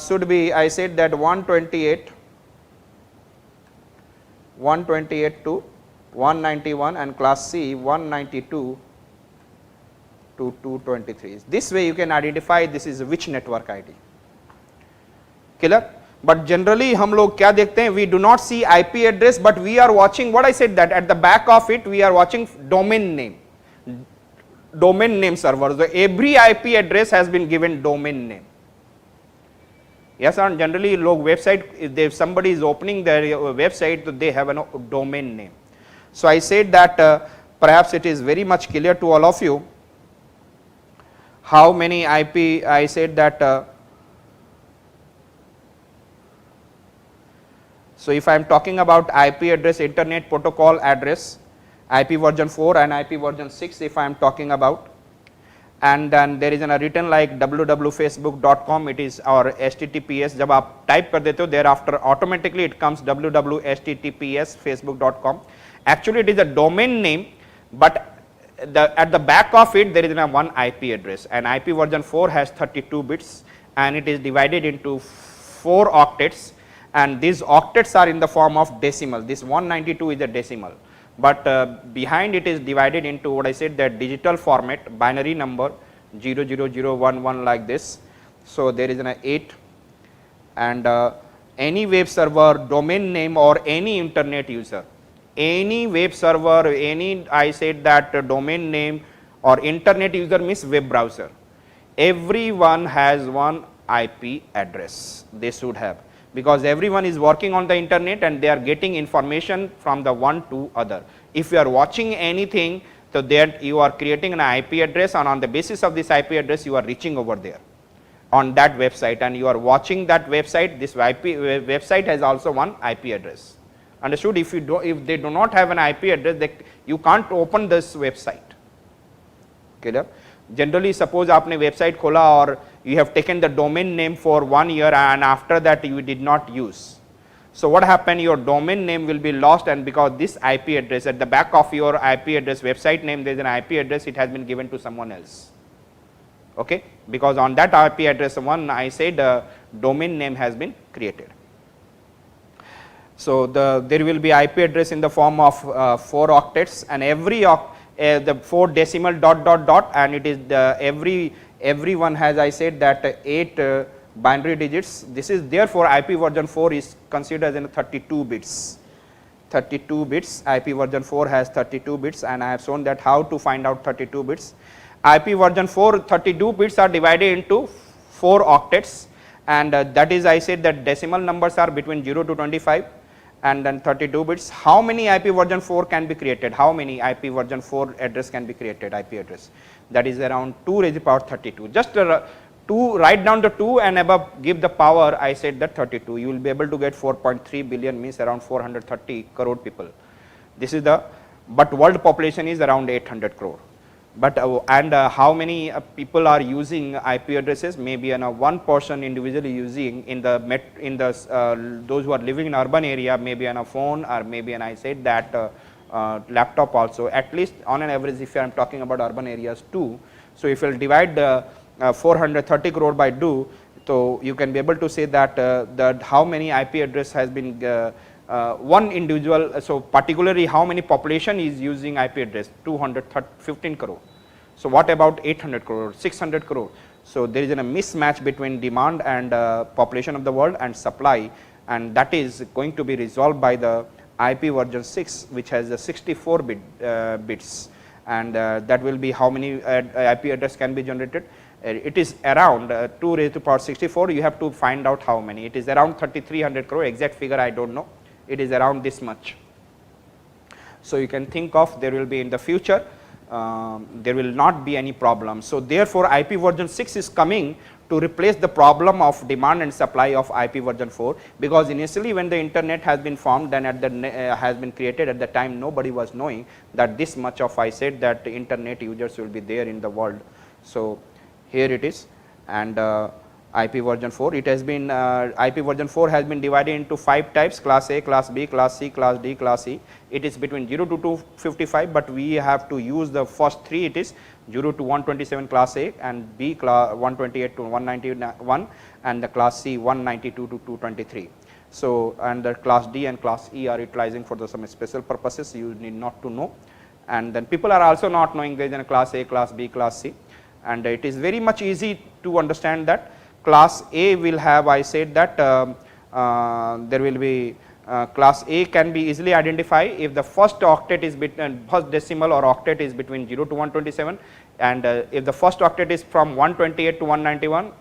should be, I said that 128 to 191, and class C 192 to 223. This way you can identify this is which network ID. Clear? But generally हम लोग क्या देखते हैं, we do not see IP address, but we are watching what I said that at the back of it we are watching domain name server. So every IP address has been given domain name. Yes, and generally लोग website, if somebody is opening their website, so they have a domain name. So I said that perhaps it is very much clear to all of you how many IP, I said that so if I am talking about IP address, internet protocol address, IP version 4 and IP version 6 if I am talking about, and then there is a written like www.facebook.com, it is our https. जब आप type कर देते हो, thereafter automatically it comes www.https facebook.com. Actually it is a domain name, but at the back of it there is one IP address, and IP version 4 has 32 bits and it is divided into 4 octets. And these octets are in the form of decimal. This 192 is a decimal, but behind it is divided into what I said that digital format, binary number 00011 like this. So there is an 8, and any web server domain name or any internet user, any web server, any I said that domain name or internet user means web browser, everyone has one IP address they should have, because everyone is working on the internet and they are getting information from the one to other. If you are watching anything So there you are creating an IP address, and on the basis of this IP address you are reaching over there on that website, and you are watching that website. This website has also one IP address. Understood? If they do not have an IP address, you can't open this website. Clear? Generally suppose आपने website खोला और you have taken the domain name for 1 year and after that you did not use. So what happened, your domain name will be lost, and because this IP address at the back of your IP address website name there is an IP address, it has been given to someone else. Okay, because on that IP address one I said domain name has been created. So there will be IP address in the form of 4 octets, and every the 4 decimal ... and it is every one has, I said that 8 binary digits. This is therefore IP version 4 is considered as 32 bits. 32 bits, IP version 4 has 32 bits, and I have shown that how to find out 32 bits. IP version 4 32 bits are divided into 4 octets, and that is, I said that decimal numbers are between 0 to 25 and then 32 bits. How many IP version 4 can be created? How many IP version 4 address can be created? IP address, that is around 2 raised to the power 32. Just 2, write down the 2 and above give the power, I said that 32. You will be able to get 4.3 billion, means around 430 crore people. This is the, but world population is around 800 crore. But how many people are using IP addresses? Maybe one person individually using in the those who are living in urban area, maybe on a phone, or maybe I said that laptop also. At least on an average, if I am talking about urban areas too. So if you will divide the 430 crore by 2, so you can be able to say that that how many IP address has been one individual. So particularly how many population is using IP address? 215 crore. So what about 800 crore, 600 crore? So there is a mismatch between demand and population of the world and supply, and that is going to be resolved by the IP version 6, which has the 64 bits, and that will be how many IP address can be generated. It is around 2 raised to the power 64. You have to find out how many. It is around 3300 crore. Exact figure I don't know. It is around this much. So you can think of, there will be in the future there will not be any problem. So therefore IP version 6 is coming to replace the problem of demand and supply of IP version 4, because initially when the internet has been formed, then at the has been created, at the time nobody was knowing that this much of, I said that internet users will be there in the world. So here it is, and IP version 4, it has been IP version 4 has been divided into 5 types: class A, class B, class C, class D, class E. It is between 0 to 255, but we have to use the first 3. It is 0 to 127 class A, and B 128 to 191, and the class C 192 to 223. So and the class D and class E are utilizing for some special purposes, you need not to know. And then people are also not knowing there is a class A, class B, class C, and it is very much easy to understand that class A will have, I said that there will be class A can be easily identified if the first octet is between, first decimal or octet is between 0 to 127, and if the first octet is from 128 to 191,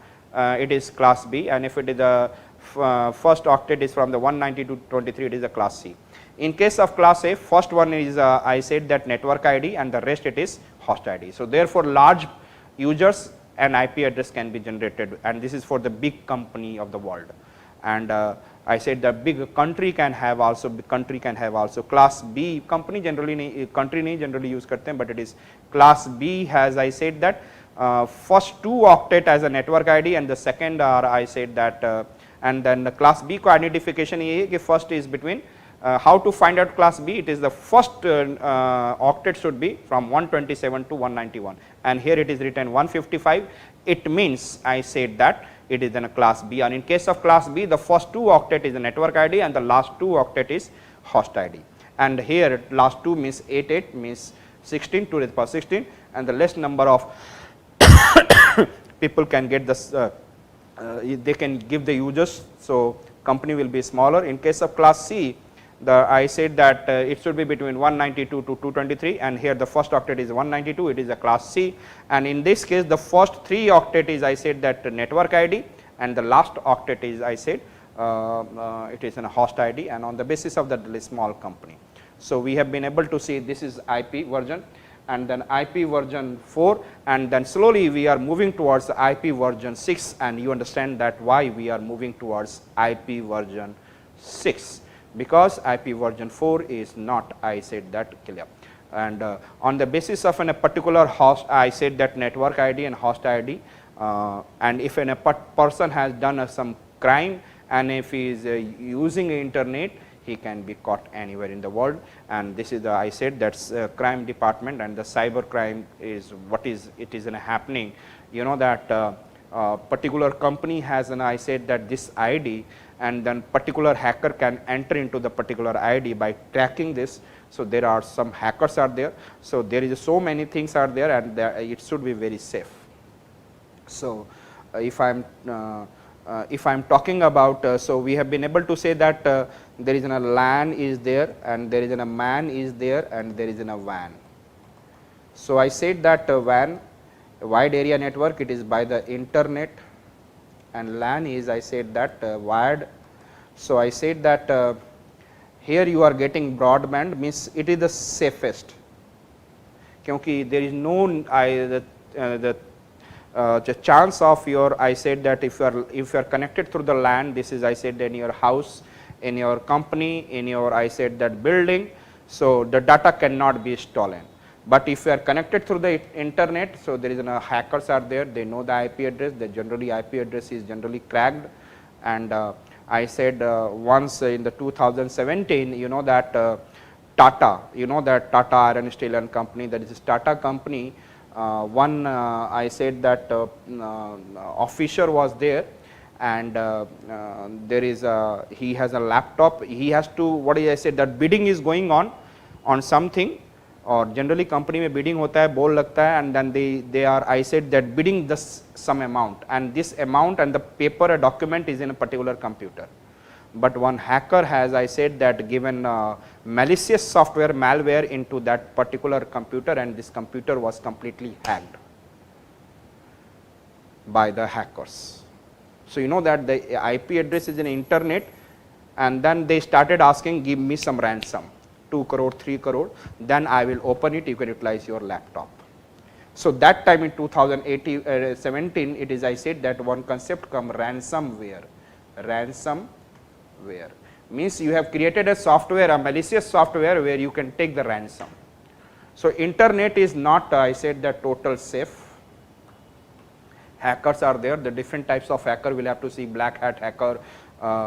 it is class B, and if it is the first octet is from the 190 to 23, it is a class C. In case of class A, first one is I said that network ID, and the rest it is host ID. So therefore large users and IP address can be generated, and this is for the big company of the world. And I said the big country can have also, class B company generally country नहीं generally use करते हैं, but it is class B has, I said that first 2 octet as a network ID, and the second are, I said that and then the class B को identification ये है कि first is between how to find out class B. It is the first octet should be from 127 to 191, and here it is written 155. It means, I said that it is in a class B, and in case of class B the first 2 octet is a network ID and the last 2 octet is host ID, and here last 2 means 88 means 16 to the power 16, and the less number of people can get this they can give the users, so company will be smaller. In case of class C, I said that it should be between 192 to 223, and here the first octet is 192, it is a class C, and in this case the first 3 octet is, I said that network ID, and the last octet is, I said it is a host ID, and on the basis of that small company. So we have been able to see this is IP version. and then IP version 4, and then slowly we are moving towards the IP version 6, and you understand that why we are moving towards IP version 6, because IP version 4 is not, I said that, clear. And on the basis of a particular host, I said that network ID and host ID, and if a person has done some crime, and if he is using internet, he can be caught anywhere in the world. And this is the, I said, that's crime department, and the cyber crime is what is it is happening. You know that particular company has an, I said that this ID, and then particular hacker can enter into the particular ID by tracking this. So there are some hackers are there. So there is so many things are there, and it should be very safe. So if I am talking about, so we have been able to say that there is a LAN is there, and there is a MAN is there, and there is a WAN. So I said that WAN, wide area network, it is by the internet, and LAN is, I said that wired. So I said that here you are getting broadband, means it is the safest, क्योंकि there is no the chance of your, I said that if you are connected through the LAN, this is, I said, in your house, in your company, in your, I said that building, so the data cannot be stolen. But if you are connected through the internet, so there is hackers are there, they know the IP address, they generally IP address is generally cracked. And I said once in the 2017, you know that Tata, you know that Tata Iron Steel and Company, that is Tata company, I said that officer was there, and there is he has a laptop, he has to, what is I said that bidding is going on something, or generally company में bidding होता है, बोल लगता है, and then they are, I said that bidding this some amount, and this amount and the paper, a document is in a particular computer. But one hacker has, I said that, given malicious software, malware into that particular computer, and this computer was completely hacked by the hackers. So you know that the IP address is in internet, and then they started asking, give me some ransom, 2 crore, 3 crore, then I will open it, you can utilize your laptop. So that time in 2017, it is, I said that one concept come ransomware. Ransomware means you have created a software, a malicious software where you can take the ransom. So internet is not, I said that, total safe. Hackers are there, the different types of hacker, will have to see black hat hacker,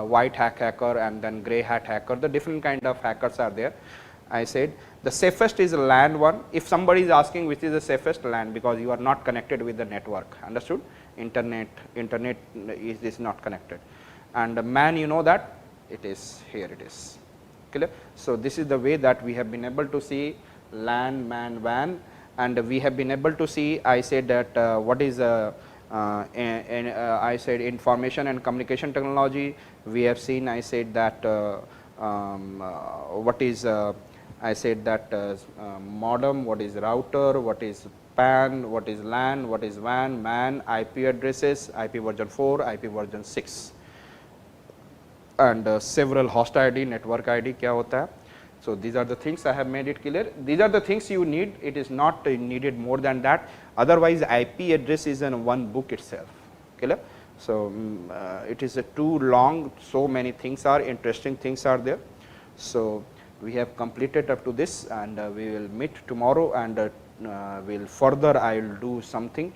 white hat hacker, and then gray hat hacker, the different kind of hackers are there. I said the safest is LAN one. If somebody is asking which is the safest, LAN, because you are not connected with the network, understood? Internet is not connected. And MAN, you know that it is here, it is clear. So this is the way that we have been able to see LAN, MAN, WAN, and we have been able to see, I said that what is I said information and communication technology. We have seen, I said that what is I said that modem, what is router, what is PAN, what is LAN, what is WAN, MAN, IP addresses, IP version 4, IP version 6, and several host ID, network ID क्या होता है. So these are the things I have made it clear. These are the things you need. It is not needed more than that. Otherwise, IP address is in one book itself. Clear? So it is too long. So many things are interesting things are there. So we have completed up to this, and we will meet tomorrow, and will further I will do something,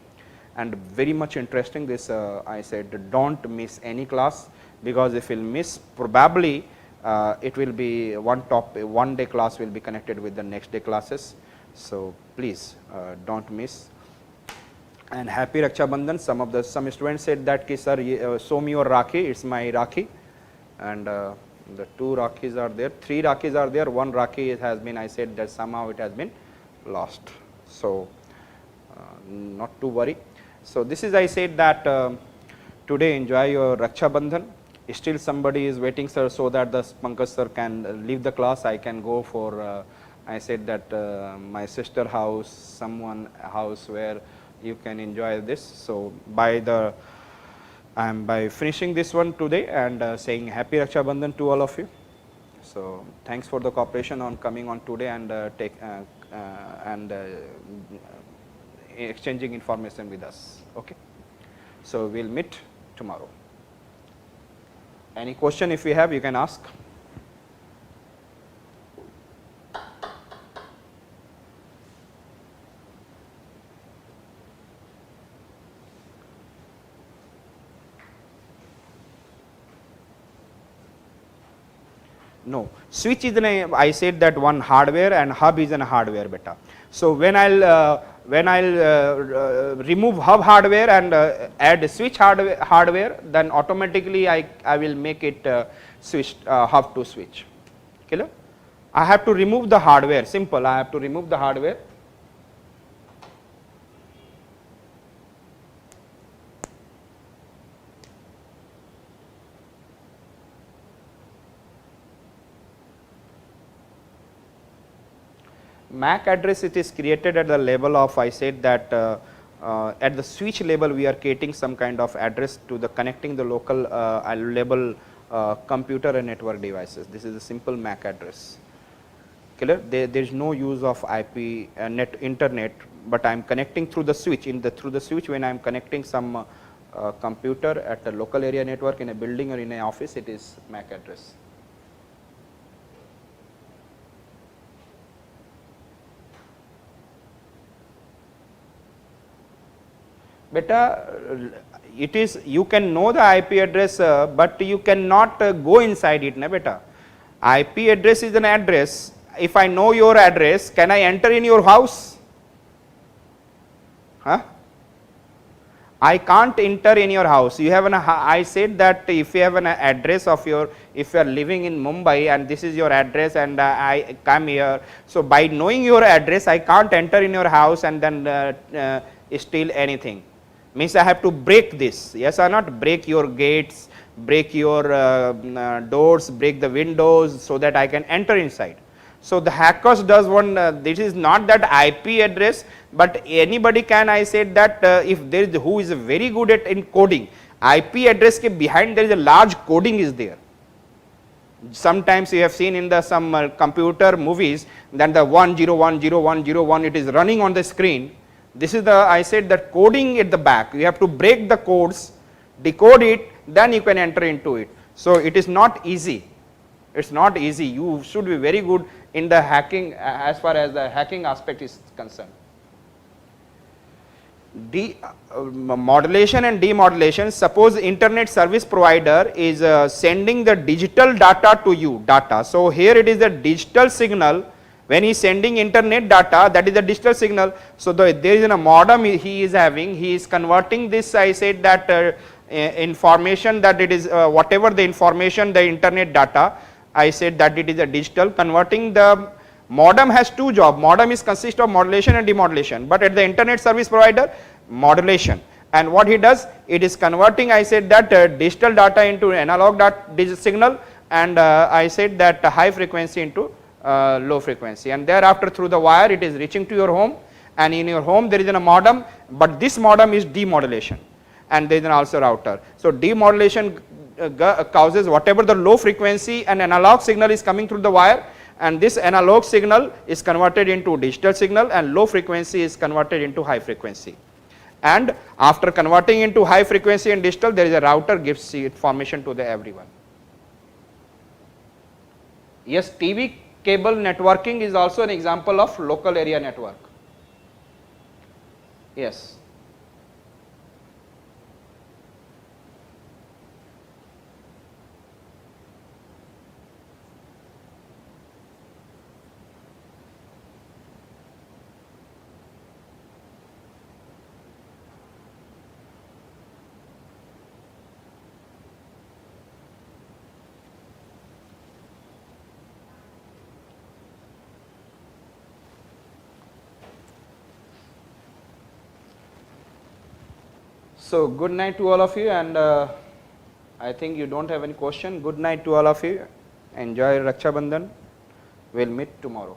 and very much interesting this. I said don't miss any class, because if you miss, probably it will be one day class will be connected with the next day classes. So please don't miss. And happy Raksha Bandhan. Some students said that ki sir show me your Rakhi, it's my Rakhi, and the 2 Rakhis are there, 3 Rakhis are there, 1 Rakhi has been, I said that somehow it has been lost. So not to worry. So this is, I said that today enjoy your Raksha Bandhan. Still somebody is waiting, sir, so that the Pankaj sir can leave the class. I can go for I said that my sister house, someone house where you can enjoy this. So by finishing this one today, and saying happy Raksha Bandhan to all of you. So thanks for the cooperation on coming on today, and and exchanging information with us. Okay. So, we will meet tomorrow. Any question if you have, you can ask. No, switch is I said that one hardware and hub is an hardware beta. So when I'll remove hub hardware and add switch hardware, then automatically I will make it switch hub to switch. Clear? I have to remove the hardware. Simple. I have to remove the hardware. MAC address, it is created at the level of, I said that at the switch level we are creating some kind of address to the connecting the local level computer and network devices. This is a simple MAC address. Clear? There is no use of IP internet, but I am connecting through the switch. Through the switch, when I am connecting some computer at a local area network in a building or in an office, it is MAC address. Beta, it is, you can know the IP address, but you cannot go inside it, na beta. IP address is an address. If I know your address, can I enter in your house? Huh? I can't enter in your house. You have I said that if you have an address of your, if you are living in Mumbai and this is your address and I come here, so by knowing your address, I can't enter in your house and then steal anything. Means I have to break this, yes or not, break your gates, break your doors, break the windows so that I can enter inside. So the hackers does one, this is not that IP address, but anybody can, I said that if there is who is very good at in coding, IP address ke behind there is a large coding is there. Sometimes you have seen in the some computer movies that the 10101001 it is running on the screen. This is the, I said that coding at the back, you have to break the codes, decode it, then you can enter into it. So it is not easy, it's not easy, you should be very good in the hacking as far as the hacking aspect is concerned. Modulation and demodulation, suppose internet service provider is sending the digital data to you, so here it is a digital signal. When he is sending internet data, that is a digital signal. So there is a modem he is having, he is converting this, I said that information, that it is whatever the information, the internet data, I said that it is a digital, converting the modem has two jobs. Modem is consist of modulation and demodulation, but at the internet service provider, modulation. And what he does, it is converting, I said that digital data into analog digital signal, and I said that high frequency into low frequency, and thereafter through the wire it is reaching to your home, and in your home there is a modem, but this modem is demodulation, and there is also router. So demodulation causes whatever the low frequency and analog signal is coming through the wire, and this analog signal is converted into digital signal, and low frequency is converted into high frequency. And after converting into high frequency and digital, there is a router gives information to the everyone. Yes, TV cable networking is also an example of local area network. Yes. So good night to all of you, and I think you don't have any question. Good night to all of you. Enjoy Raksha Bandhan. We'll meet tomorrow.